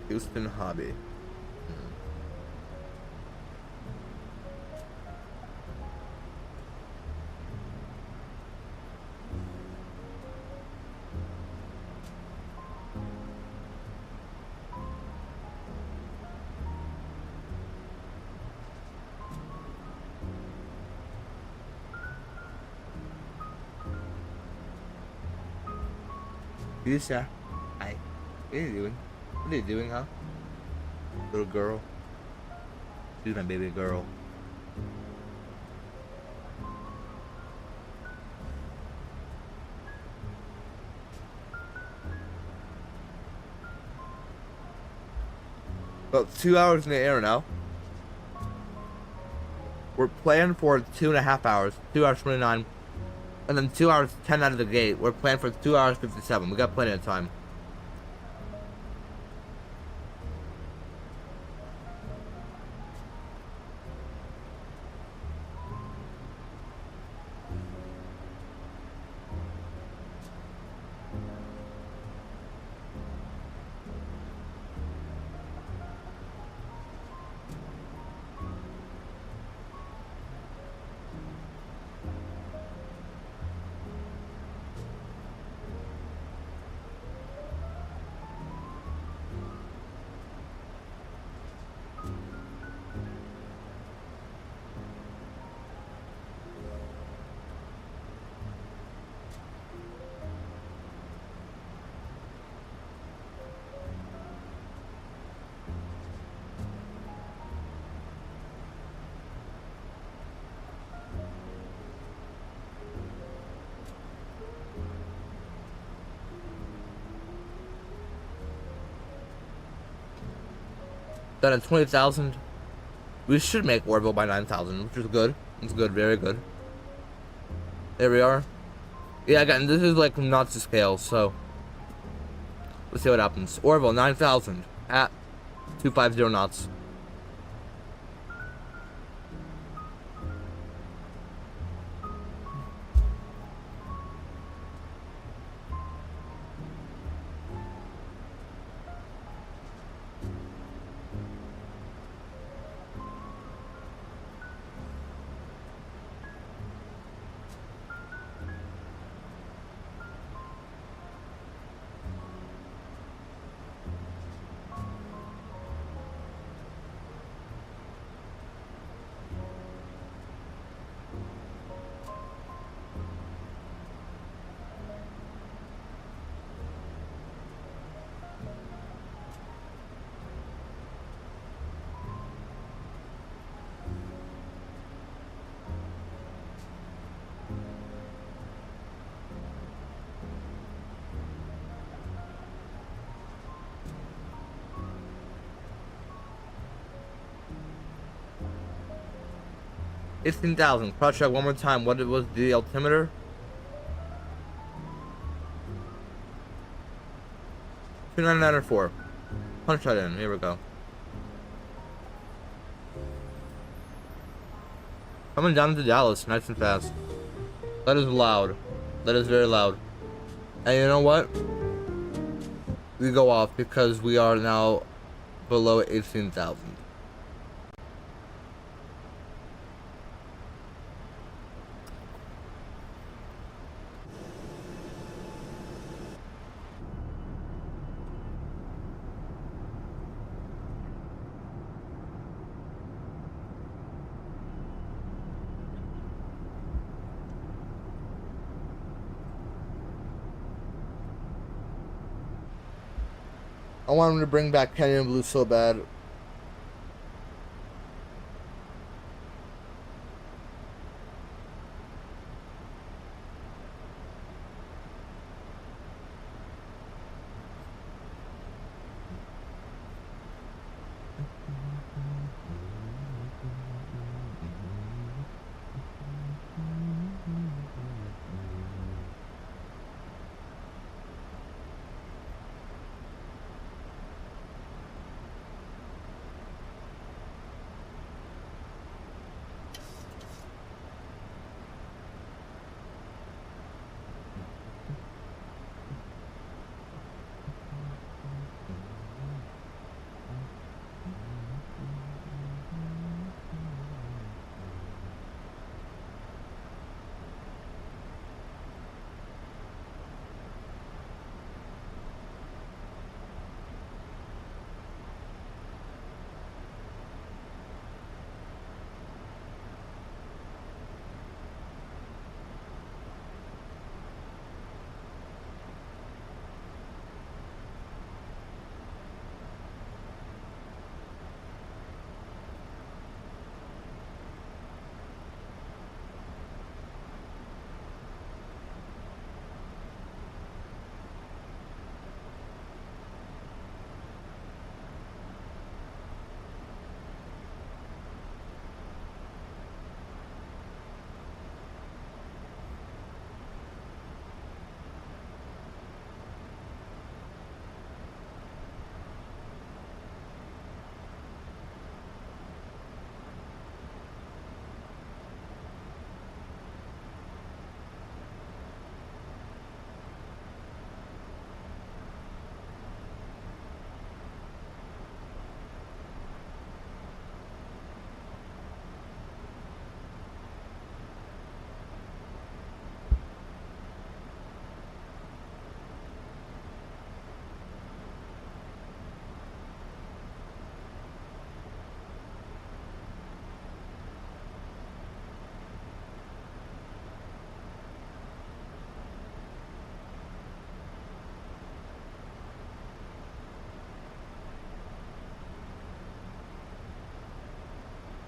Houston Hobby. You sir. Hi. What are you doing? What are you doing, huh? Little girl. She's my baby girl. About 2 hours in the air now. We're planned for 2.5 hours. 2 hours 29. And then 2 hours 10 out of the gate. We're planned for 2 hours 57. We got plenty of time. Done at 20,000. We should make Orville by 9,000, which is good. It's good, very good. There we are. Yeah, again, this is like not to scale, so let's see what happens. Orville 9,000 at 250 knots. $15,000. Cross check one more time. What was the altimeter? 29904. Punch that in. Here we go. Coming down to Dallas, nice and fast. That is loud. That is very loud. And you know what? We go off because we are now below 18,000. I want him to bring back Canyon Blue so bad.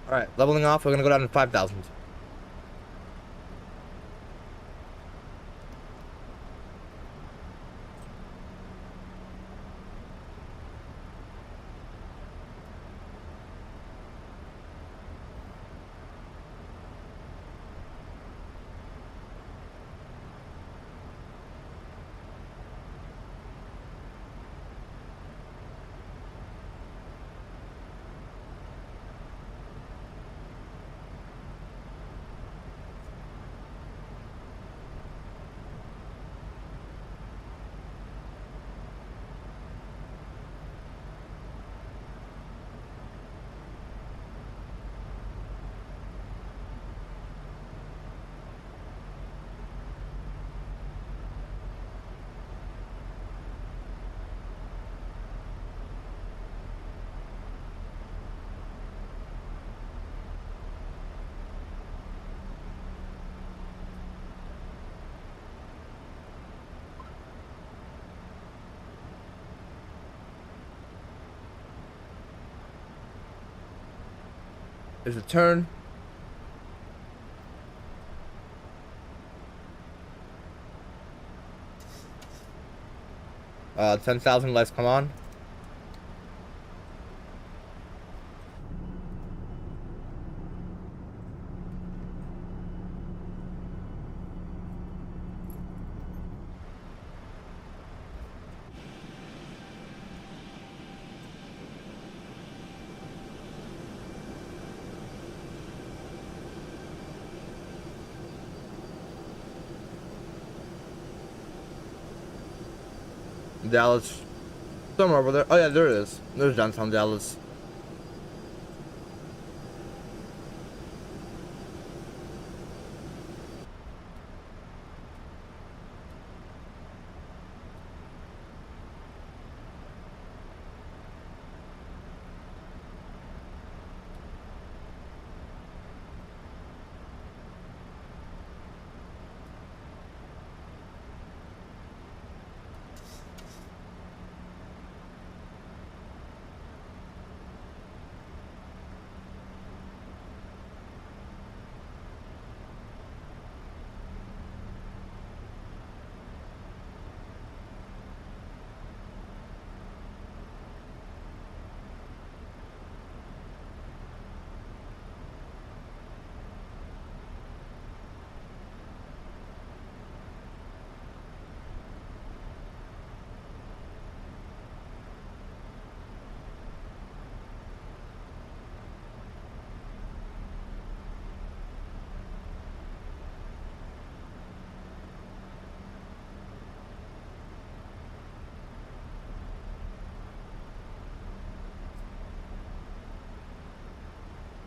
Alright, leveling off, we're gonna go down to 5,000. There's a turn. Uh, 10,000 lights come on. Dallas. Somewhere over there. Oh yeah, there it is. There's downtown Dallas.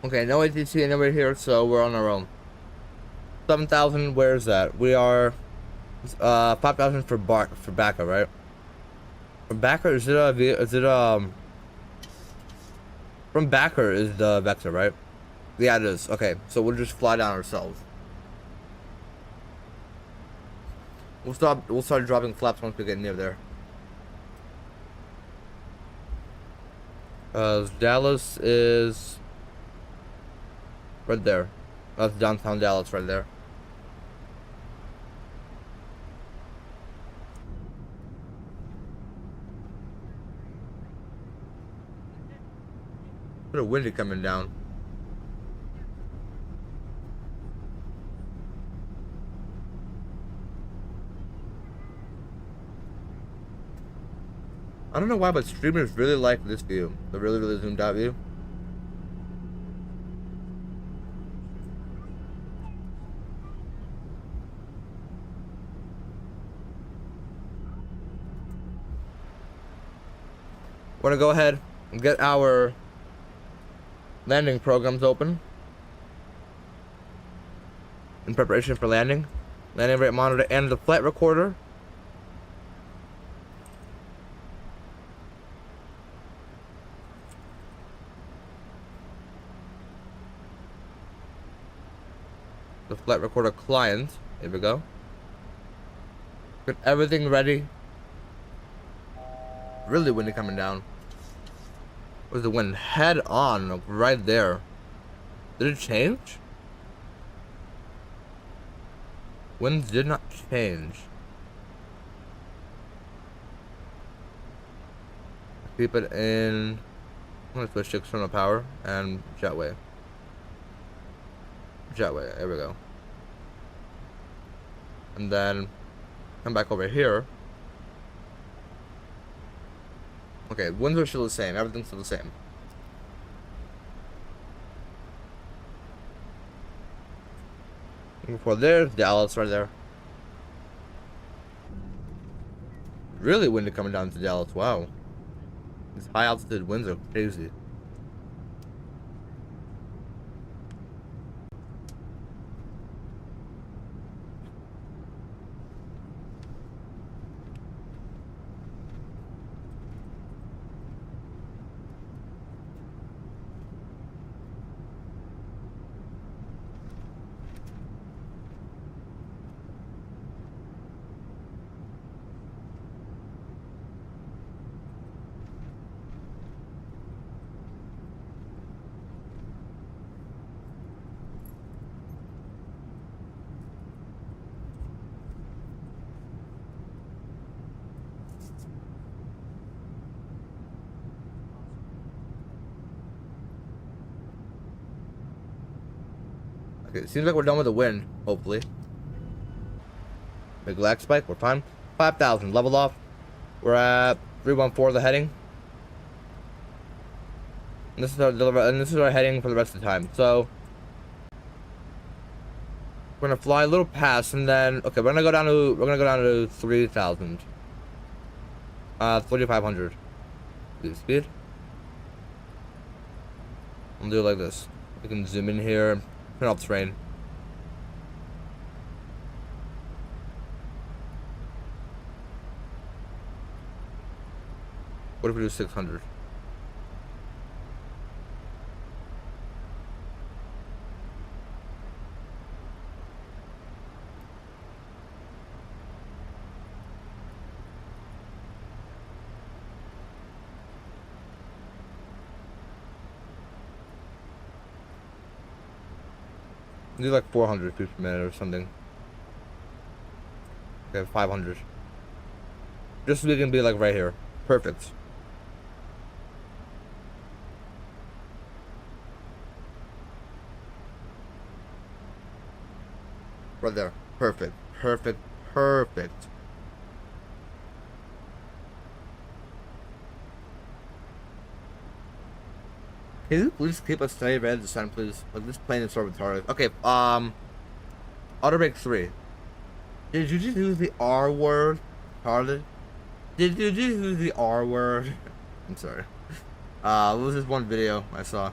Okay, no ATC anywhere here, so we're on our own. 7,000, where's that? We are 5,000 for Backer, right? From Backer, from Backer is the vector, right? Yeah, it is. Okay, so we'll just fly down ourselves. We'll start dropping flaps once we get near there. Dallas is right there. That's downtown Dallas right there. Bit of windy coming down. I don't know why, but streamers really like this view. The really zoomed out view. We're gonna go ahead and get our landing programs open in preparation for landing. Landing rate monitor and the flight recorder. The flight recorder client. Here we go. Get everything ready. Really windy coming down. With the wind head on, right there. Did it change? Winds did not change. Keep it in. I'm gonna switch to external power and jetway. Jetway, there we go. And then come back over here. Okay, winds are still the same. Everything's still the same. Before there's Dallas right there. Really windy coming down to Dallas. Wow. These high altitude winds are crazy. Okay, it seems like we're done with the wind, hopefully. Big lag spike, we're fine. 5,000, level off. We're at 314 the heading. And this is our heading for the rest of the time. So we're gonna fly a little past and then okay, we're gonna go down to 3,000. 3,500. Speed. I'll do it like this. We can zoom in here. Turn off the rain. What if we do 600? Do like 400 feet per minute or something. Okay, 500. Just so we can be like right here. Perfect. Right there. Perfect. Perfect. Perfect. Can you please keep a steady red descent, please? Like, this plane is so retarded. Okay, auto brake 3. Did you just use the R word? Retarded? Did you just use the R word? I'm sorry. What was this one video I saw?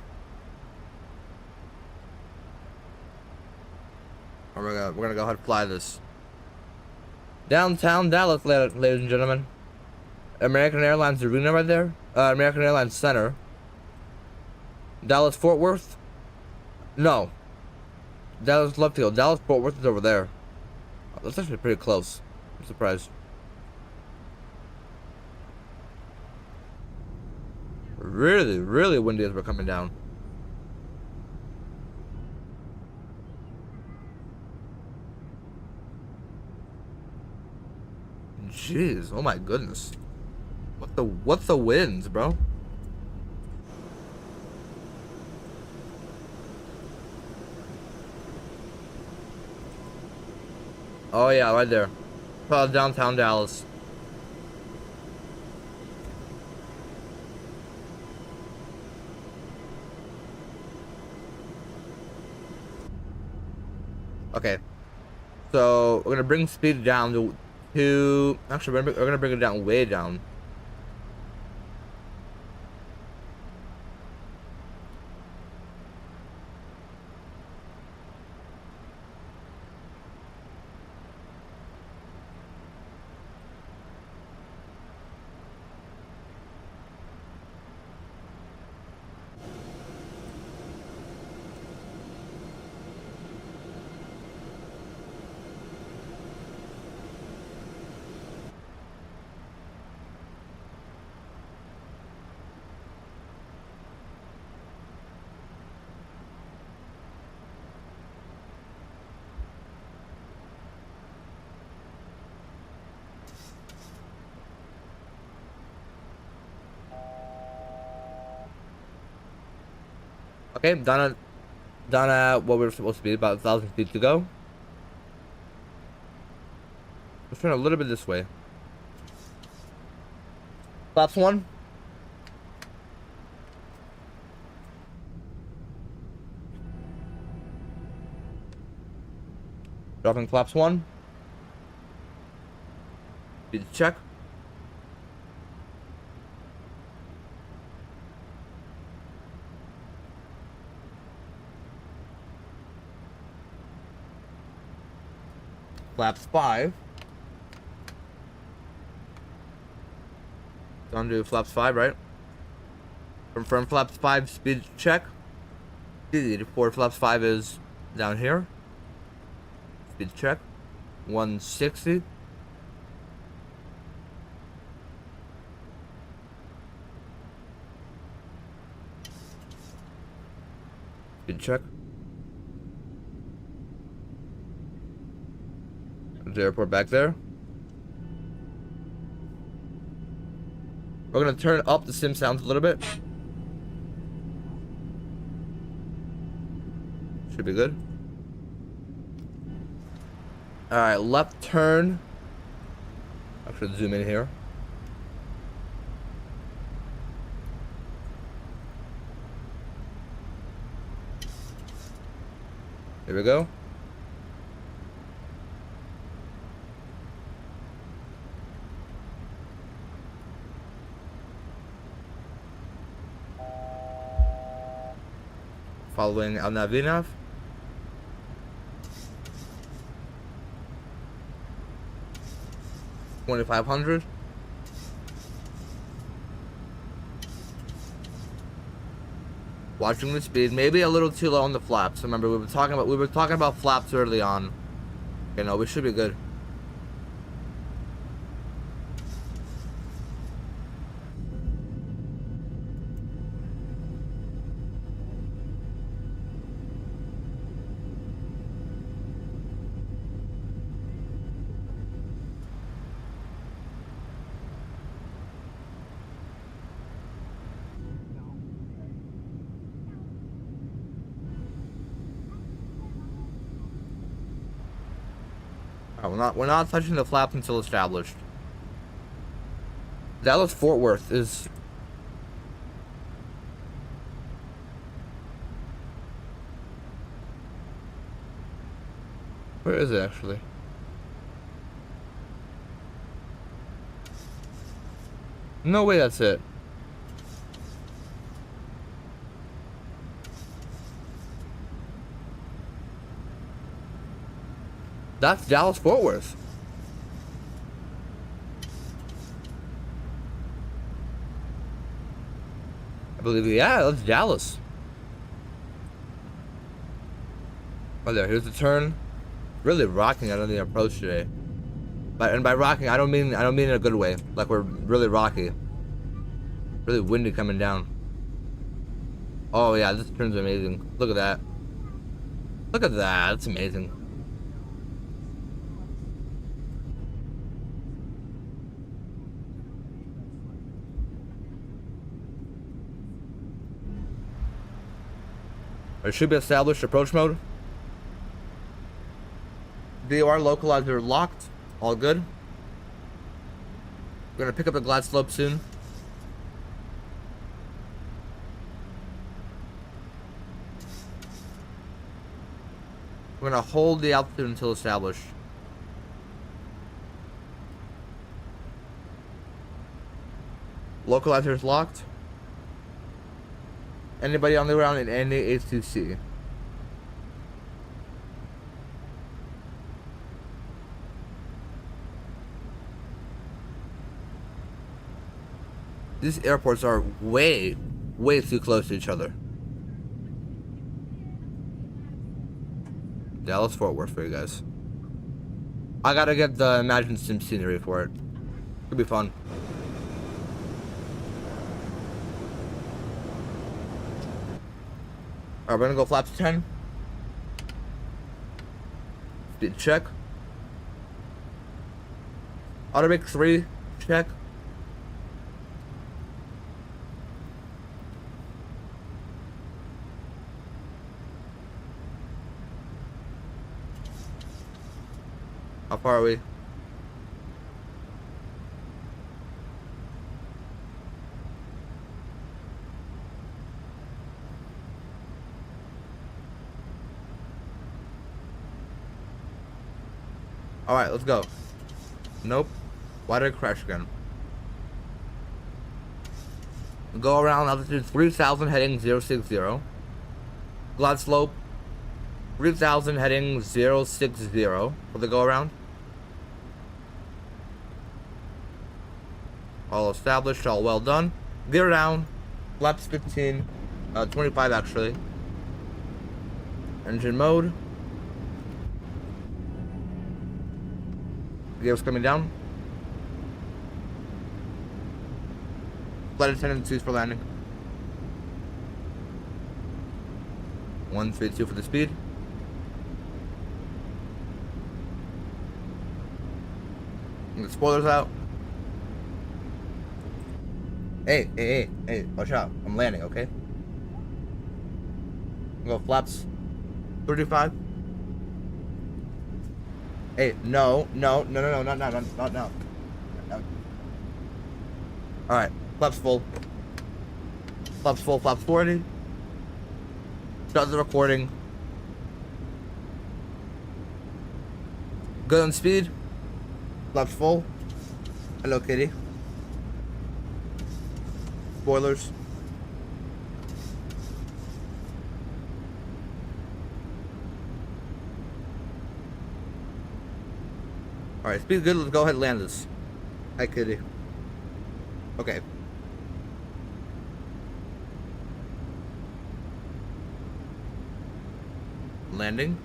Oh, we're gonna go ahead and fly this. Downtown Dallas, ladies and gentlemen. American Airlines Arena right there. American Airlines Center. Dallas Fort Worth? No. Dallas left field. Dallas Fort Worth is over there. That's actually pretty close. I'm surprised. Really, really windy as we're coming down. Jeez, oh my goodness. What's the winds, bro? Oh yeah, right there. Downtown Dallas. Okay. So we're gonna bring speed down to actually we're gonna bring it down way down. Okay, done at what we're supposed to be, about 1,000 feet to go. Let's turn a little bit this way. Flaps 1. Dropping flaps 1. Speed check. Flaps 5. Down to flaps 5, right? Confirm flaps 5 speed check. Speed for flaps 5 is down here. Speed check. 160. Speed check. The airport back there. We're gonna turn up the sim sounds a little bit. Should be good. Alright, left turn. I should zoom in here. Here we go. Following Al Navinav. $2,500. Watching the speed, maybe a little too low on the flaps. Remember, we were talking about flaps early on. You know, we should be good. We're not touching the flaps until established. Dallas Fort Worth is. Where is it actually? No way, that's it. That's Dallas Fort Worth. I believe, yeah, that's Dallas. Oh, there, here's the turn. Really rocking out on the approach today. And by rocking, I don't mean in a good way. Like we're really rocky. Really windy coming down. Oh yeah, this turn's amazing. Look at that. Look at that. That's amazing. There should be established approach mode. DOR localizer locked. All good. We're gonna pick up the glide slope soon. We're gonna hold the altitude until established. Localizer is locked. Anybody on the ground in any H2C? These airports are way too close to each other. Dallas Fort Worth for you guys. I gotta get the Imagine Sim scenery for it. Could be fun. Alright, we're gonna go flaps 10. Speed check. Automatic 3, check. How far are we? Alright, let's go. Nope. Why did it crash again? Go around altitude 3000 heading 060. Glide slope 3000 heading 060 for the go around. All established, all well done. Gear down. Flaps 15. 25 actually. Engine mode. Gears coming down. Flight attendant seats for landing. 132 for the speed. And the spoilers out. Hey, watch out. I'm landing, okay? Go flaps 35. Hey, no, not now. Alright, flaps full. Flaps full, flaps 40. Start the recording. Good on speed. Flaps full. Hello, kitty. Spoilers. Alright, speed good. Let's go ahead and land this. Hi, kitty. Okay. Landing.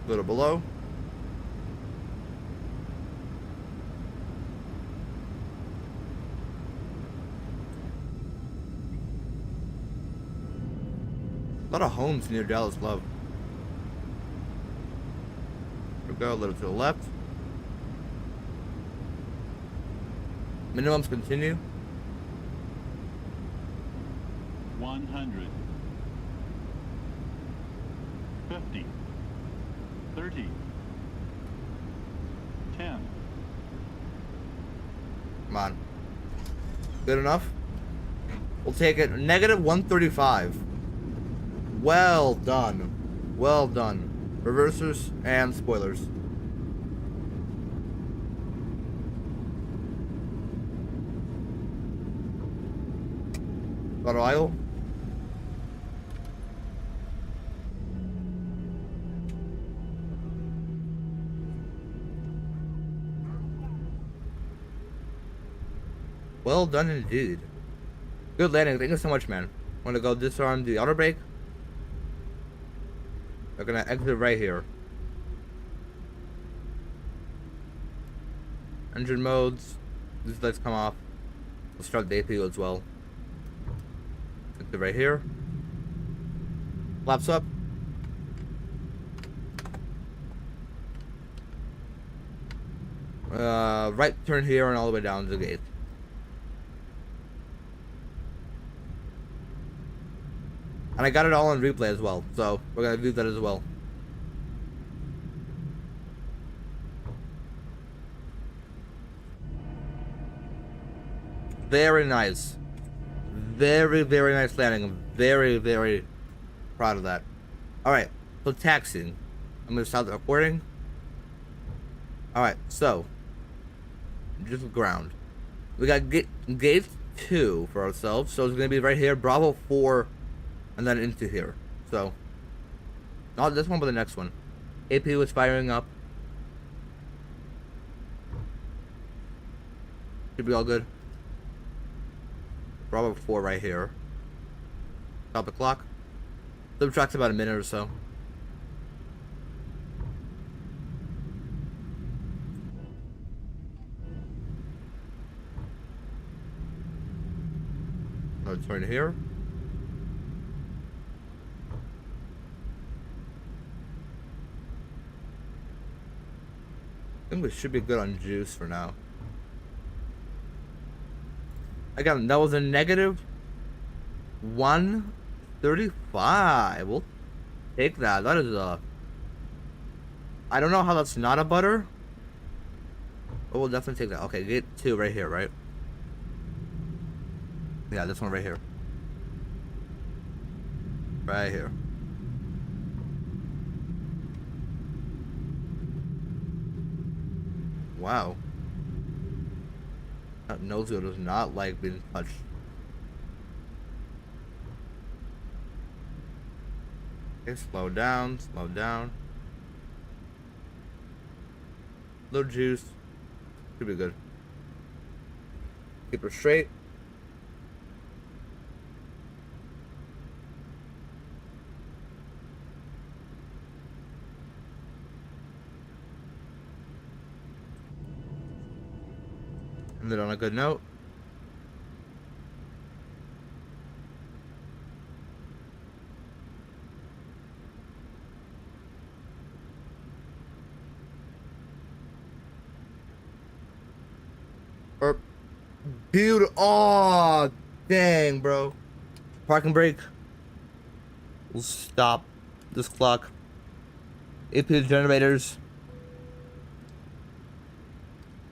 A little below. A lot of homes near Dallas Love. Here we go, a little to the left. Minimums continue. 100. 50. 30. 10. Come on. Good enough? We'll take it. Negative 135. Well done. Well done. Reversers and spoilers. Auto idle. Well done indeed. Good landing. Thank you so much, man. Want to go disarm the auto brake? They're gonna exit right here. Engine modes. These lights come off. We'll start the APU as well. Exit right here. Flaps up. Right turn here and all the way down to the gate. And I got it all on replay as well, so we're gonna do that as well. Very nice. Very, very nice landing. I'm very, very proud of that. Alright, so taxiing. I'm gonna stop the recording. Alright, so just ground. We got gate 2 for ourselves, so it's gonna be right here, Bravo 4. And then into here. So, not this one, but the next one. APU is firing up. Should be all good. Bravo 4 right here. Stop the clock. Subtracts about a minute or so. I'll turn here. I think we should be good on juice for now. Again, that was a negative 135. We'll take that. That is a... I don't know how that's not a butter. But we'll definitely take that. Okay, gate 2 right here, right? Yeah, this one right here. Right here. Wow. That nose wheel does not like being touched. Okay, slow down, slow down. Little juice. Should be good. Keep her straight. And then on a good note. Beautiful. Oh, dang, bro. Parking brake. We'll stop this clock. AP generators.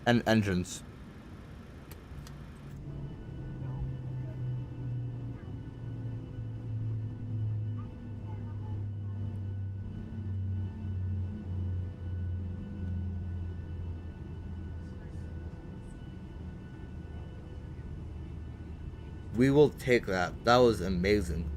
And engines. We will take that. That was amazing.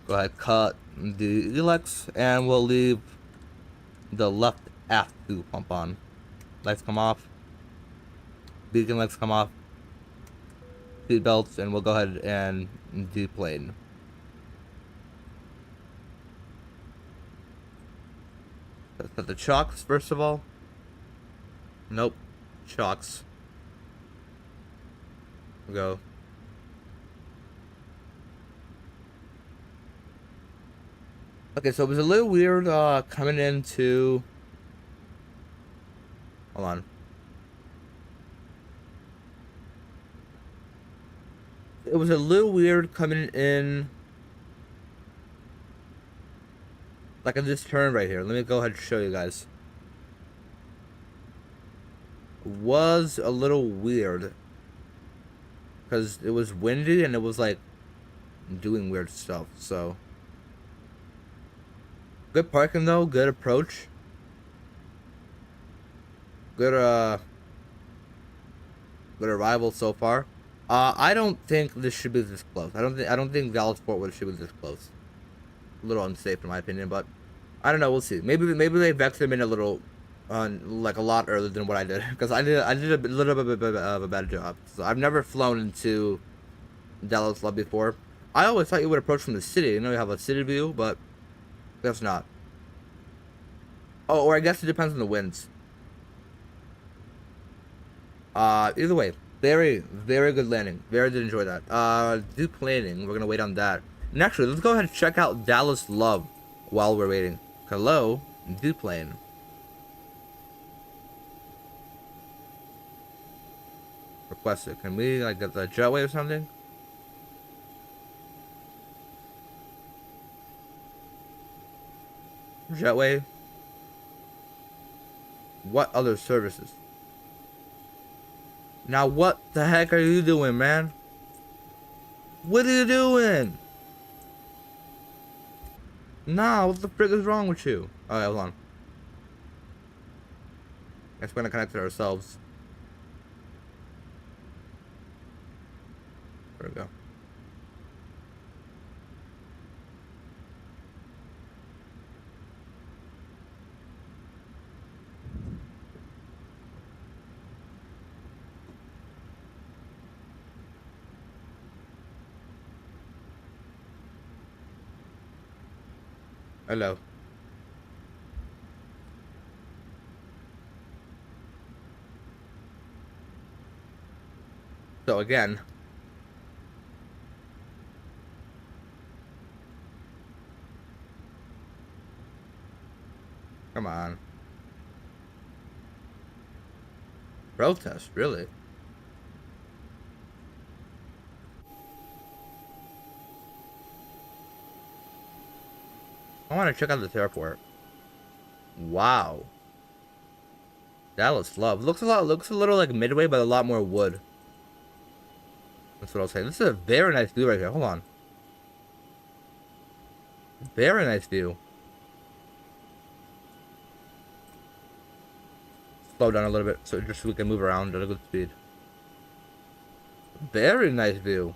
Go ahead, cut the Elex, and we'll leave the left aft to pump on. Lights come off. Beacon lights come off. Seat belts, and we'll go ahead and deplane. Let's set the chocks first of all. Nope. Chocks. Go. Okay, so it was a little weird coming into... Hold on. It was a little weird coming in... Like in this turn right here. Let me go ahead and show you guys. It was a little weird. Because it was windy and it was like doing weird stuff, so... Good parking though, good approach. Good good arrival so far. I don't think this should be this close. I don't think Dallas Fort Worth should be this close. A little unsafe in my opinion, but I don't know, we'll see. Maybe they vexed him in a little like a lot earlier than what I did. Because I did a little bit of a bad job. So I've never flown into Dallas Love before. I always thought you would approach from the city. You know, you have a city view, but that's not. Oh, or I guess it depends on the winds. Either way, very, very good landing. Very did enjoy that. Deplaning, we're gonna wait on that. And actually, let's go ahead and check out Dallas Love while we're waiting. Hello, deplane. Requested. Can we like get the jetway or something? Jetway. What other services? Now what the heck are you doing, man? What are you doing? Nah, what the frick is wrong with you? Alright, hold on. Guess we're gonna connect it ourselves. There we go. Hello. go again. Come on. Protest, really? I want to check out this airport. Wow. That looks love. Looks a little like Midway, but a lot more wood. That's what I'll say. This is a very nice view right here. Hold on. Very nice view. Slow down a little bit so just so we can move around at a good speed. Very nice view.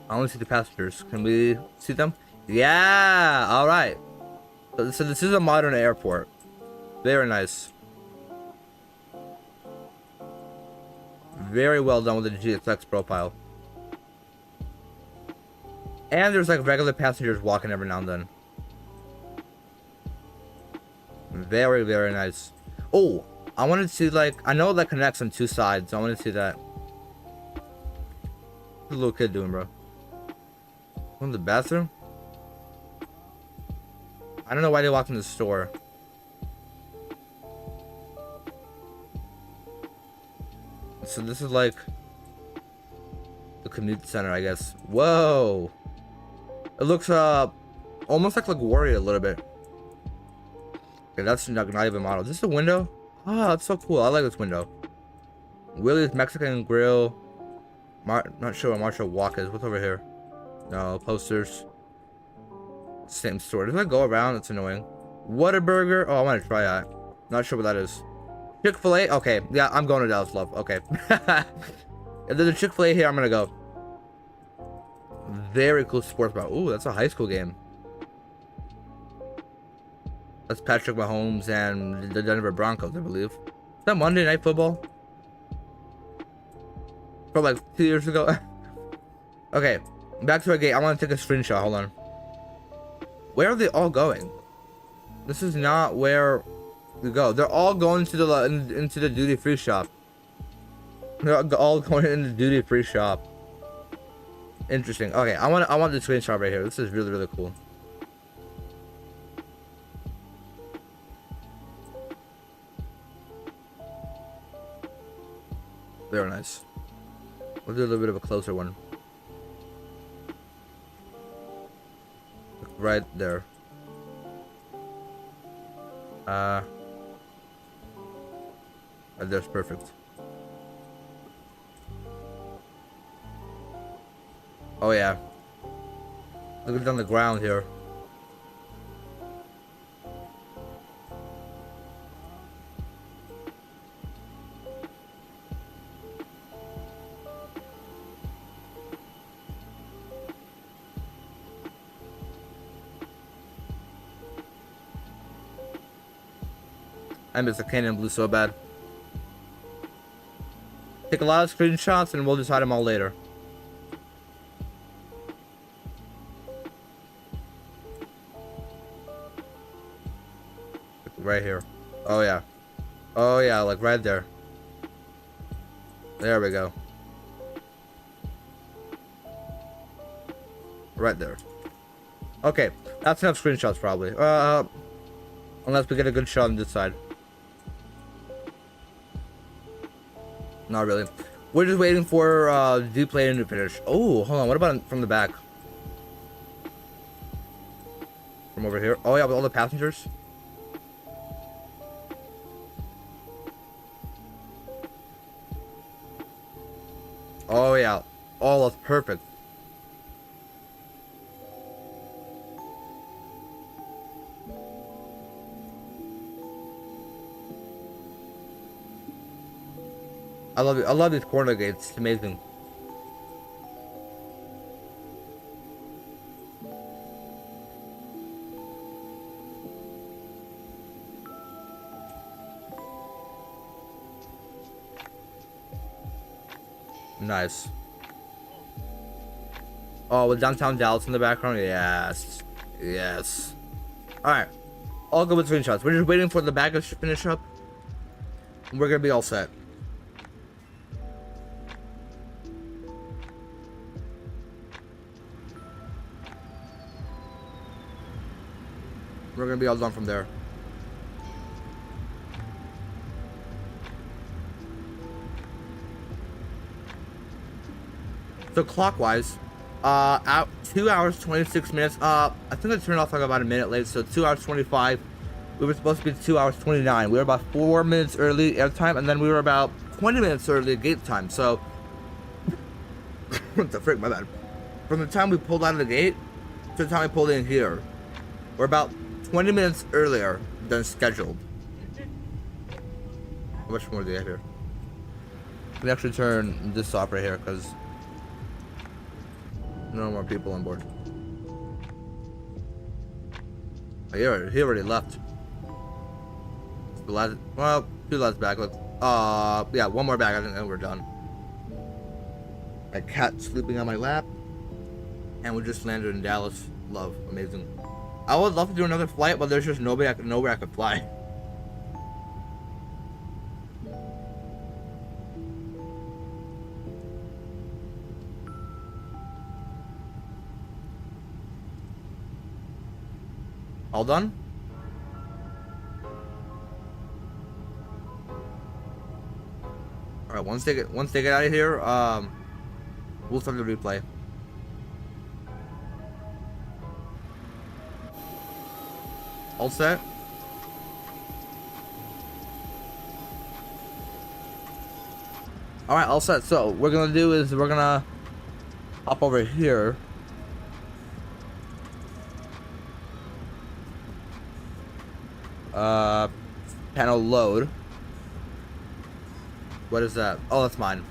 I want to see the passengers. Can we see them? Yeah! Alright. So this is a modern airport. Very nice. Very well done with the GXX profile. And there's like regular passengers walking every now and then. Very, very nice. Oh, I wanted to see like, I know that connects on two sides. I want to see that. What's the little kid doing, bro? Going to the bathroom? I don't know why they walked in the store. So this is like the commute center, I guess. Whoa! It looks almost like LaGuardia a little bit. Okay, that's not even model. Is this a window? Oh, that's so cool. I like this window. Willie's Mexican Grill. Not sure what Marshall Walk is. What's over here? No, posters. Same store. Does that go around? That's annoying. Whataburger. Oh, I want to try that. Not sure what that is. Chick-fil-A. Okay, yeah, I'm going to Dallas Love. Okay. If there's a Chick-fil-A here, I'm gonna go. Very cool sports bar. Ooh, that's a high school game. That's Patrick Mahomes and the Denver Broncos, I believe. Is that Monday Night Football? From like 2 years ago. Okay, back to our gate. I want to take a screenshot. Hold on. Where are they all going? This is not where we go. They're all going to the into the duty-free shop. They're all going in the duty-free shop. Interesting. Okay, I want the screenshot right here. This is really, really cool. Very nice. We'll do a little bit of a closer one. Right there. Right there's perfect. Oh yeah. Look at it on the ground here. I miss the Canyon Blue so bad. Take a lot of screenshots and we'll decide them all later. Right here. Oh yeah. Oh yeah, like right there. There we go. Right there. Okay, that's enough screenshots probably. Unless we get a good shot on this side. Not really. We're just waiting for Duplaney to finish. Oh, hold on. What about from the back? From over here. Oh yeah, with all the passengers. Oh yeah. Oh, that's perfect. I love it. I love these corner gates. It's amazing. Nice. Oh, with downtown Dallas in the background? Yes. Yes. Alright. All good with screenshots. We're just waiting for the baggage to finish up. We're gonna be all set. We're gonna be all done from there. So clockwise, out 2 hours 26 minutes. I think I turned off like about a minute late, so 2 hours 25. We were supposed to be 2 hours 29. We were about 4 minutes early airtime, and then we were about 20 minutes early gate time. So what the frick, my bad. From the time we pulled out of the gate to the time we pulled in here, we're about 20 minutes earlier than scheduled. How much more do you have here? Let me actually turn this off right here because no more people on board. Oh, he already left. The last, well, 2 last back. Look, yeah, 1 more back. I think we're done. My cat sleeping on my lap, and we just landed in Dallas. Love, amazing. I would love to do another flight, but there's just nowhere I could fly. All done? All right. Once they get out of here, we'll start the replay. All set? Alright, all set. So, what we're gonna do is we're gonna hop over here. Panel load. What is that? Oh, that's mine.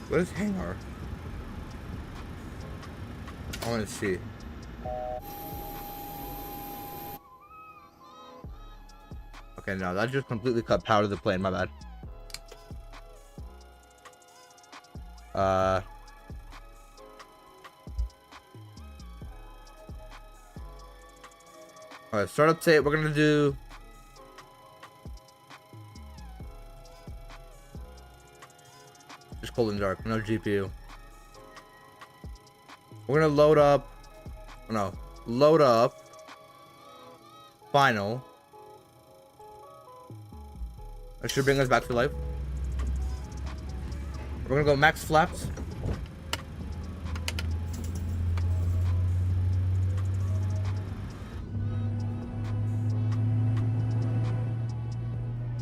What is hangar? I want to see. Okay, no, that just completely cut power to the plane. My bad. Alright, startup tape. We're gonna do. Just cold and dark, no GPU. We're gonna load up. No, load up. Final. That should bring us back to life. We're gonna go max flaps.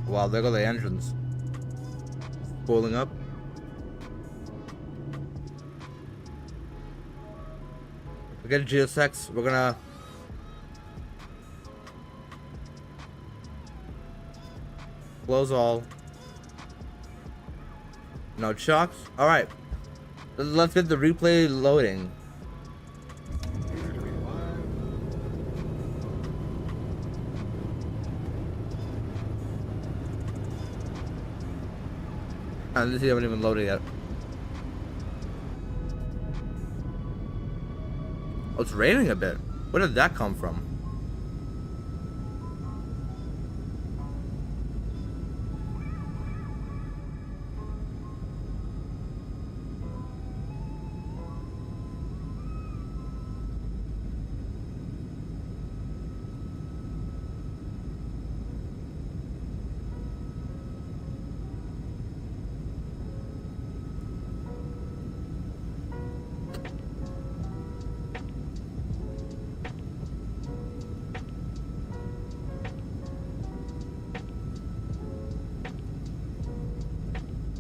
Wow, there go the engines. Boiling up. We get a GSX, we're gonna close all. No shocks. Alright. Let's get the replay loading. And this haven't even loaded yet. Oh, it's raining a bit. Where did that come from?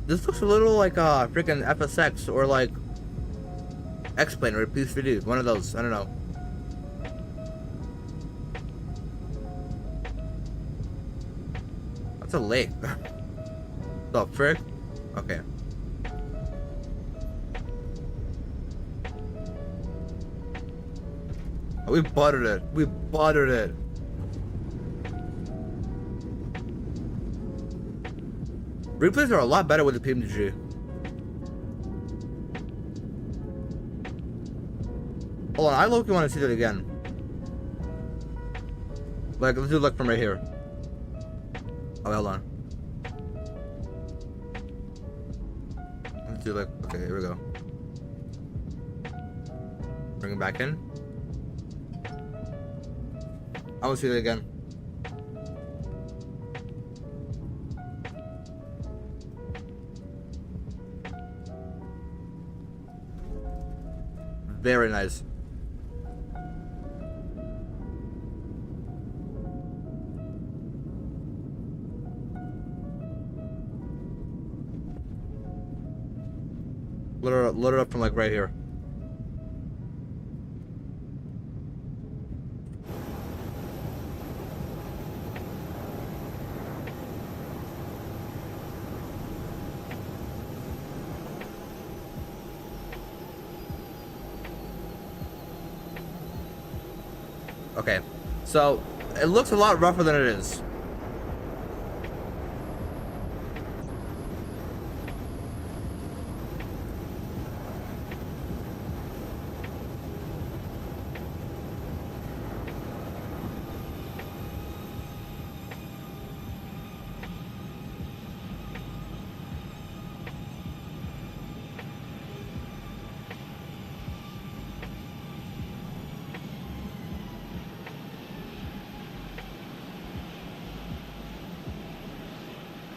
This looks a little like freaking FSX or like X-Plane or Peace Video. One of those. I don't know. That's a lake. The frick? Okay. We buttered it. We buttered it. Replays are a lot better with the PMDG. Hold on, I low-key want to see that again. Like, let's do like from right here. Oh, hold on. Let's do like, okay, here we go. Bring it back in. I want to see that again. Very nice. Load it up from like right here. Okay, so it looks a lot rougher than it is.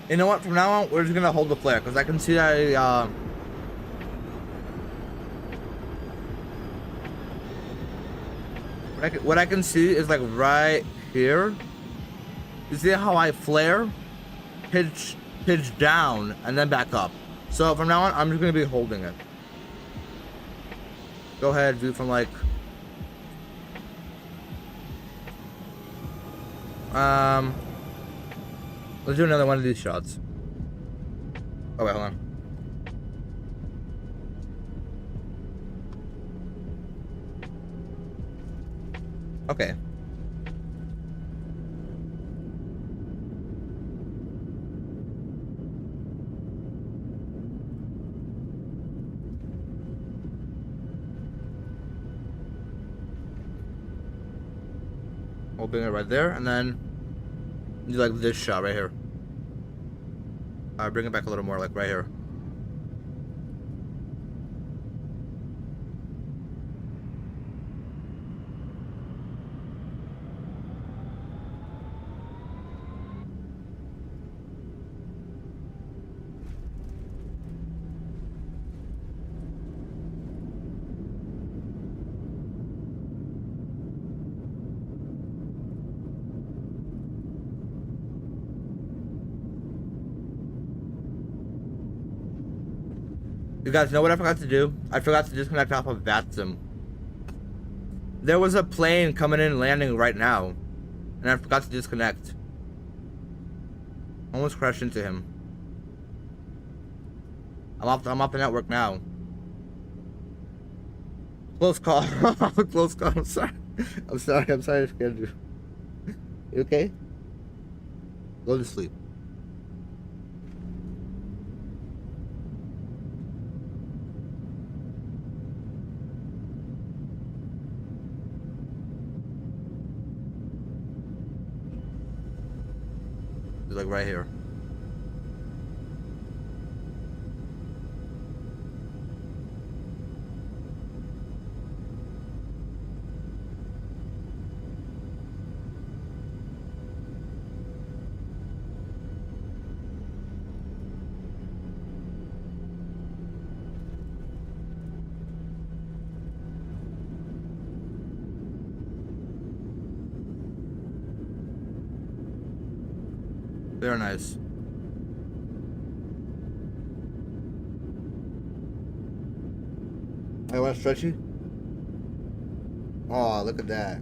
You know what? From now on, we're just gonna hold the flare because I can see that. What I can see is like right here. You see how I flare, pitch down, and then back up. So from now on, I'm just gonna be holding it. Go ahead, view from like. Let's do another one of these shots. Oh wait, hold on. Okay. We'll bring it right there, and then do like this shot right here. Bring it back a little more, like right here. You guys know what I forgot to do? I forgot to disconnect off of VATSIM. There was a plane coming in and landing right now, and I forgot to disconnect. Almost crashed into him. I'm off the network now. Close call. Close call. I'm sorry. I'm sorry I scared you. You okay? Go to sleep. Like right here. Very nice. I want stretchy. Oh, look at that.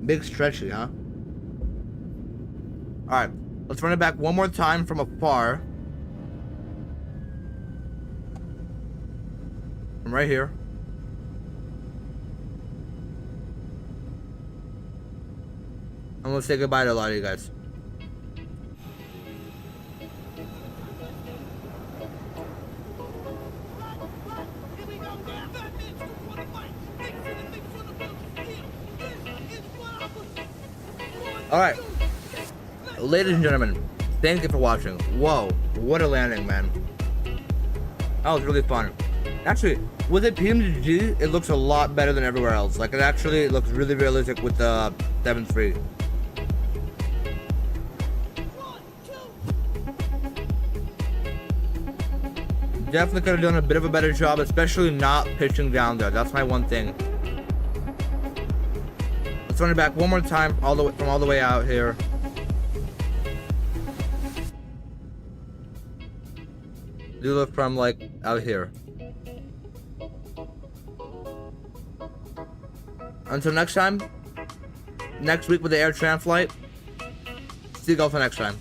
Big stretchy, huh? Alright, let's run it back one more time from afar. From right here. I'm gonna say goodbye to a lot of you guys. Alright. Ladies and gentlemen, thank you for watching. Whoa, what a landing, man. That was really fun. Actually, with the PMDG, it looks a lot better than everywhere else. Like, it looks really realistic with the 7.3. Definitely could have done a bit of a better job, especially not pitching down there. That's my one thing. Let's run it back one more time, all the way out here. Do it from like out here. Until next time, next week with the air tram flight. See you guys next time.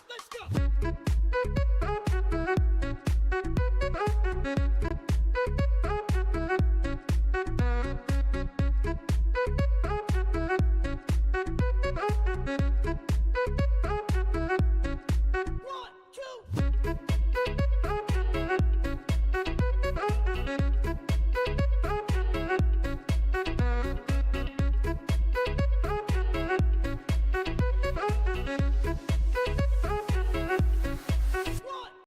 Let's go!